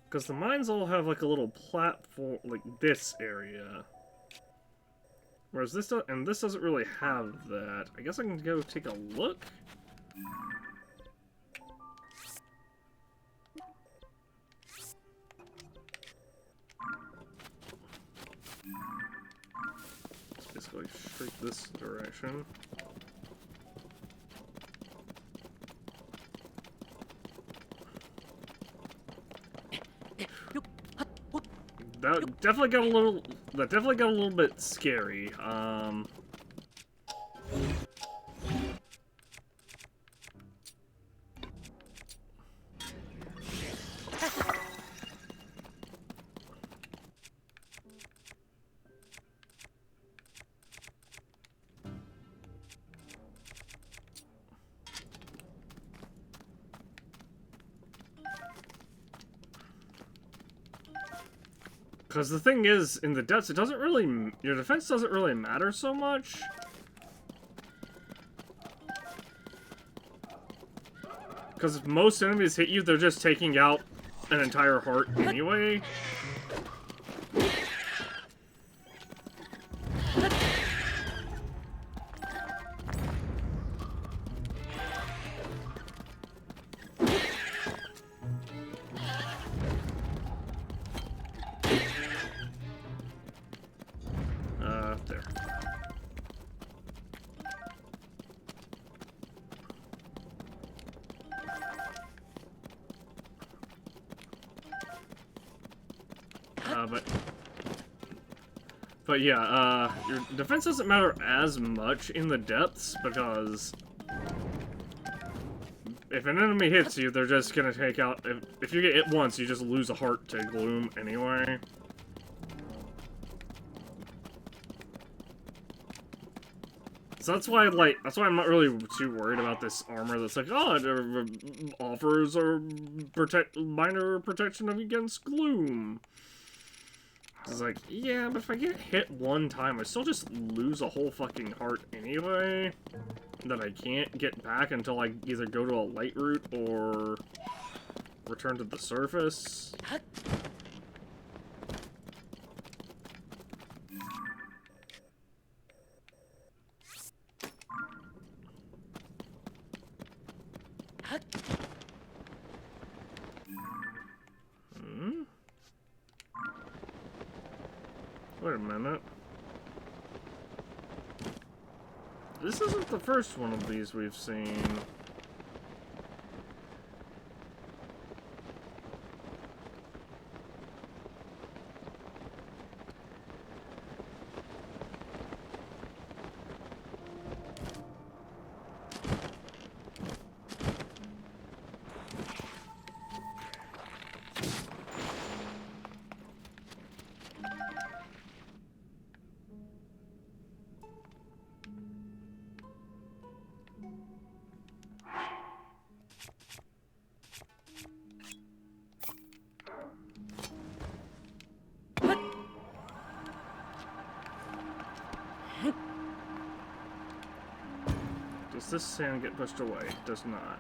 Because the mines all have, like, a little platform, like, this area. Whereas this doesn't really have that. I guess I can go take a look? Let's basically straight this direction. That definitely got a little bit scary. Because the thing is, in the depths, it doesn't really... Your defense doesn't really matter so much. Because if most enemies hit you, they're just taking out an entire heart anyway. There. But yeah, your defense doesn't matter as much in the depths, because if an enemy hits you, they're just gonna take out... If you get hit once, you just lose a heart to Gloom anyway. So that's why, like, I'm not really too worried about this armor that's like, oh, it offers a minor protection against Gloom. It's like, yeah, but if I get hit one time, I still just lose a whole fucking heart anyway, that I can't get back until I either go to a light route or return to the surface. Wait a minute. This isn't the first one of these we've seen. Does this sand get pushed away? It does not.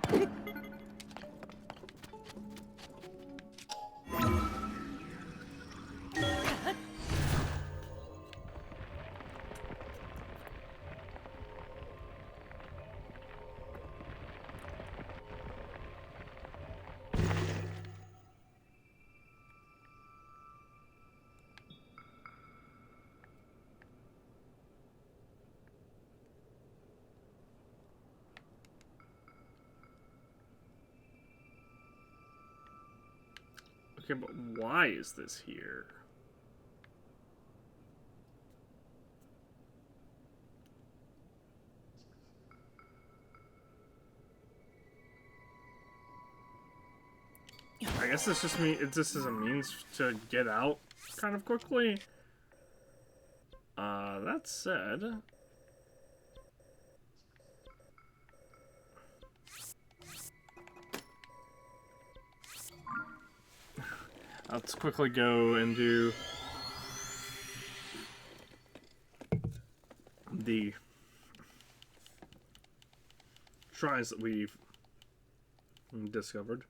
Okay, but why is this here? I guess this just this is a means to get out kind of quickly. That said, let's quickly go and do the shrines that we've discovered.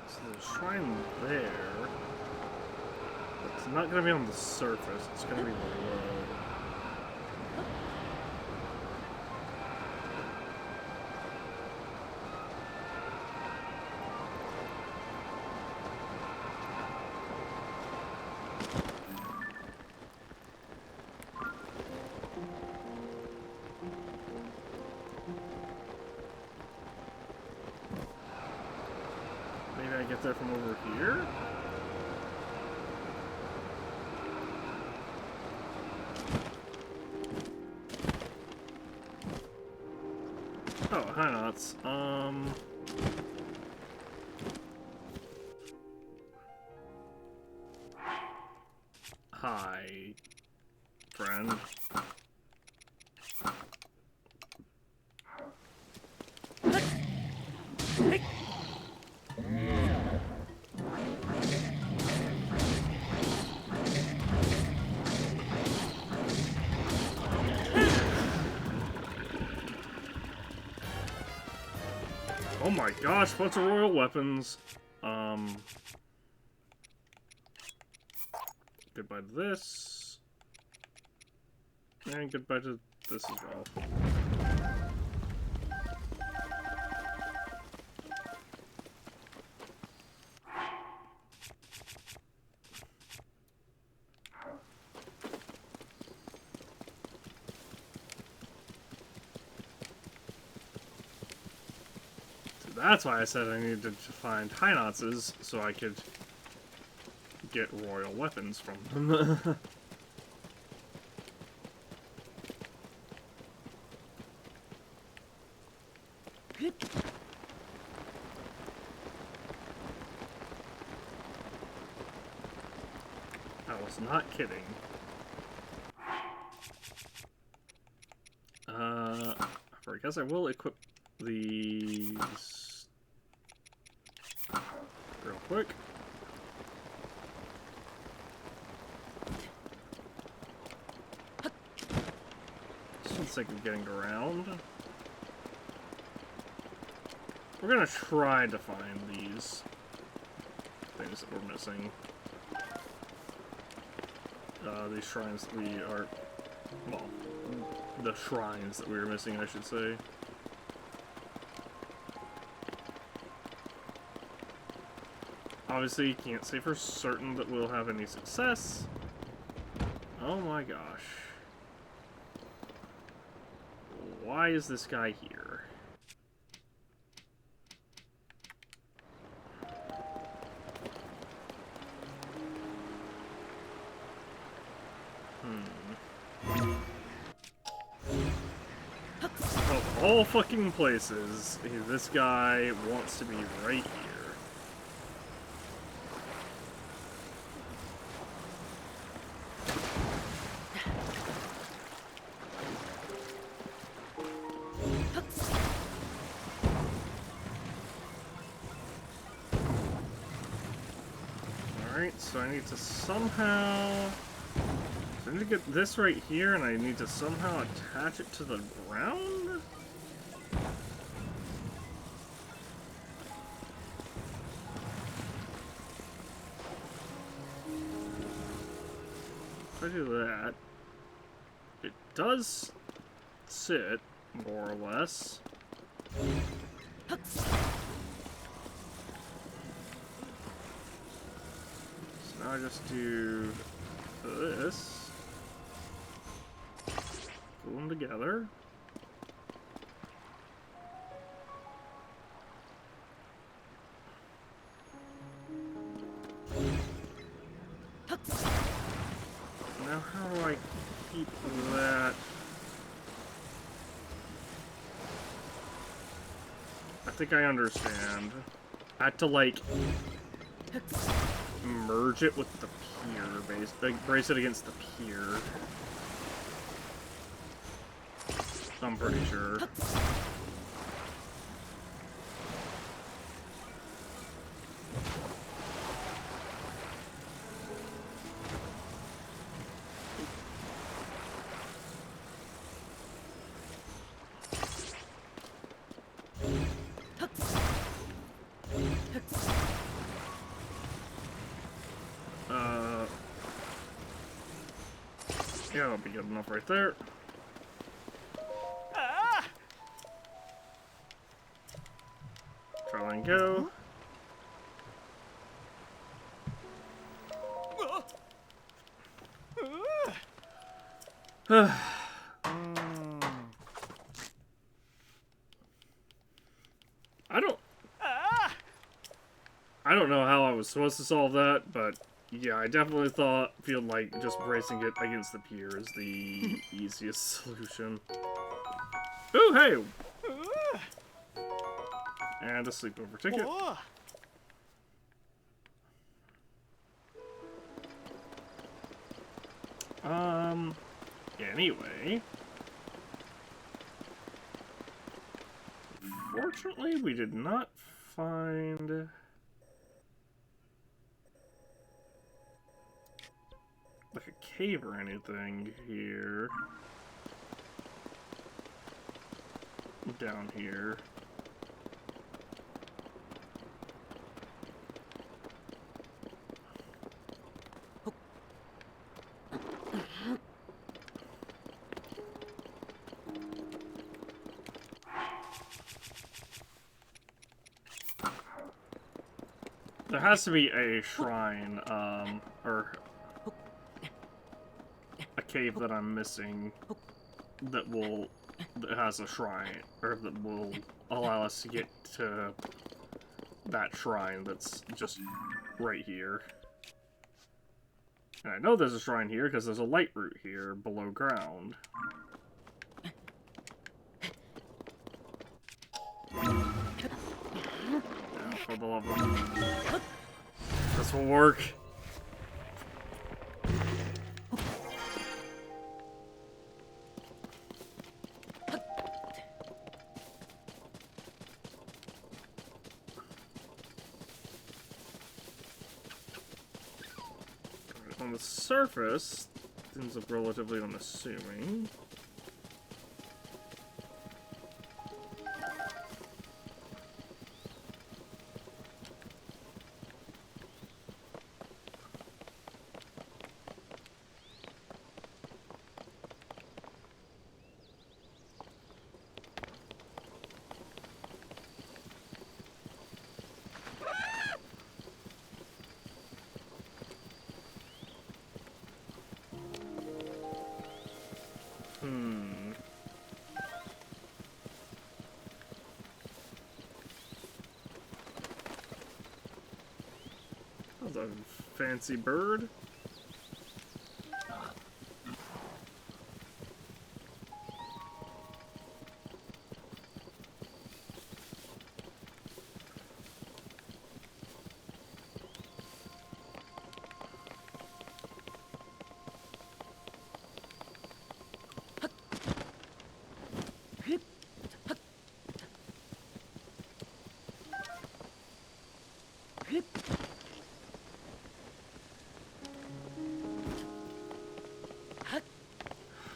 So there's a shrine there. But It's not gonna be on the surface, it's gonna be below. Maybe I get there from over here? Oh, hi Knots. Hi, friend. Oh my gosh, bunch of royal weapons. Goodbye to this. And goodbye to this as well. So that's why I said I needed to find high knots so I could get royal weapons from them. I was not kidding. I guess I will equip these real quick. Just for the sake of getting around. We're gonna try to find these things that we're missing. These shrines that we are, well, the shrines that we were missing, I should say. Obviously, you can't say for certain that we'll have any success. Oh my gosh. Why is this guy here? Of all fucking places, this guy wants to be right here. Alright, so I need to somehow... I need to get this right here, and I need to somehow attach it to the ground? If I do that, it does sit, more or less. So now I just do this. Glue them together. Now how do I keep that? I think I understand. I had to like merge it with the pier, like brace it against the pier. I'm pretty sure. Yeah, that'll be good enough right there. Try and go. I don't know how I was supposed to solve that, but yeah, I definitely feel like just bracing it against the pier is the easiest solution. Ooh, hey! And a sleepover ticket. Anyway. Fortunately, we did not find... like a cave or anything here. Down here. There has to be a shrine, or a cave that I'm missing that has a shrine, or that will allow us to get to that shrine that's just right here. And I know there's a shrine here because there's a light route here below ground. For the love of... This will work. On the surface, things look relatively unassuming. That's a fancy bird.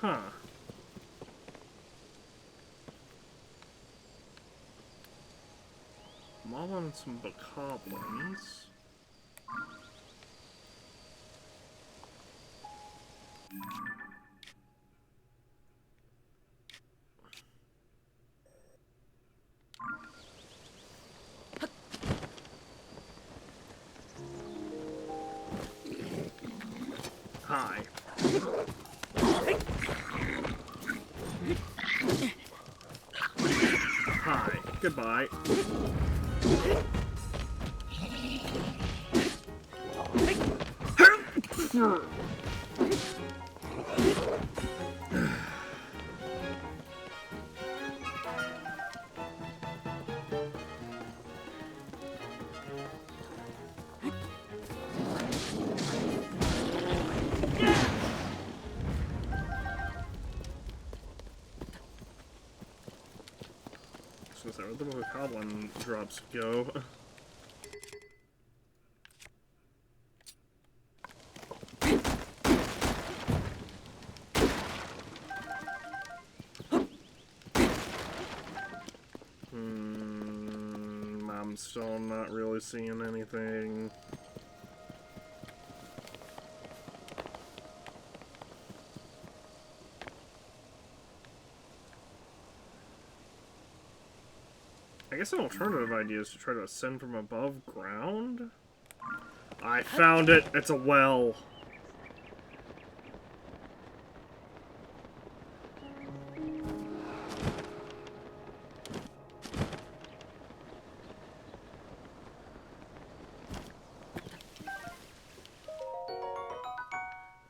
Huh. Mob and some bokoblins. Hi. Hi. Goodbye. So where the bokoblin drops go? I'm still not really seeing anything. I guess an alternative idea is to try to ascend from above ground. I found it! It's a well.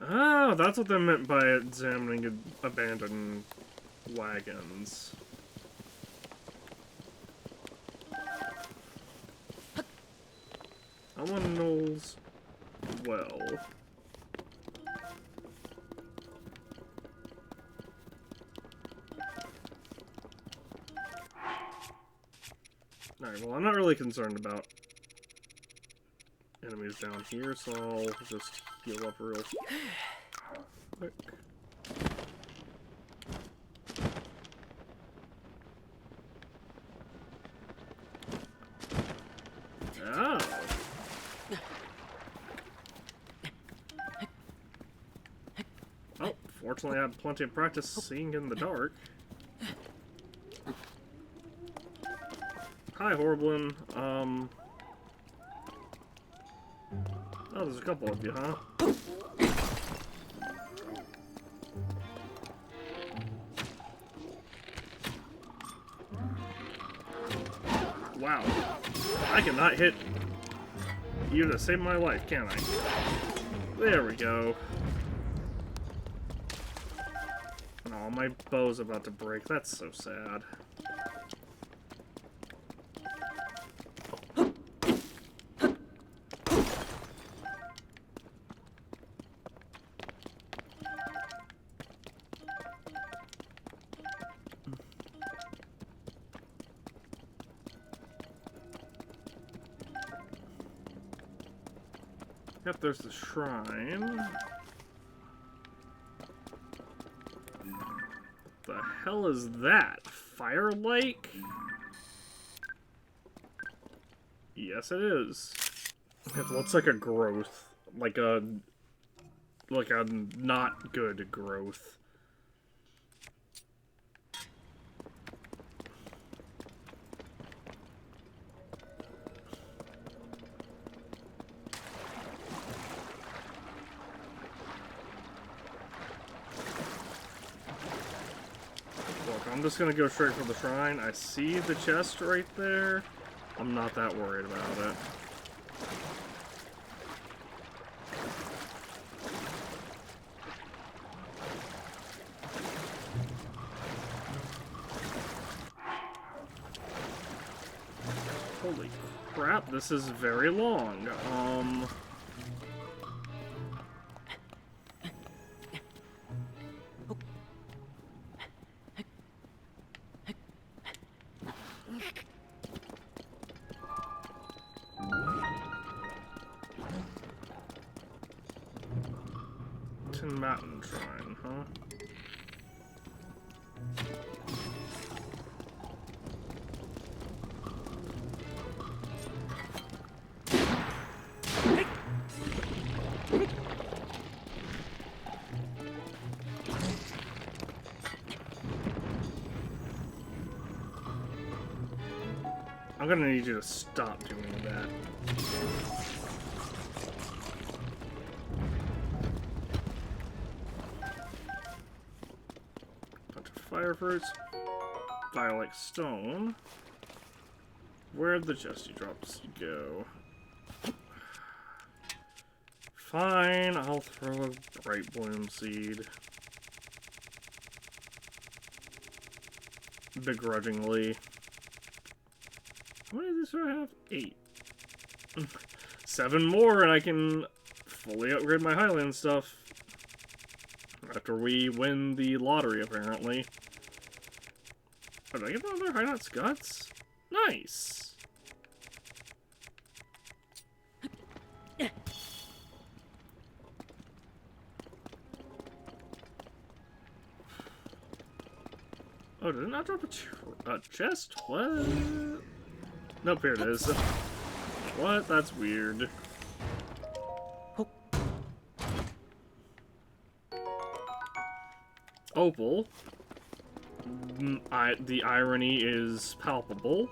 Oh, that's what they meant by examining abandoned wagons. I want Noel's well. Alright, well, I'm not really concerned about enemies down here, so I'll just heal up real quick. Oh. Oh, fortunately I had plenty of practice seeing in the dark. Hi, Horblin. Oh, there's a couple of you, huh? Wow. I cannot hit you to save my life, can I? There we go. Oh, my bow's about to break. That's so sad. Yep, there's the shrine. What the hell is that? Fire lake? Yes, it is. It looks like a growth. Like a not good growth. I'm just gonna go straight for the shrine. I see the chest right there. I'm not that worried about it. Holy crap, this is very long. Mountain Shrine, huh? I'm gonna need you to stop doing that. Fire fruits. Fire like stone. Where'd the chesty drops go? Fine, I'll throw a bright bloom seed. Begrudgingly. How many of these do I have? 8. 7 more and I can fully upgrade my Highland stuff. After we win the lottery, apparently. Oh, did I get another Highland's Guts? Nice! Oh, did it not drop a chest? What? Nope, here it is. What? That's weird. Opal. The irony is palpable.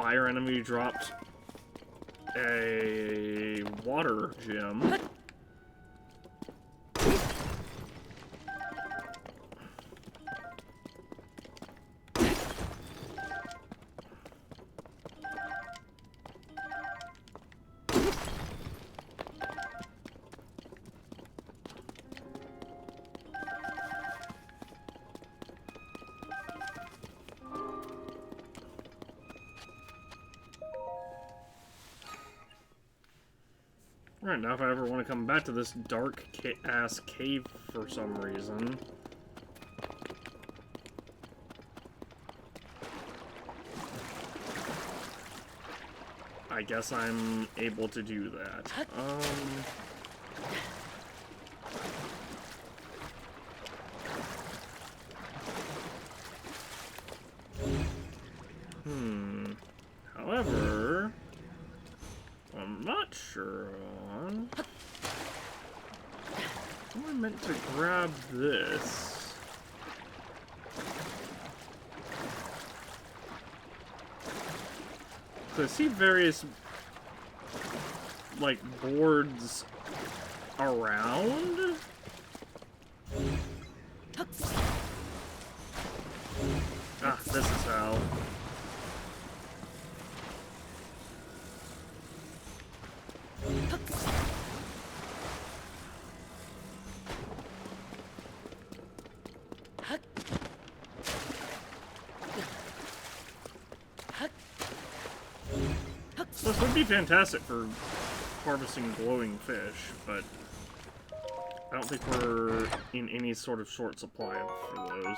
fire enemy dropped a water gem. Alright, now if I ever want to come back to this dark ass cave for some reason. I guess I'm able to do that. However, I'm not sure on. Am I meant to grab this? So I see various, like, boards around? Ah, this is how. This would be fantastic for harvesting glowing fish, but I don't think we're in any sort of short supply for those.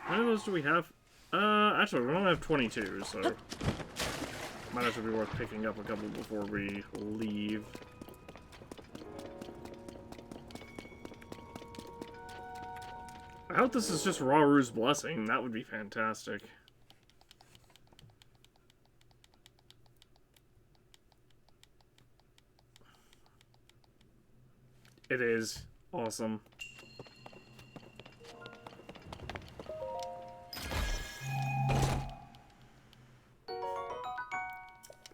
How many of those do we have? Actually, we only have 22, so might actually be worth picking up a couple before we leave. I hope this is just Raru's blessing. That would be fantastic. It is. Awesome.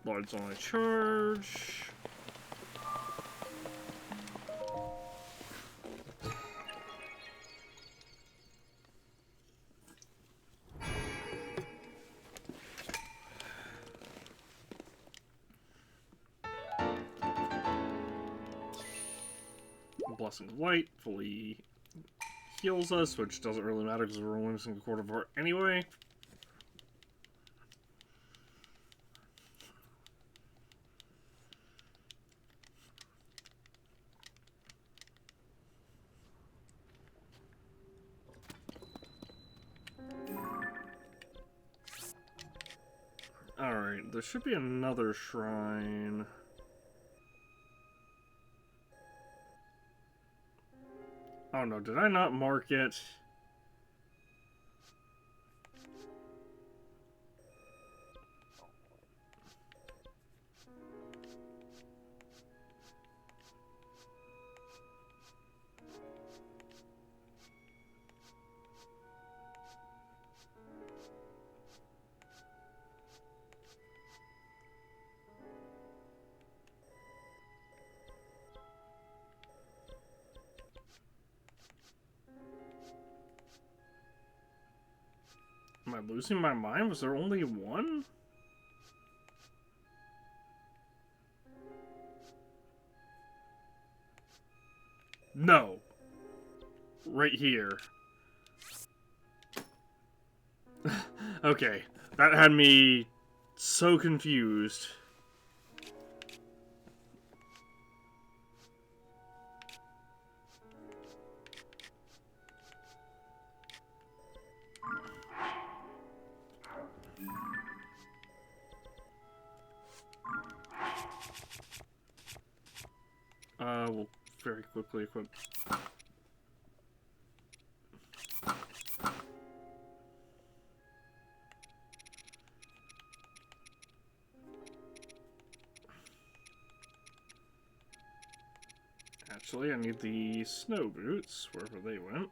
Lights on a charge. Blessing of Light fully heals us, which doesn't really matter because we're only missing a quarter of our anyway. Alright, there should be another shrine. Oh no, did I not mark it? Am I losing my mind? Was there only one? No. Right here. Okay. That had me so confused. We'll very quickly equip Actually, I need the snow boots, wherever they went.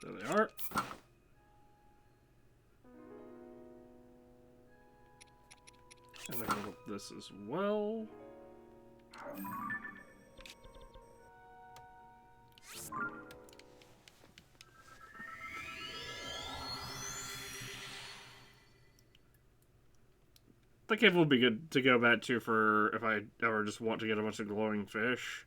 There they are. And then we'll get this as well. The cave will be good to go back to for if I ever just want to get a bunch of glowing fish.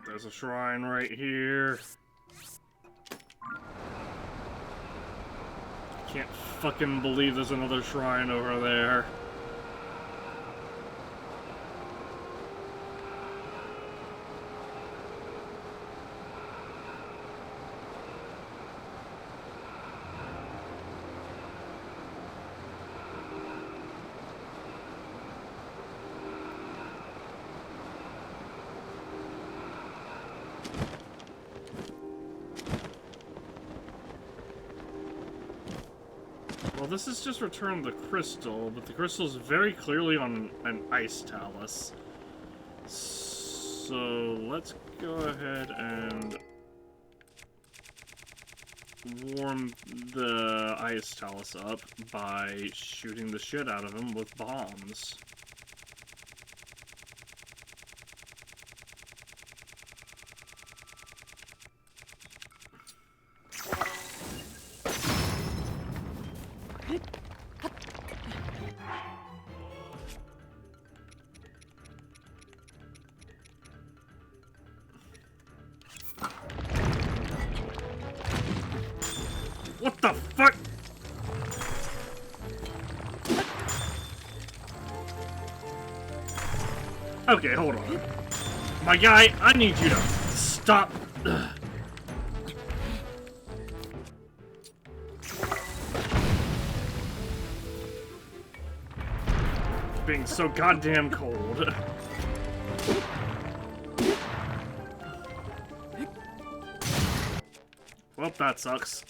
There's a shrine right here. Can't fucking believe there's another shrine over there. Well, this has just returned the crystal, but the crystal's very clearly on an ice talus. So let's go ahead and warm the ice talus up by shooting the shit out of him with bombs. What the fuck? Okay, hold on. My guy, I need you to stop. Being so goddamn cold. Well, that sucks.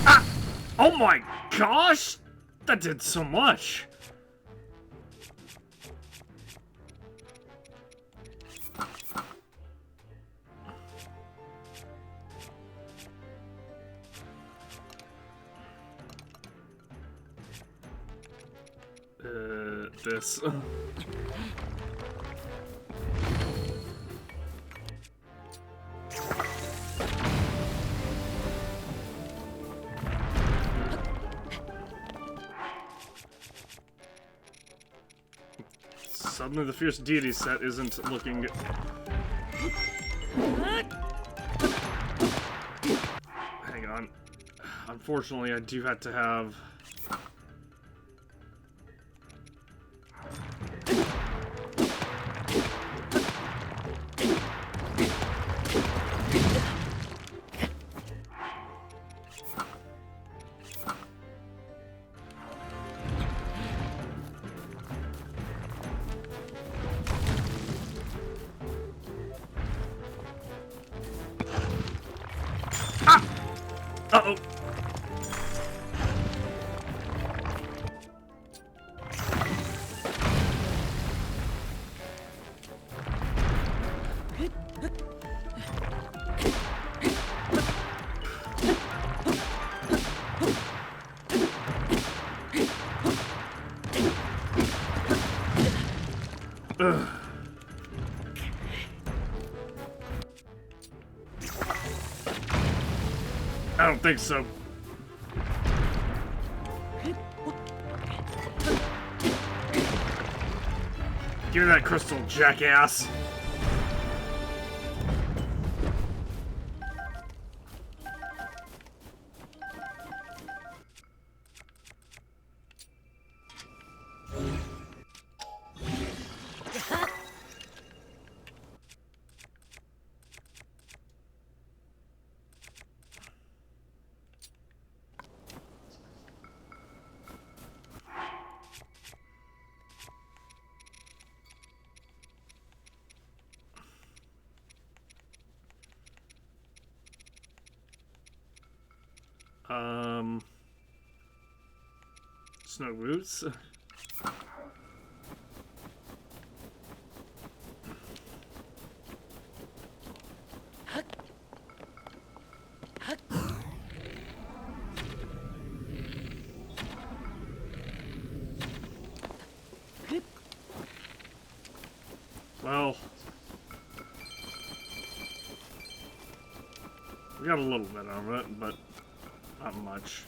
Ah! Oh my gosh! That did so much! This. Suddenly the Fierce Deity set isn't looking... Hang on. Unfortunately, I do have to have... Uh-oh! Ugh. I don't think so. Give me that crystal, jackass. Snow boots. Well, we got a little bit of it, but not much.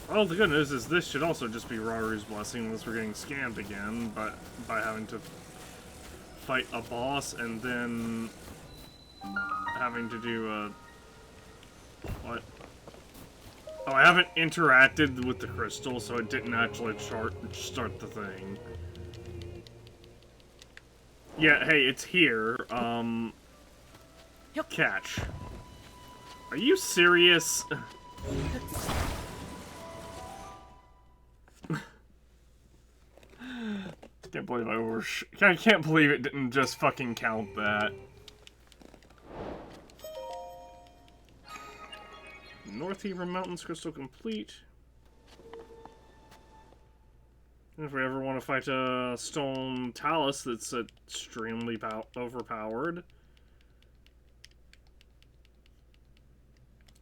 Well, the good news is this should also just be Raru's blessing unless we're getting scammed again, but by having to fight a boss and then having to do a... What? Oh, I haven't interacted with the crystal, so it didn't actually start the thing. Yeah, hey, it's here. Catch. Are you serious? I can't believe it didn't just fucking count that. North Hebron Mountains crystal complete. And if we ever want to fight a stone talus that's extremely overpowered.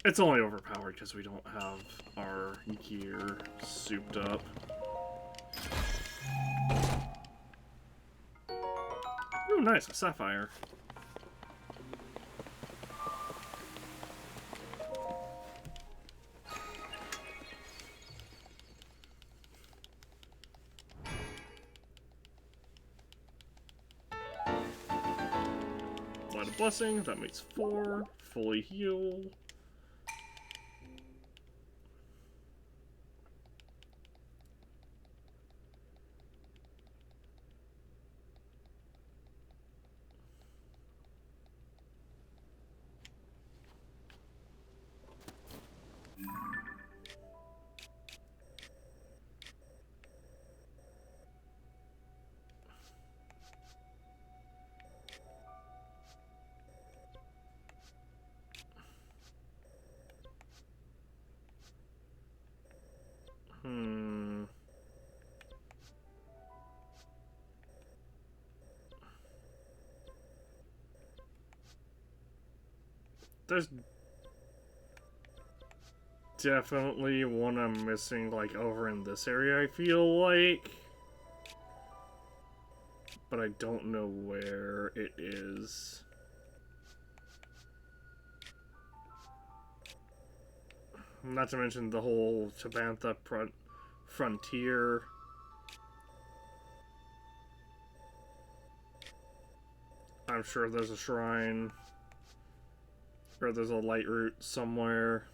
It's only overpowered because we don't have our gear souped up. Ooh, nice, a sapphire. Light of Blessing, that makes 4. Fully heal. There's definitely one I'm missing, like, over in this area, I feel like. But I don't know where it is. Not to mention the whole Tabantha frontier. I'm sure there's a shrine. Or there's a light route somewhere.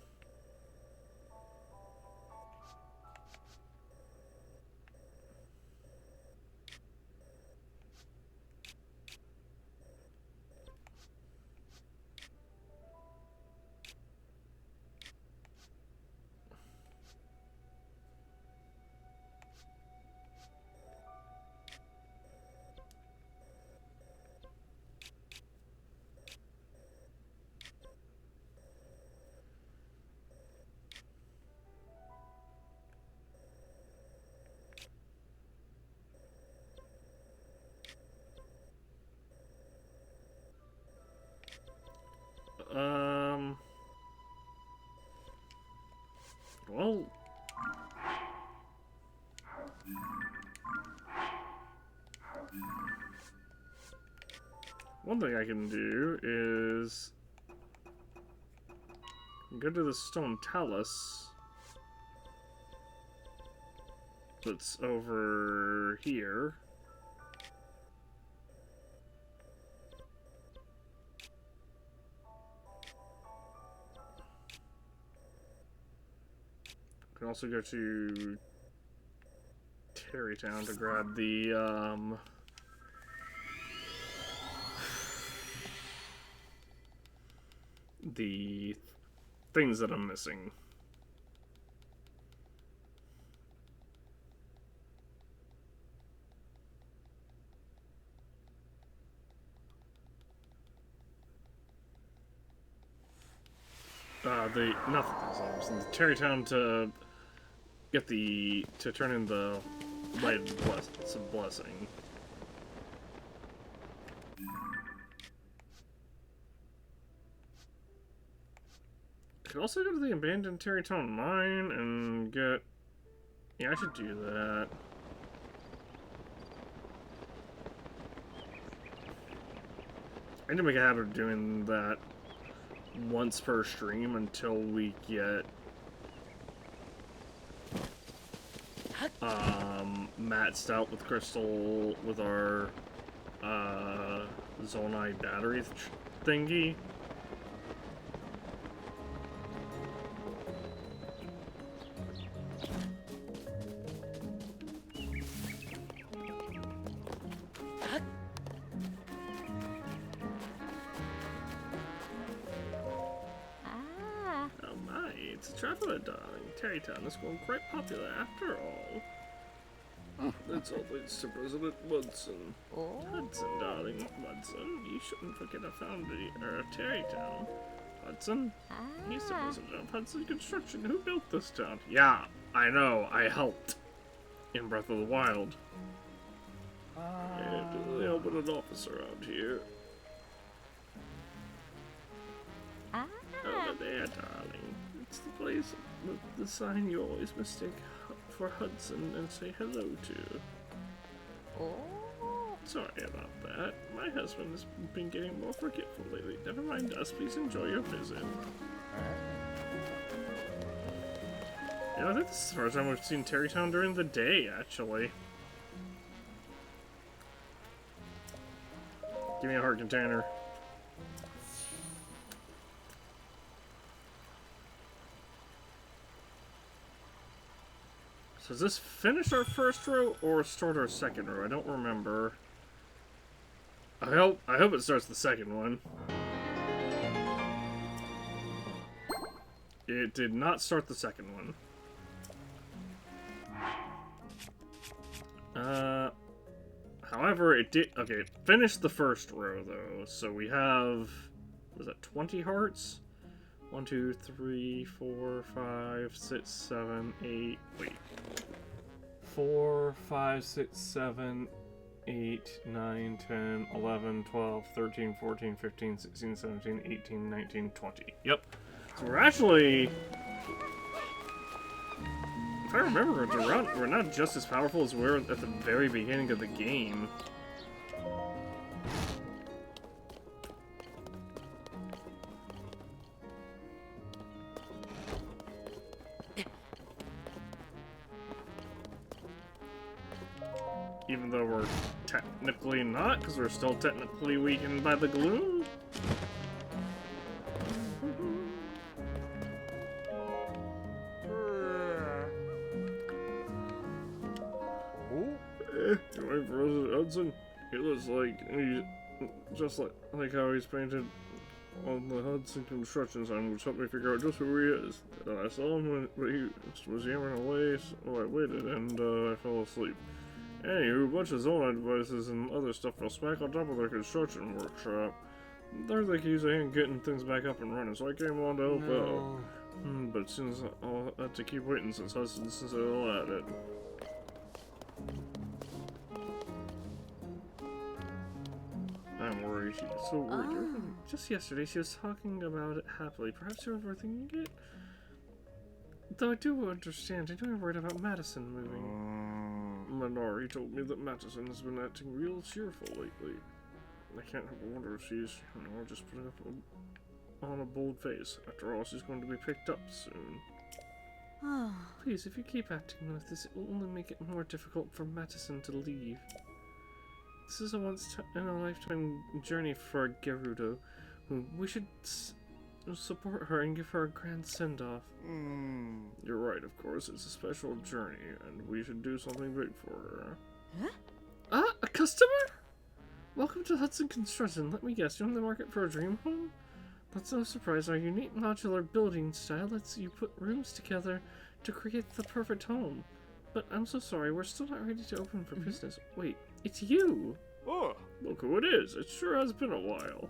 Well... One thing I can do is... go to the stone talus that's over here. I can also go to Terrytown to grab the, the things that I'm missing. The Terrytown to get to turn in the light blessing. Could also go to the abandoned Terrytown mine and get. Yeah, I should do that. I need to make a habit of doing that once per stream until we get maxed out with Crystal with our Zonai battery thingy. Traveler, darling. Terrytown is growing quite popular after all. That's all thanks to President Munson. Hudson, darling. Munson, you shouldn't forget our founder of Terrytown. Hudson? He's the president of Hudson Construction. Who built this town? Yeah, I know. I helped. In Breath of the Wild. And they opened an office around here. Over there, darling. It's the place with the sign you always mistake for Hudson and say hello to. Sorry about that. My husband has been getting more forgetful lately. Never mind us. Please enjoy your visit. Yeah, I think this is the first time we've seen Terrytown during the day, actually. Give me a heart container. So does this finish our first row or start our second row? I don't remember. I hope it starts the second one. It did not start the second one. However, it did. Okay, it finished the first row though. So we have, was that 20 hearts? 1, 2, 3, 4, 5, 6, 7, 8. Wait. 4, 5, 6, 7, 8, 9, 10, 11, 12, 13, 14, 15, 16, 17, 18, 19, 20. Yep. So we're actually, if I remember, we're not just as powerful as we were at the very beginning of the game. Even though we're technically not, because we're still technically weakened by the gloom. You're waiting for President Hudson? He looks like just like how he's painted on the Hudson construction sign, which helped me figure out just who he is. I saw him when he was yammering away, so I waited and I fell asleep. Anywho, a bunch of Zonai devices and other stuff fell smack on top of their construction workshop. There they could use a hand getting things back up and running, so I came on to help out. But since I'll have to keep waiting since Hudson's still at it. I'm worried. She's so worried. Just yesterday, she was talking about it happily. Perhaps you're overthinking it? Though I do understand. I know you're worried about Madison moving. Minari told me that Madison has been acting real cheerful lately. I can't help but wonder if she's, just putting up on a bold face. After all, she's going to be picked up soon. Please, if you keep acting like this, it will only make it more difficult for Madison to leave. This is a once-in-a-lifetime journey for Gerudo. We should support her and give her a grand send-off. You're right, of course. It's a special journey, and we should do something big for her. Huh? A customer? Welcome to Hudson Construction. Let me guess, you're on the market for a dream home? That's no surprise. Our unique modular building style lets you put rooms together to create the perfect home. But I'm so sorry, we're still not ready to open for business. Wait, it's you! Oh. Look who it is. It sure has been a while.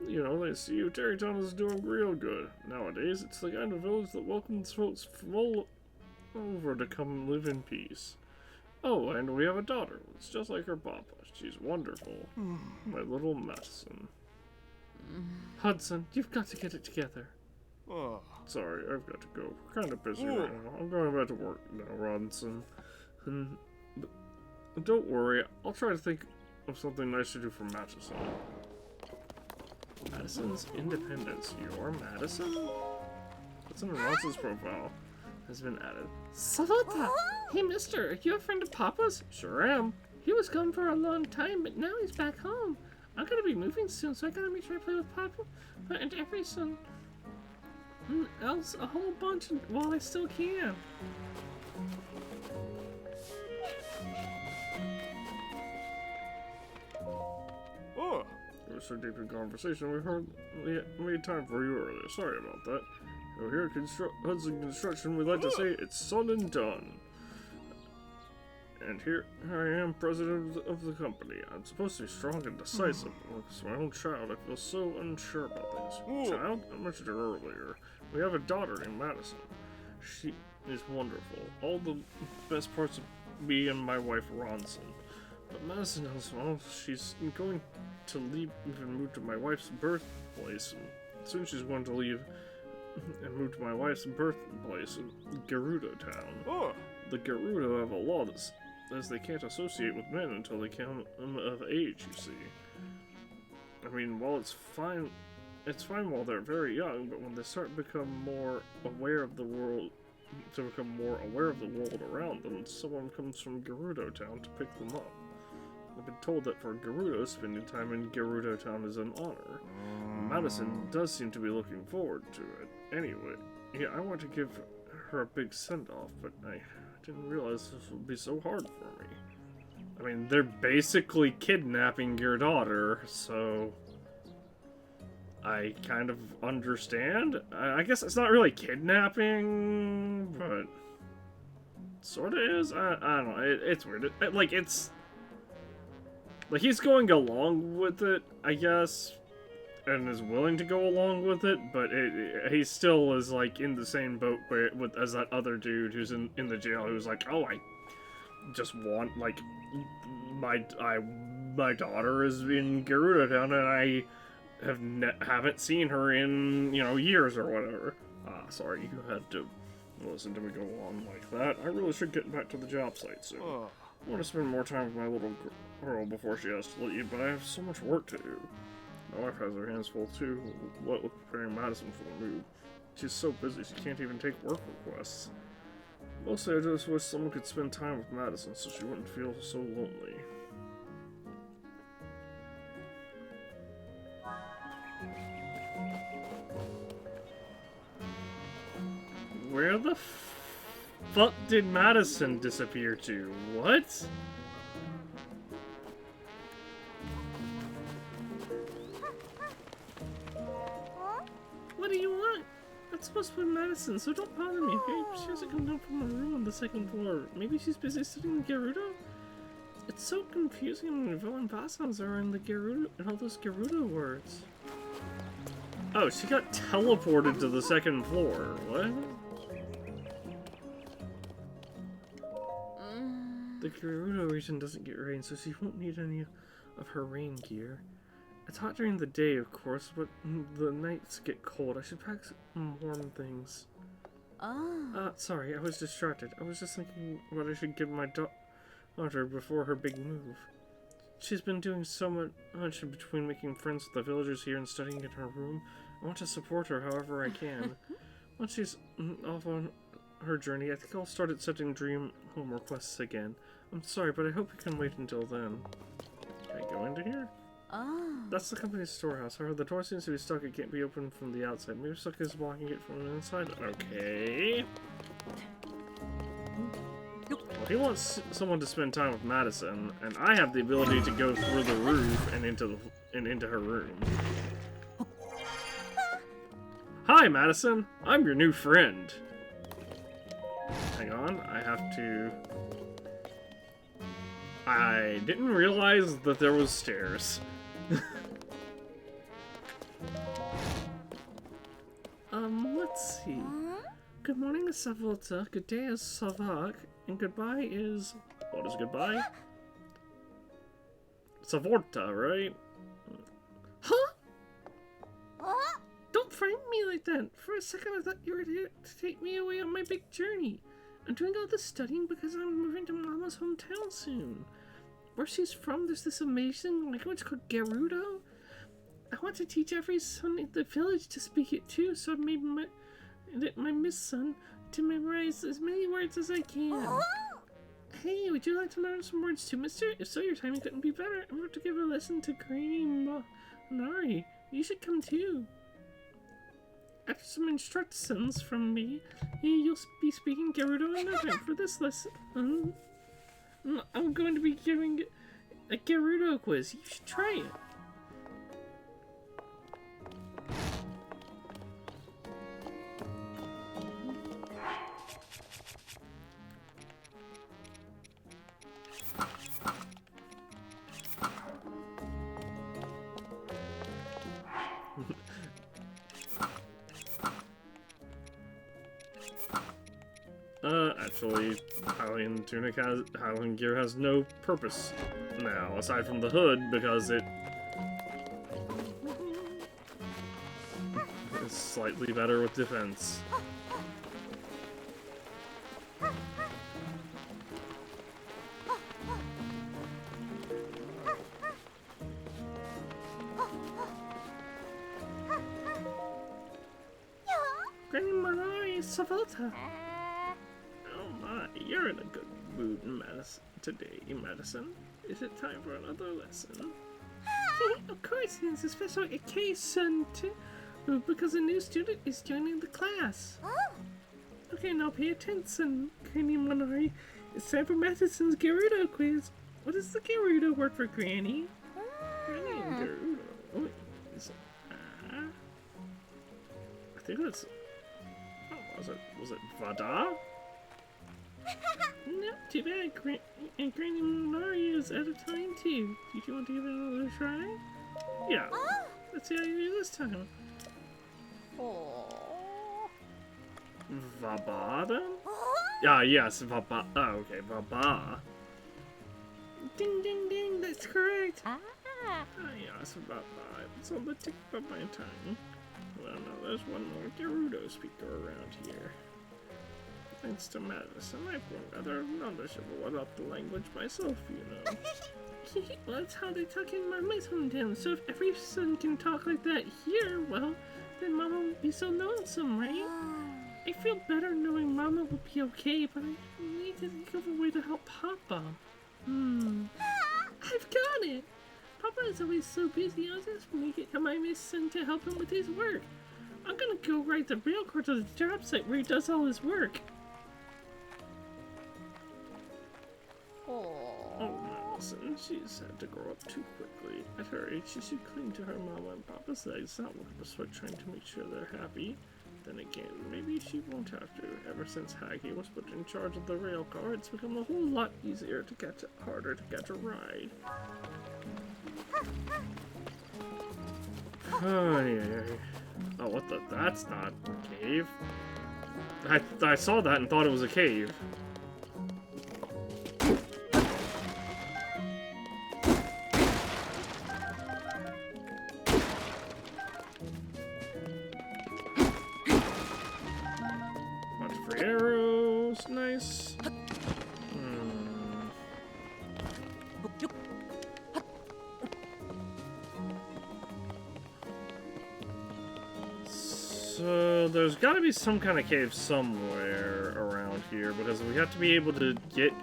You know, they see you. Terrytown is doing real good. Nowadays, it's the kind of village that welcomes folks full over to come live in peace. Oh, and we have a daughter. It's just like her papa. She's wonderful. My little Madison. Hudson, you've got to get it together. Oh. Sorry, I've got to go. We're kind of busy right now. I'm going back to work now, Robinson. But don't worry, I'll try to think of something nice to do for Madison. Madison's Independence. You're Madison? What's in Robinson's profile? Has been added. Salota! Hey, mister, are you a friend of Papa's? Sure am. He was gone for a long time, but now he's back home. I'm gonna be moving soon, so I gotta make sure I play with Papa and every son else a whole bunch while I still can. Oh. We were so deep in conversation, we hardly made time for you earlier. Sorry about that. So here at Hudson Construction, we like to say it's son and done. And here I am, president of the company. I'm supposed to be strong and decisive. It's my own child. I feel so unsure about this. Child? I mentioned her earlier. We have a daughter named Madison. She is wonderful. All the best parts of me and my wife Ronson. But Madison knows, well, she's going to leave and move to my wife's birthplace. And soon she's going to leave and move to my wife's birthplace in Gerudo Town. Oh. The Gerudo have a law that says they can't associate with men until they come of age, you see. I mean, while it's fine while they're very young, but when they start to become more aware of the world, around them, someone comes from Gerudo Town to pick them up. I've been told that for Gerudo, spending time in Gerudo Town is an honor. Madison does seem to be looking forward to it. Anyway, yeah, I want to give her a big send-off, but I didn't realize this would be so hard for me. I mean, they're basically kidnapping your daughter, so I kind of understand. I guess it's not really kidnapping, but sort of is. I don't know. It's weird. Like, he's going along with it, I guess, and is willing to go along with it, but he still is, like, in the same boat as that other dude who's in the jail who's like, oh, I just want, like, my daughter is in Gerudo Town, and I haven't seen her in, years or whatever. Sorry, you had to listen to me go on like that. I really should get back to the job site soon. I want to spend more time with my little girl before she has to leave, but I have so much work to do. My wife has her hands full too, what with preparing Madison for the move. She's so busy she can't even take work requests. Mostly I just wish someone could spend time with Madison so she wouldn't feel so lonely. Where the fuck did Madison disappear to? What? What do you want? I'm supposed to be Madison, so don't bother me, okay? She hasn't come down from her room on the second floor. Maybe she's busy studying the Gerudo? It's so confusing when villain Vassals are in the Gerudo and all those Gerudo words. Oh, she got teleported to the second floor. What? The Gerudo region doesn't get rain, so she won't need any of her rain gear. It's hot during the day, of course, but the nights get cold. I should pack some warm things. Sorry, I was distracted. I was just thinking what I should give my daughter before her big move. She's been doing so much in between making friends with the villagers here and studying in her room. I want to support her however I can. Once she's off on her journey, I think I'll start setting dream home requests again. I'm sorry, but I hope you can wait until then. Can I go into here? That's the company's storehouse. However, the door seems to be stuck. It can't be opened from the outside. Maybe Suck is blocking it from the inside. Okay. Well, he wants someone to spend time with Madison, and I have the ability to go through the roof and into her room. Hi, Madison. I'm your new friend. Hang on, I have to... I didn't realize that there was stairs. Let's see. Good morning is Savolta, good day is Savak, and goodbye is... What is goodbye? Savorta, right? Huh? Don't frighten me like that. For a second I thought you were here to take me away on my big journey. I'm doing all this studying because I'm moving to Mama's hometown soon. Where she's from, there's this amazing language called Gerudo. I want to teach every son in the village to speak it too, so I made my Miss Son to memorize as many words as I can. Hey, would you like to learn some words too, mister? If so, your timing couldn't be better. I'm about to give a lesson to Granny Nari. You should come too. After some instructions from me, you'll be speaking Gerudo in no time. For this lesson, I'm going to be giving a Gerudo quiz. You should try it. Actually, Hylian gear has no purpose now, aside from the hood, because it is slightly better with defense. Granny Marai Savalta. You're in a good mood, today, Madison. Is it time for another lesson? Of course, it's a special occasion too, because a new student is joining the class. Okay, now pay attention, Granny Monari. It's time for Madison's Gerudo quiz. What is the Gerudo word for Granny? Granny and Gerudo. Oh, I think that's... Oh, was it Vada? No, too bad. And Granny Monari is out of time too. Did you want to give it another try? Yeah. Let's see how you do this time. Vabada? Ah, yes, Vaba. Oh, okay, Vaba. Ding, ding, ding, that's correct. Ah, yes, Vaba. It's on the tip of my tongue. Well, no, there's one more Gerudo speaker around here. Thanks to Madison, I've grown rather knowledgeable about the language myself, you know. Well, that's how they talk in Mama's hometown, so if every son can talk like that here, well, then Mama won't be so lonesome, right? I feel better knowing Mama will be okay, but I need to think of a way to help Papa. I've got it! Papa is always so busy, I'll just make it to my Miss Son to help him with his work. I'm gonna go ride the rail car to the job site where he does all his work. Oh, Madison, she's had to grow up too quickly. At her age, she should cling to her mama and papa's legs, not look up a sweat trying to make sure they're happy. Then again, maybe she won't have to. Ever since Haggy was put in charge of the rail car, it's become a whole lot easier to catch it, harder to catch a ride. Oh, what the? That's not a cave. I saw that and thought it was a cave. Arrows, nice. So there's got to be some kind of cave somewhere around here because we have to be able to get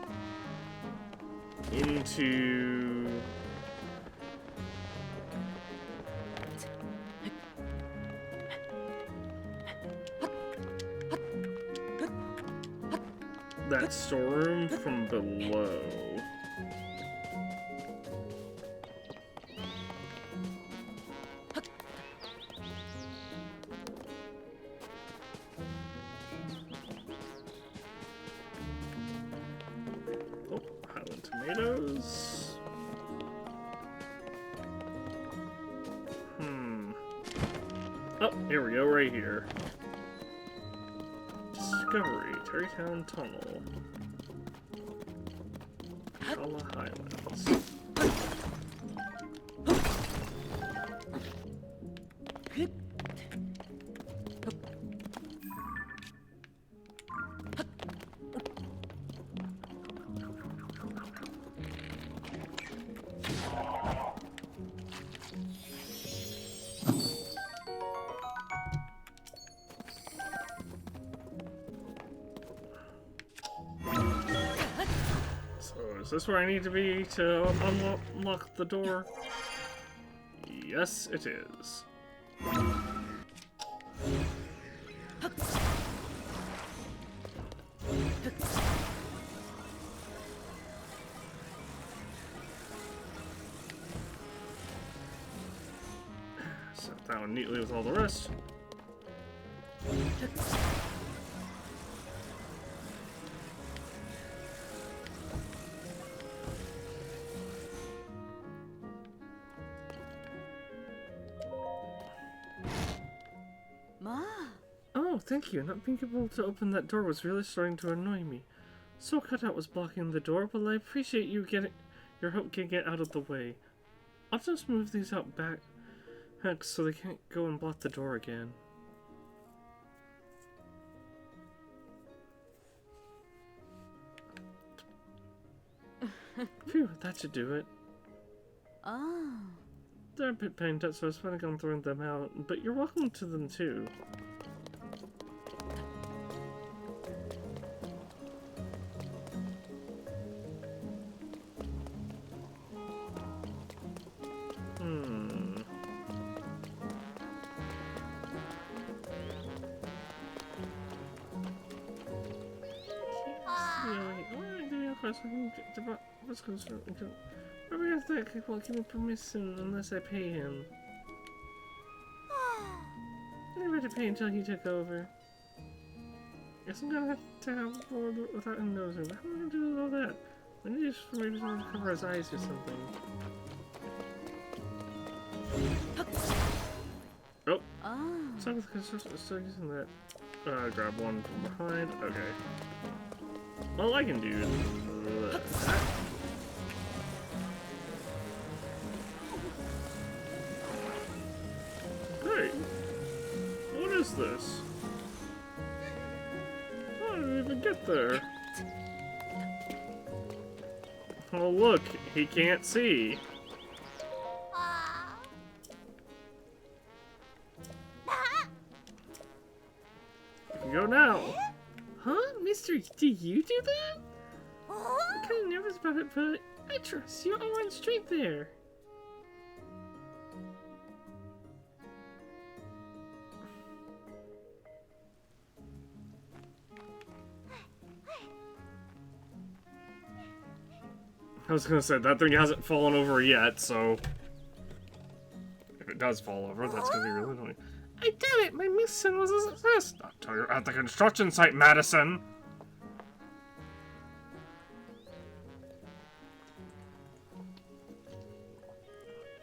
into that storeroom from below. tomatoes. Oh, here we go, right here. Discovery, Terrytown Tunnel. Kala Highlands. Is this where I need to be to unlock the door? Yes, it is. Set that one neatly with all the rest. Oh, thank you. Not being able to open that door was really starting to annoy me. So cutout was blocking the door, but I appreciate you getting your help can get out of the way. I'll just move these out back so they can't go and block the door again. Phew, that should do it. Oh. They're a bit pained up, so I was planning on throwing them out, but you're welcome to them too. Maybe I think he won't give me permission unless I pay him. I never had to pay until he took over. Guess I'm gonna have to have a board without him noticing. How am I gonna do all that? I need just for maybe someone to cover his eyes or something. Oh! So with the construction, still using that. Grab one from behind. Okay. Well, I can do that. Hey! What is this? I didn't even get there. Oh look, he can't see. You can go now. Huh? Mister, did you do that? I'm kind of nervous about it, but I trust you. I'll run straight there. I was gonna say, that thing hasn't fallen over yet, so... If it does fall over, that's gonna be really annoying. I did it! My mission was a success! Not till you're at the construction site, Madison!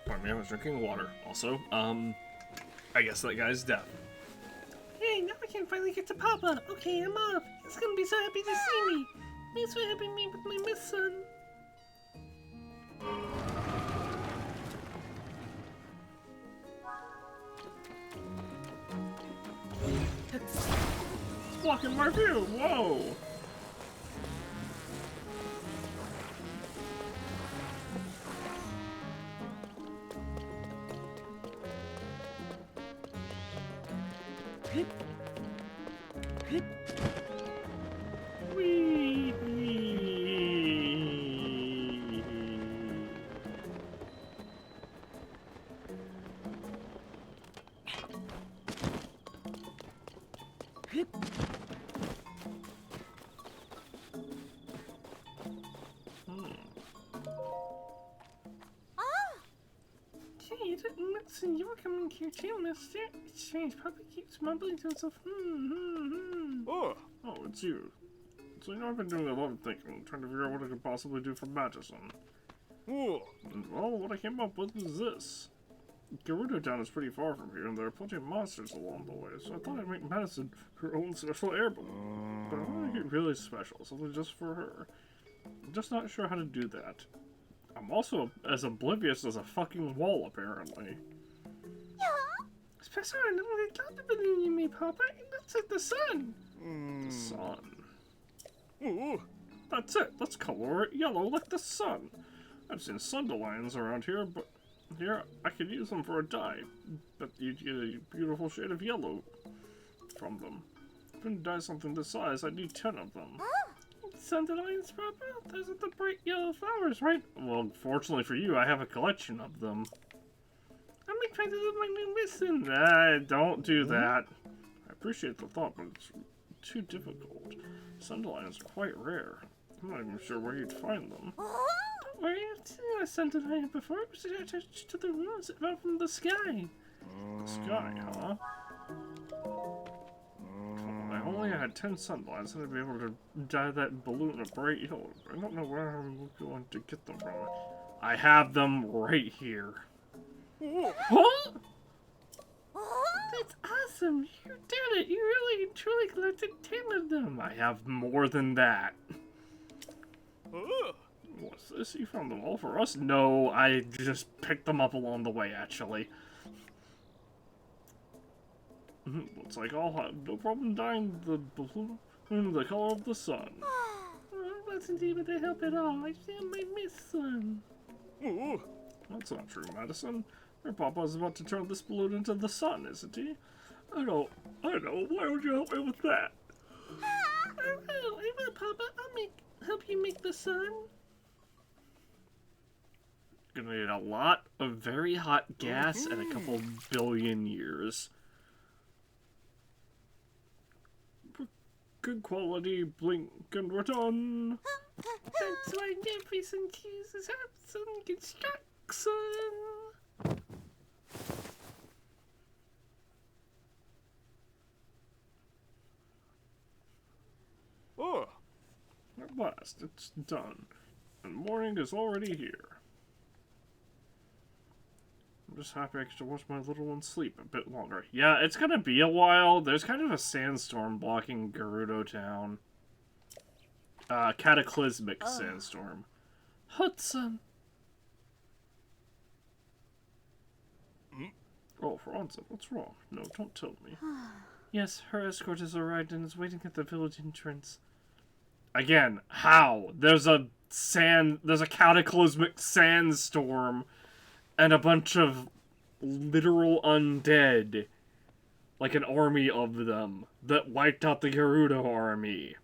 Pardon me, I was drinking water. Also, I guess that guy's deaf. Hey, now I can finally get to Papa! Okay, I'm off! He's gonna be so happy to see me! Thanks for helping me with my mission! Blocking my view! Whoa! Whee! Listen, you were coming here too, mister. It's strange. Papa keeps mumbling to himself. Oh. Oh, it's you. So, you know, I've been doing a lot of thinking, trying to figure out what I could possibly do for Madison. Oh. And, well, what I came up with is this. Gerudo Town is pretty far from here, and there are plenty of monsters along the way, so I thought I'd make Madison her own special air balloon. But I want to make it really special, something just for her. I'm just not sure how to do that. I'm also as oblivious as a fucking wall, apparently. Special, I know what I the balloon you made, Papa. It looks like the sun. The sun. Ooh. That's it. Let's color it yellow like the sun. I've seen dandelions around here, but here I could use them for a dye. But you'd get a beautiful shade of yellow from them. If I dye something this size, I'd need 10 of them. Dandelions, Papa? Those are the bright yellow flowers, right? Well, fortunately for you, I have a collection of them. I'm excited with my new mission. Don't do that. I appreciate the thought, but it's too difficult. Dandelions are quite rare. I'm not even sure where you'd find them. Don't worry, I've seen a dandelion before. It was attached to the roots that fell from the sky. The sky, huh? If I only had 10 dandelions, I'd be able to dye that balloon a bright yellow. I don't know where I'm going to get them from. I have them right here. Huh? That's awesome! You did it! You really and truly collected 10 of them! I have more than that. What's this? You found them all for us? No, I just picked them up along the way, actually. Looks like I'll have no problem dyeing the balloon the color of the sun. I wasn't able to help at all. I found my missed son. That's not true, Madison. Your Papa's about to turn this balloon into the sun, isn't he? I know. Why would you help me with that? I will, Papa. I'll help you make the sun. Gonna need a lot of very hot gas and a couple billion years. Good quality, blink, and we're done. That's why Jefferson uses Hudson construction. Oh. At last, it's done. And morning is already here. I'm just happy I get to watch my little one sleep a bit longer. Yeah, it's gonna be a while. There's kind of a sandstorm blocking Gerudo Town. Cataclysmic sandstorm. Hudson! Oh, Franza, what's wrong? No, don't tell me. Yes, her escort has arrived and is waiting at the village entrance. Again, how? There's a cataclysmic sandstorm and a bunch of literal undead. Like an army of them that wiped out the Gerudo army.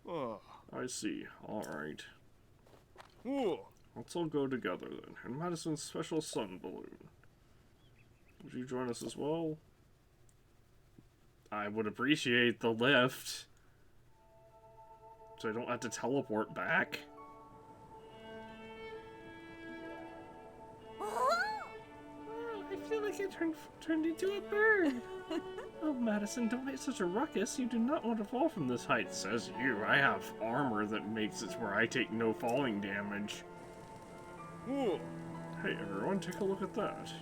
Oh. I see. Alright. Oh. Let's all go together then, in Madison's special sun balloon. Would you join us as well? I would appreciate the lift. So I don't have to teleport back. I feel like I turned into a bird. Oh, Madison, don't make such a ruckus. You do not want to fall from this height. Says you. I have armor that makes it where I take no falling damage. Oh. Hey, everyone, take a look at that.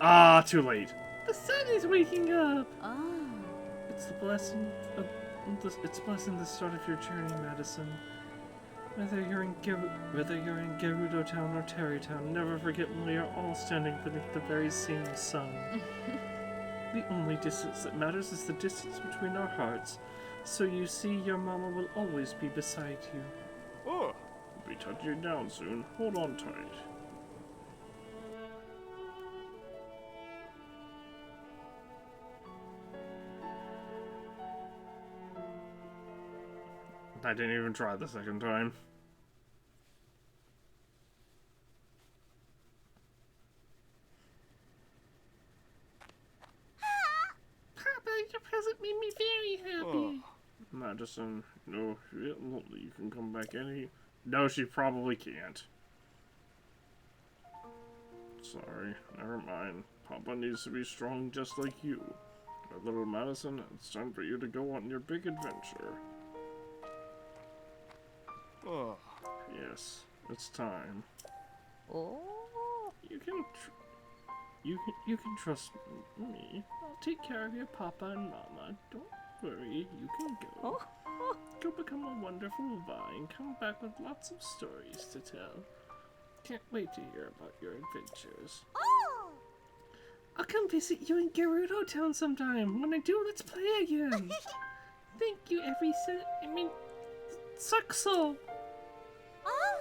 Ah, too late. The sun is waking up. Ah. It's the blessing of it's blessing the start of your journey, Madison. Whether you're in Gerudo Town or Terry Town, never forget we are all standing beneath the very same sun. The only distance that matters is the distance between our hearts. So you see, your mama will always be beside you. Oh. We'll be touching you down soon. Hold on tight. I didn't even try the second time. Papa, your present made me very happy. Madison, no, you can come back any... No, she probably can't. Sorry, never mind. Papa needs to be strong just like you. Little Madison, it's time for you to go on your big adventure. Oh. Yes, it's time. Oh. You can trust me. I'll take care of your papa and mama. Don't worry, you can go. Oh. Go become a wonderful vine. Come back with lots of stories to tell. Can't wait to hear about your adventures. Oh. I'll come visit you in Gerudo Town sometime. When I do, let's play again. Thank you, Suxo. Oh.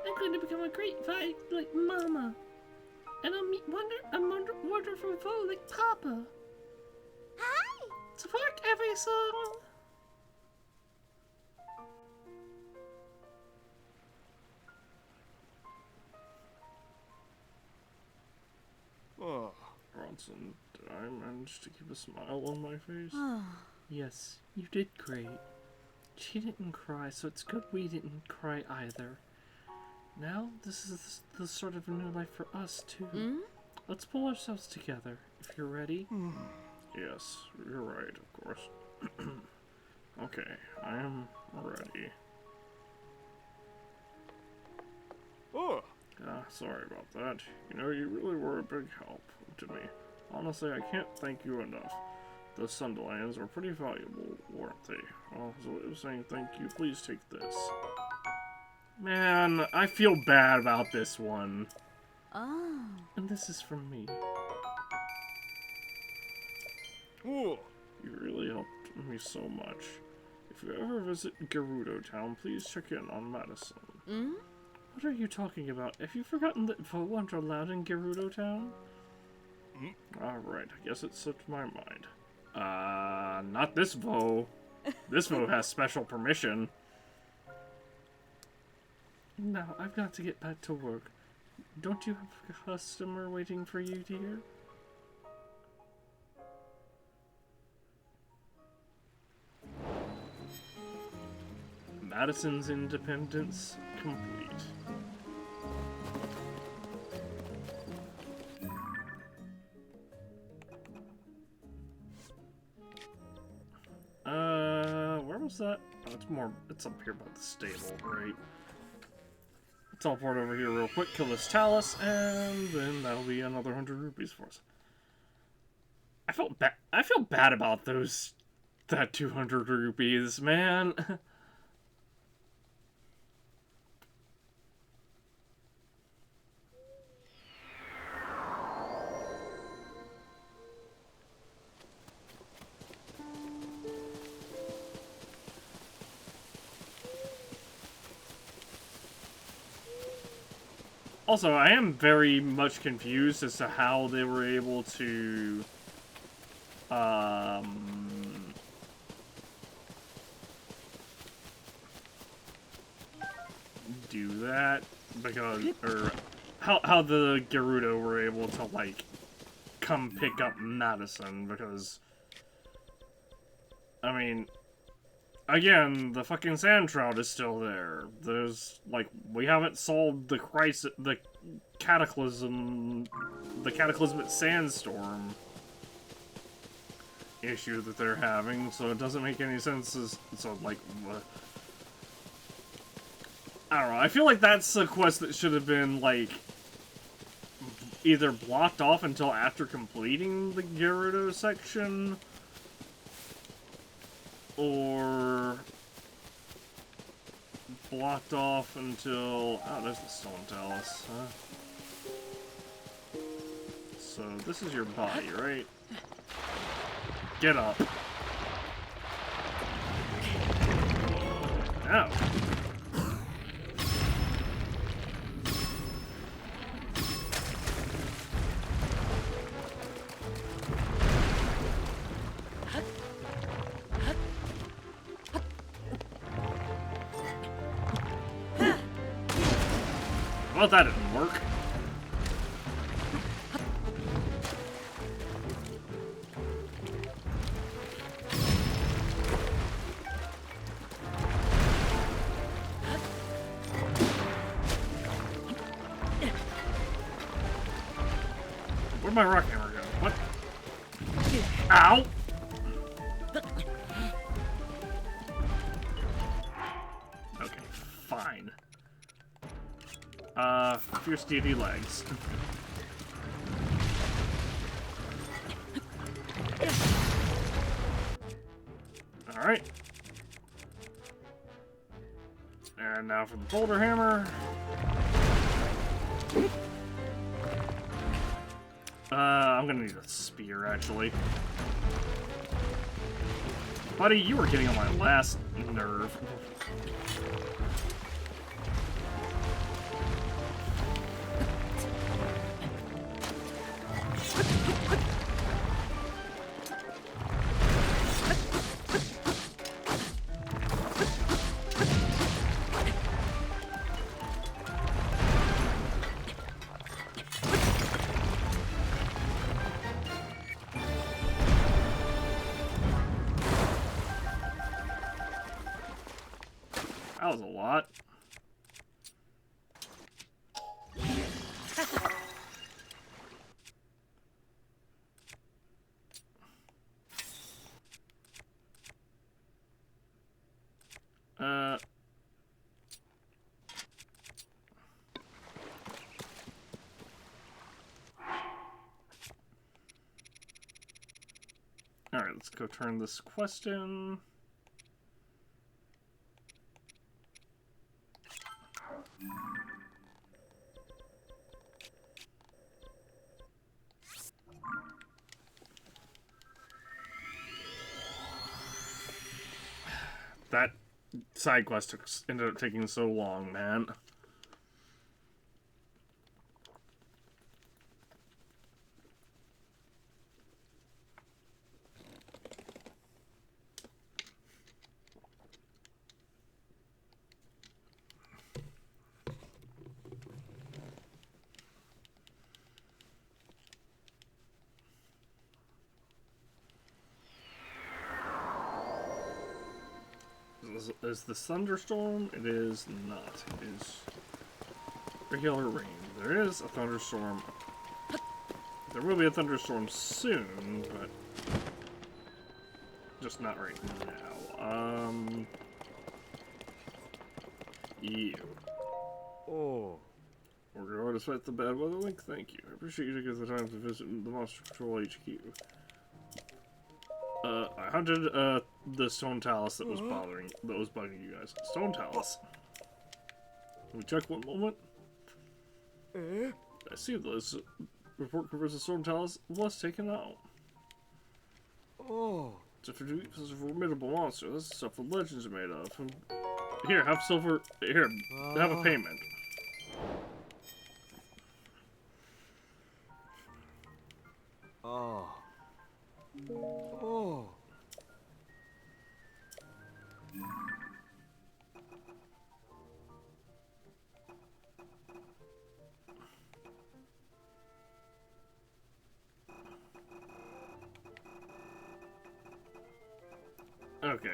I'm going to become a great vine like Mama. And I'll meet a wonderful foe like Papa. Hi. Support every song. Oh. Bronson, did I manage to keep a smile on my face? Oh. Yes, you did great. She didn't cry, so it's good we didn't cry either. Now, this is the start of a new life for us, too. Mm? Let's pull ourselves together, if you're ready. Yes, you're right, of course. Okay, I am ready. Oh. Sorry about that. You know, you really were a big help to me. Honestly, I can't thank you enough. Those Sunderlands were pretty valuable, weren't they? Well, as a way of saying thank you, please take this. Man, I feel bad about this one. Oh. And this is from me. Oh. You really helped me so much. If you ever visit Gerudo Town, please check in on Madison. Mm? What are you talking about? Have you forgotten that Vo aren't allowed in Gerudo Town? Alright, I guess it slipped my mind. Not this Vo. This Vo has special permission. Now, I've got to get back to work. Don't you have a customer waiting for you, dear? Madison's independence complete. Where was that? Oh, it's up here by the stable, right? Teleport over here real quick, kill this Talus, and then that'll be another 100 rupees for us. I feel bad about that 200 rupees, man. Also, I am very much confused as to how they were able to, do that, because, or how the Gerudo were able to, like, come pick up Madison, because, I mean, again, the fucking sand trout is still there. There's, like, we haven't solved the crisis, the cataclysmic sandstorm issue that they're having, so it doesn't make any sense so, like, I don't know, I feel like that's a quest that should have been, like, either blocked off until after completing the Gerudo section, or blocked off until... Oh, there's the Stone Talus, huh? So, this is your body, right? Get up. Ow. Well, that didn't work. Where'd my rock hammer go? What? Ow! fine. Fierce deity legs. Alright. And now for the boulder hammer. I'm gonna need a spear, actually. Buddy, you were getting on my last nerve. That was a lot. Alright, let's go turn this quest in. That side quest ended up taking so long, man. Is this thunderstorm? It is not. It is regular rain. There is a thunderstorm. There will be a thunderstorm soon, but just not right now. You. Oh. We're going to fight the bad weather link. Thank you. I appreciate you taking the time to visit the Monster Control HQ. I hunted the stone talus that was bugging you guys. Stone talus. Can we check one moment? I see this report covers the stone talus was taken out. Oh. It's a formidable monster. This is stuff the legends are made of. And here, have silver. Here, have a payment. Oh. Oh. Okay,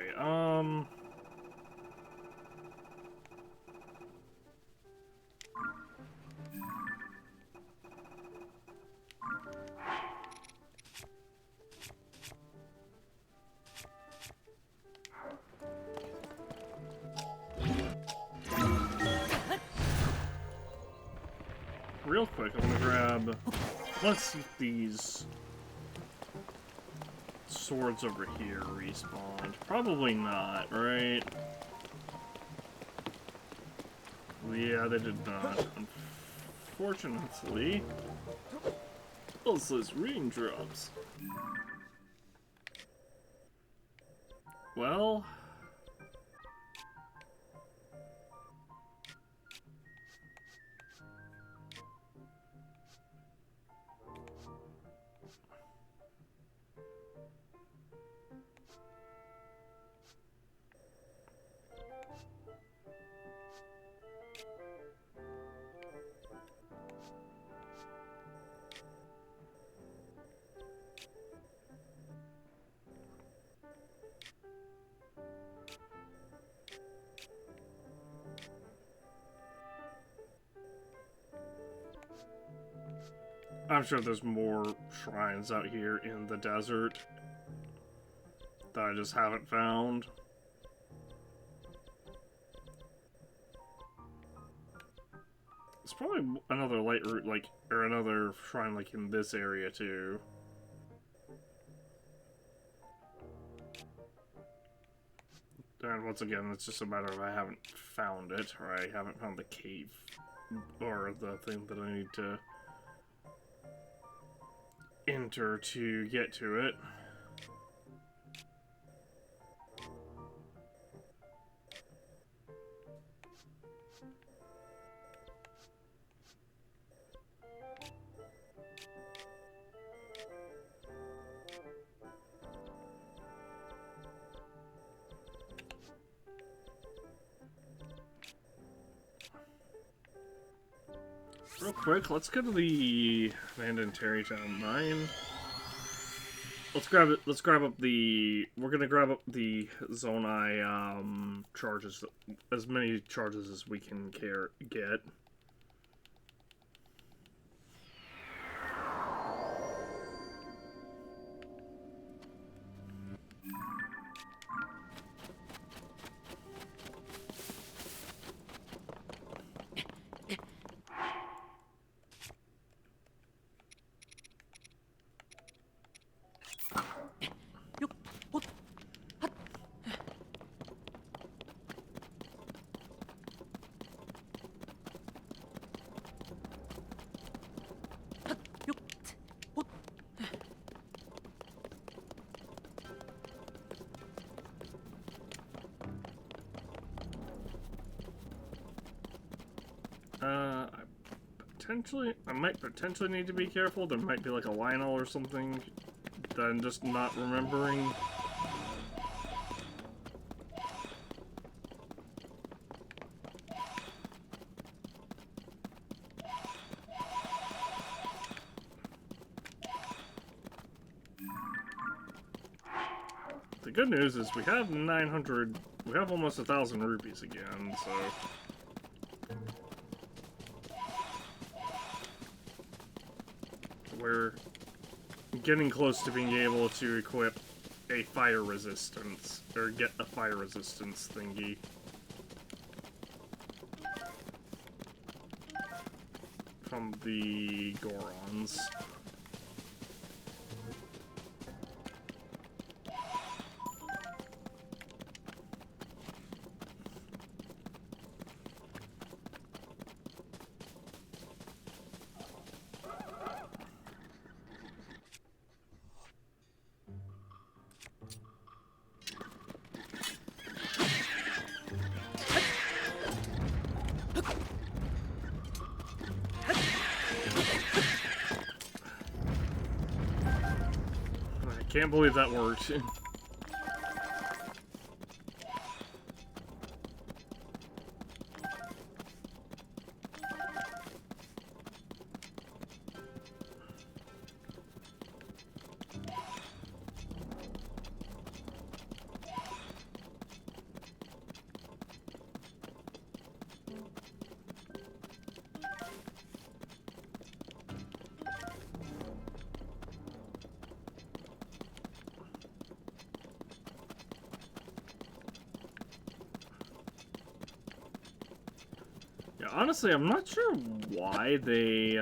real quick, I want to grab. Let's see if these swords over here respawned. Probably not, right? Yeah, they did not. Unfortunately. Also, it's raindrops. Well. I'm sure there's more shrines out here in the desert that I just haven't found. There's probably another light route, like, or another shrine, like, in this area, too. And once again, it's just a matter of I haven't found it, or I haven't found the cave, or the thing that I need to enter to get to it. Real quick, let's go to the abandoned Terrytown mine. Let's grab it. Let's grab up the. We're gonna grab up the Zonai charges, as many charges as we can get. I might potentially need to be careful. There might be like a Lionel or something that I'm just not remembering. The good news is we have 900, we have almost 1,000 rupees again, so... We're getting close to being able to equip a fire resistance, or get a fire resistance thingy. From the Gorons. Can't believe that worked. Honestly, I'm not sure why they,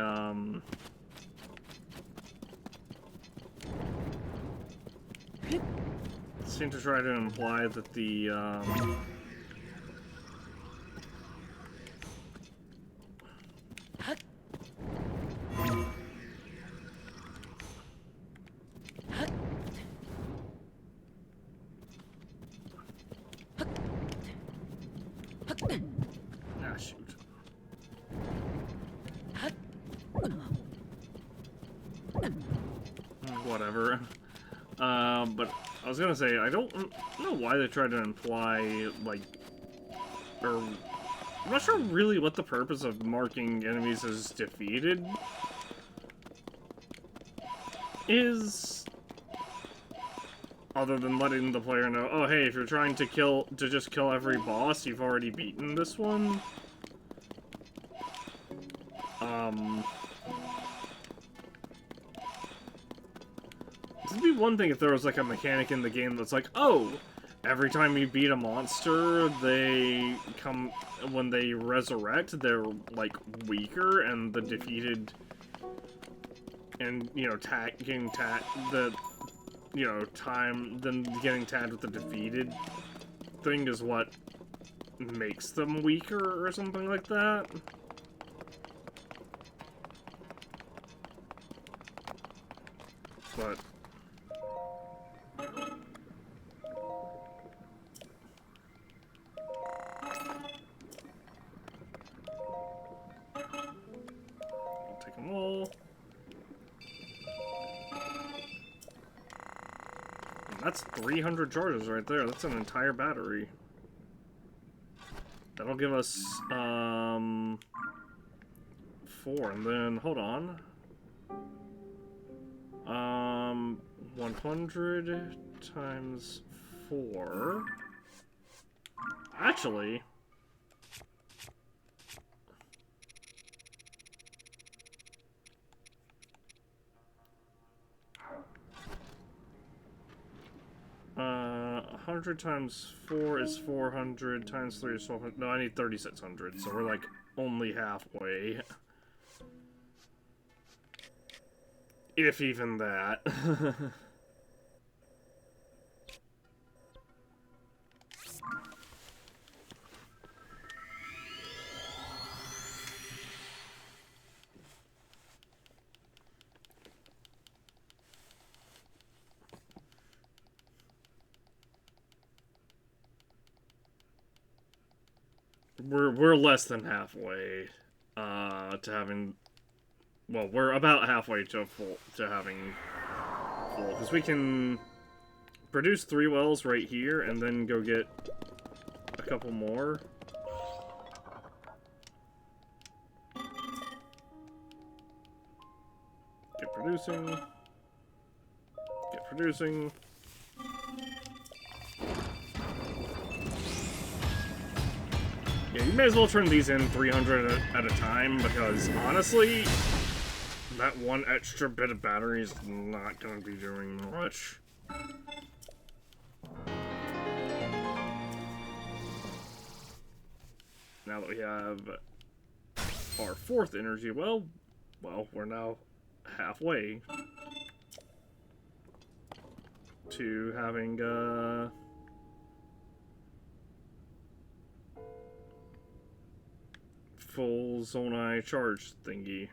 seem to try to imply that the, ah, shoot. Whatever. But I was gonna say, I don't know why they tried to imply, like, or I'm not sure really what the purpose of marking enemies as defeated is, other than letting the player know, oh hey, if you're trying to just kill every boss, you've already beaten this one. It'd be one thing if there was like a mechanic in the game that's like, oh, every time you beat a monster, they come, when they resurrect, they're, like, weaker, and the defeated, and, you know, getting tagged with the defeated thing is what makes them weaker, or something like that. But I'll take them all. And that's 300 charges right there. That's an entire battery. That'll give us 4, and then hold on. 100 times 4. Actually, uh, 100 times 4 is 400, times 3 is 1200. No, I need 3600, so we're like only halfway. If even that. We're less than halfway to having, well, we're about halfway to having full, because we can produce 3 wells right here and then go get a couple more. Get producing. Get producing. Yeah, you may as well turn these in 300 at a time, because honestly, that one extra bit of battery is not going to be doing much. Now that we have our 4th energy well, we're now halfway to having, full Zonai charge thingy.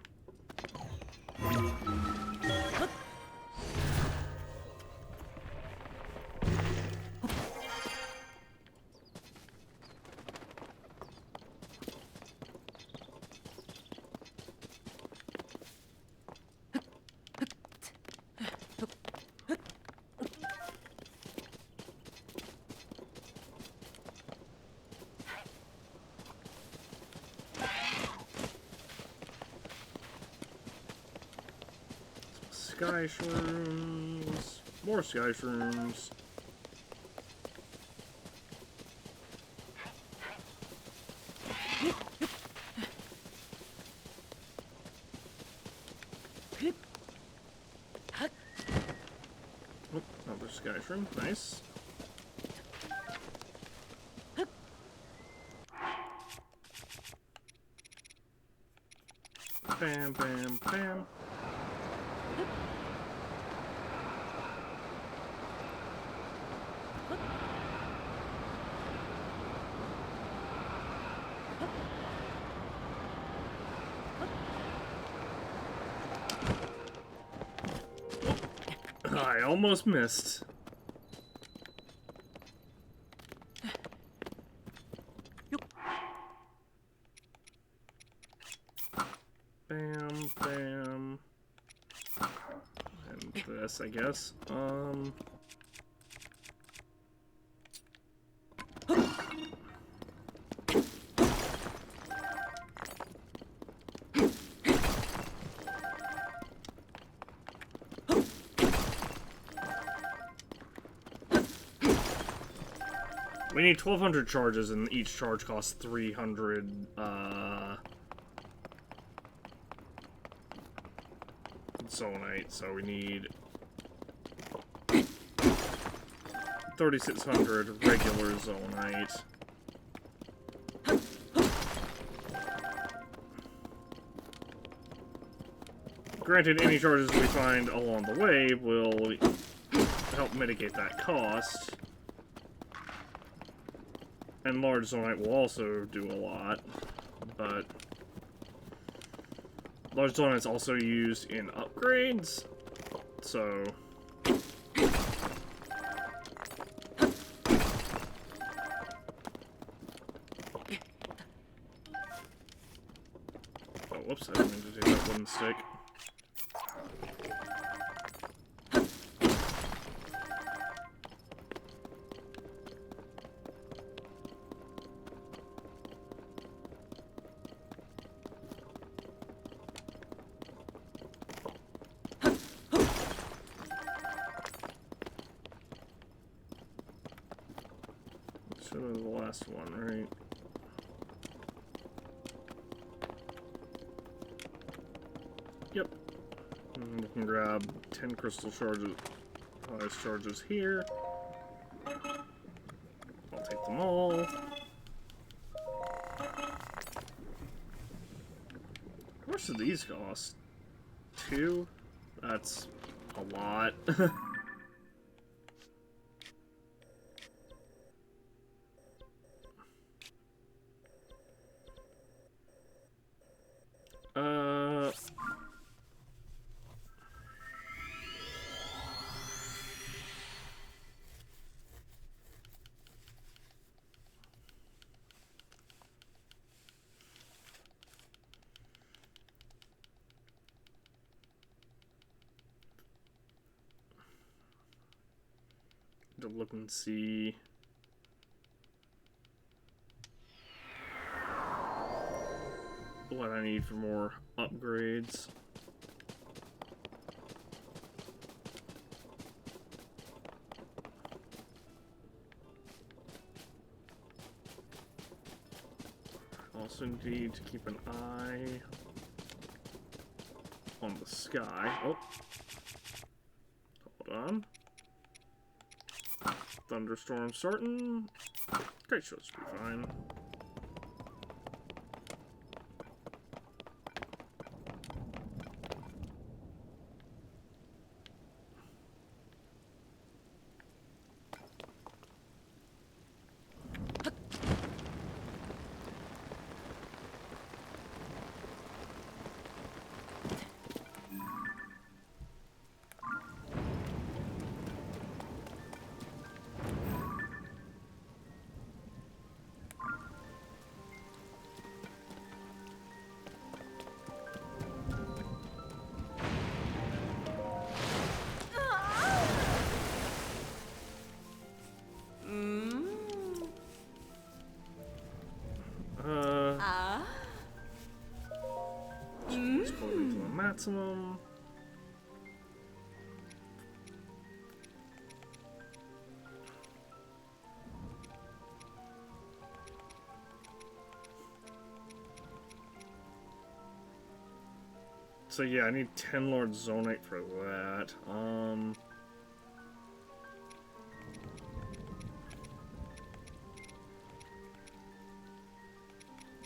Sky shrooms. More sky shrooms. Oh, another sky shroom. Nice. Bam, bam, bam. I almost missed. Bam, bam. And this, I guess. We need 1,200 charges, and each charge costs 300, Zonite, so we need 3600 regular Zonite. Granted, any charges we find along the way will help mitigate that cost. And large Zonite will also do a lot, but large Zonite is also used in upgrades, so... Oh, whoops, I didn't mean to take that wooden stick. So the last one, right? Yep. And we can grab 10 crystal charges, charges here. I'll take them all. How much do these cost? 2? That's a lot. To look and see what I need for more upgrades. Also need to keep an eye on the sky. Oh, hold on. Thunderstorm starting. Great, should be fine. Exploding to the maximum. So yeah, I need 10 Lord Zonite for that.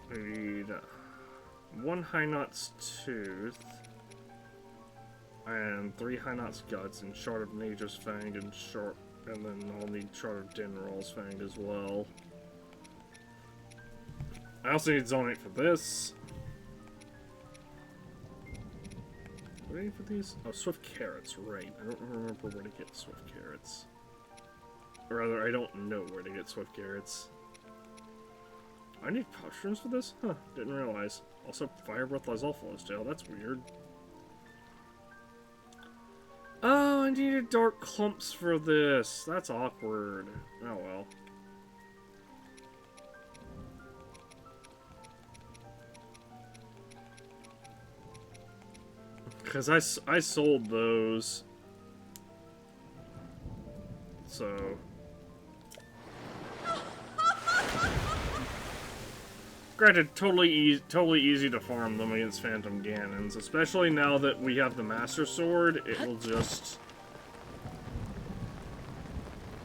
I need 1 High Knot's Tooth, and 3 High Knot's Guts, and Shard of Nature's Fang, and then I'll need Shard of Dinral's Fang as well. I also need Zonite for this. What do I need for these? Oh, Swift Carrots, right. I don't remember where to get Swift Carrots. Or rather, I don't know where to get Swift Carrots. I need mushrooms for this? Huh, didn't realize. Also, Fire Breath Lizalfalo's tail, that's weird. Oh, I needed Dark Clumps for this. That's awkward. Oh well. Because I sold those. So... Granted, totally easy to farm them against Phantom Ganons, especially now that we have the Master Sword. It will just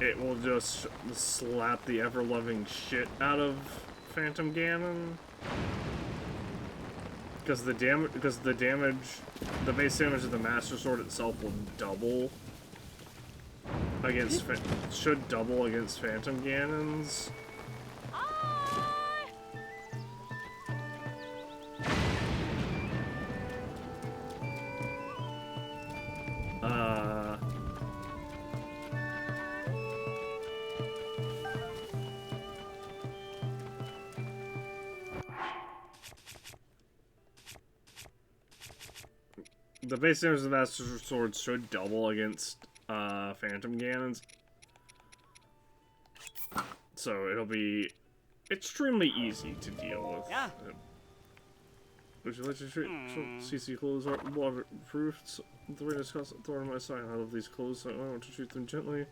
it will just slap the ever-loving shit out of Phantom Ganon. Because the base damage of the Master Sword itself will double against should double against Phantom Ganons. The base damage of the Master Sword should double against Phantom Ganons. So it'll be extremely easy to deal with. Yeah. Would you like to treat CC clothes are waterproof? The way to cost thorn on my side. I love these clothes, so I want to treat them gently.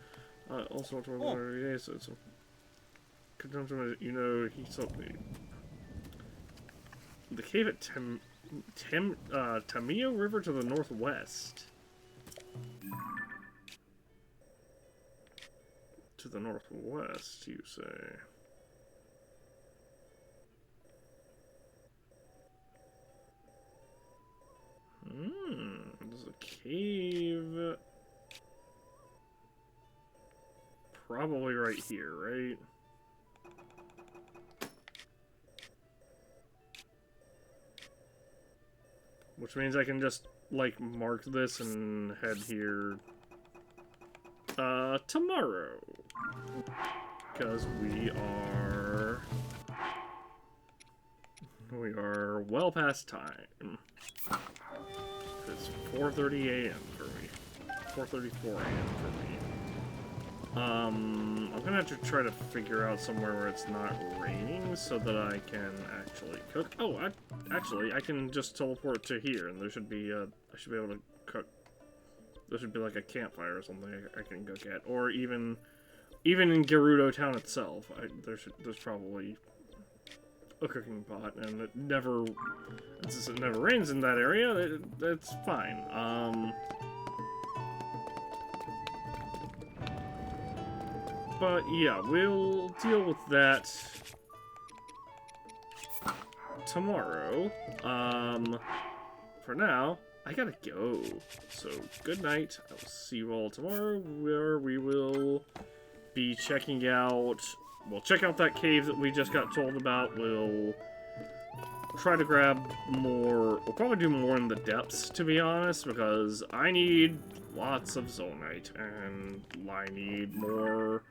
I also want to wear them every day, so it's you know, he told me. The cave at Tamio River to the northwest. To the northwest, you say? There's a cave. Probably right here, right? Which means I can just, like, mark this and head here, tomorrow. Because we are well past time. It's 4:30 a.m. for me. 4:34 a.m. for me. I'm gonna have to try to figure out somewhere where it's not raining so that I can actually cook. Oh, I can just teleport to here, and there should be I should be able to cook. There should be like a campfire or something I can cook at, or even in Gerudo Town itself. There's probably a cooking pot, and it never rains in that area. That's fine. But yeah, we'll deal with that tomorrow. For now, I gotta go. So, good night. I will see you all tomorrow, where we will be checking out... We'll check out that cave that we just got told about. We'll try to grab more... We'll probably do more in the depths, to be honest, because I need lots of Zonite, and I need more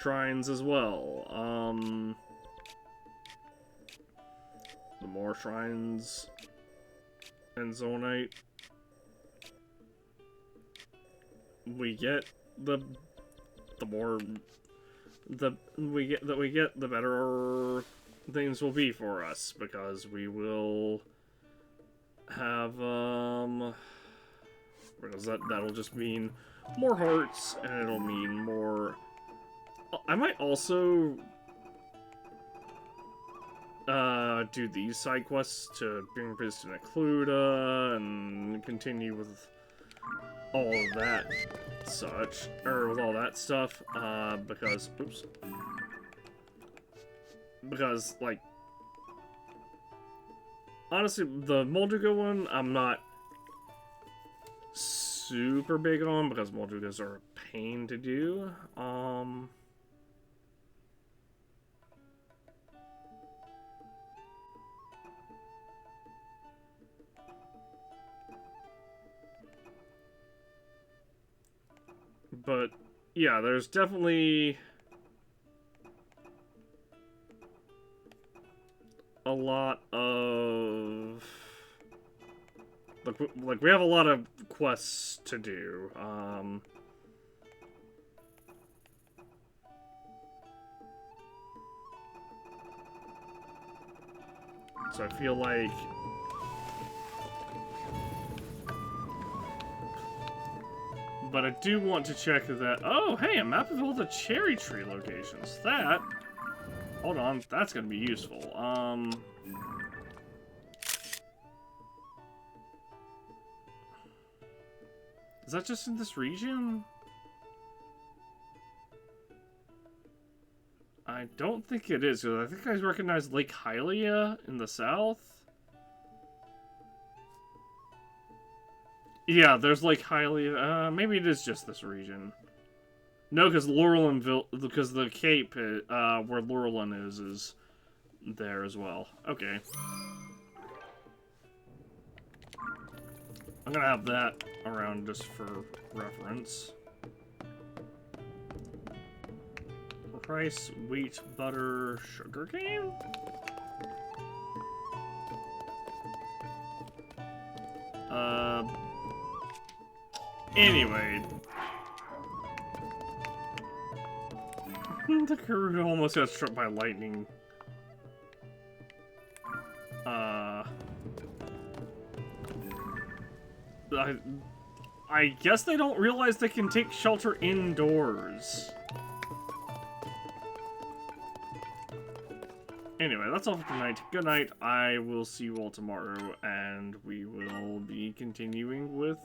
shrines as well. The more shrines and Zonite we get, the more we get, the better things will be for us, because we will have because that'll just mean more hearts, and it'll mean more. I might also do these side quests to bring Biz to Necluda and continue with all of that such, or with all that stuff, because, like, honestly, the Molduga one, I'm not super big on, because Moldugas are a pain to do, but, yeah, there's definitely a lot of... Like, we have a lot of quests to do, so I feel like... But I do want to check that... Oh, hey, a map of all the cherry tree locations. That... Hold on, that's gonna be useful. Is that just in this region? I don't think it is, because I think I recognize Lake Hylia in the south. Yeah, there's Lake Hylia. Maybe it is just this region. No, because because the Cape, where Laurelin is there as well. Okay. I'm gonna have that around just for reference. Rice, wheat, butter, sugarcane? Anyway. The Karuta almost got struck by lightning. I guess they don't realize they can take shelter indoors. Anyway, that's all for tonight. Good night. I will see you all tomorrow, and we will be continuing with,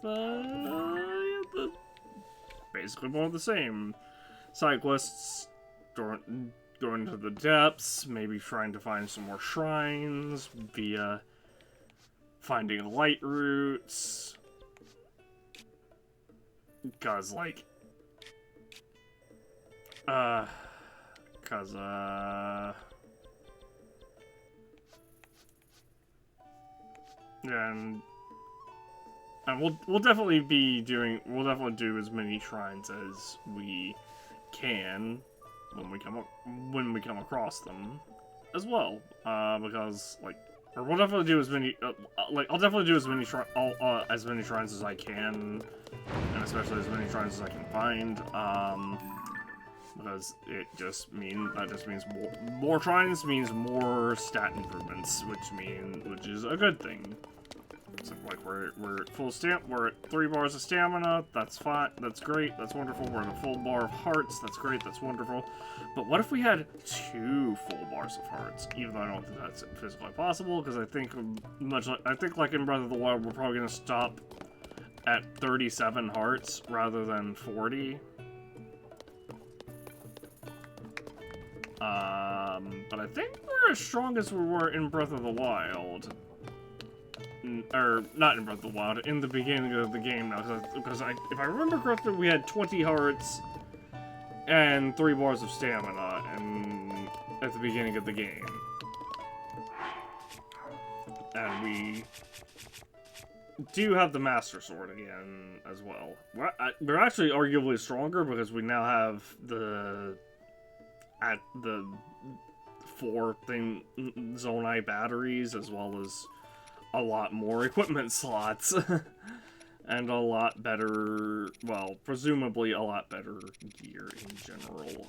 basically more of the same. Side quests, going into the depths, maybe trying to find some more shrines via finding light roots. Cause, like, and we'll definitely do as many shrines as we can when we come across them as well, because we'll definitely do as many I'll definitely do as many shrines as I can, and especially as many shrines as I can find, because that just means more shrines means more stat improvements, which is a good thing. So, like, we're at we're at 3 bars of stamina, that's fine, that's great, that's wonderful. We're at a full bar of hearts, that's great, that's wonderful. But what if we had 2 full bars of hearts? Even though I don't think that's physically possible, because I think like in Breath of the Wild, we're probably gonna stop at 37 hearts rather than 40. But I think we're as strong as we were in Breath of the Wild. Or, not in Breath of the Wild, in the beginning of the game now, because if I remember correctly, we had 20 hearts and 3 bars of stamina at the beginning of the game. And we do have the Master Sword again, as well. We're actually arguably stronger, because we now have the 4 Zonai batteries, as well as a lot more equipment slots. And a lot better, well, presumably a lot better gear in general.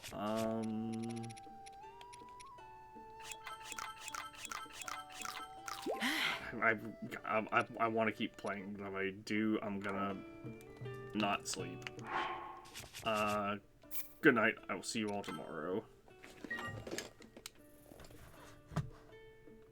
I want to keep playing, but if I do, I'm gonna not sleep. Good night. I will see you all tomorrow.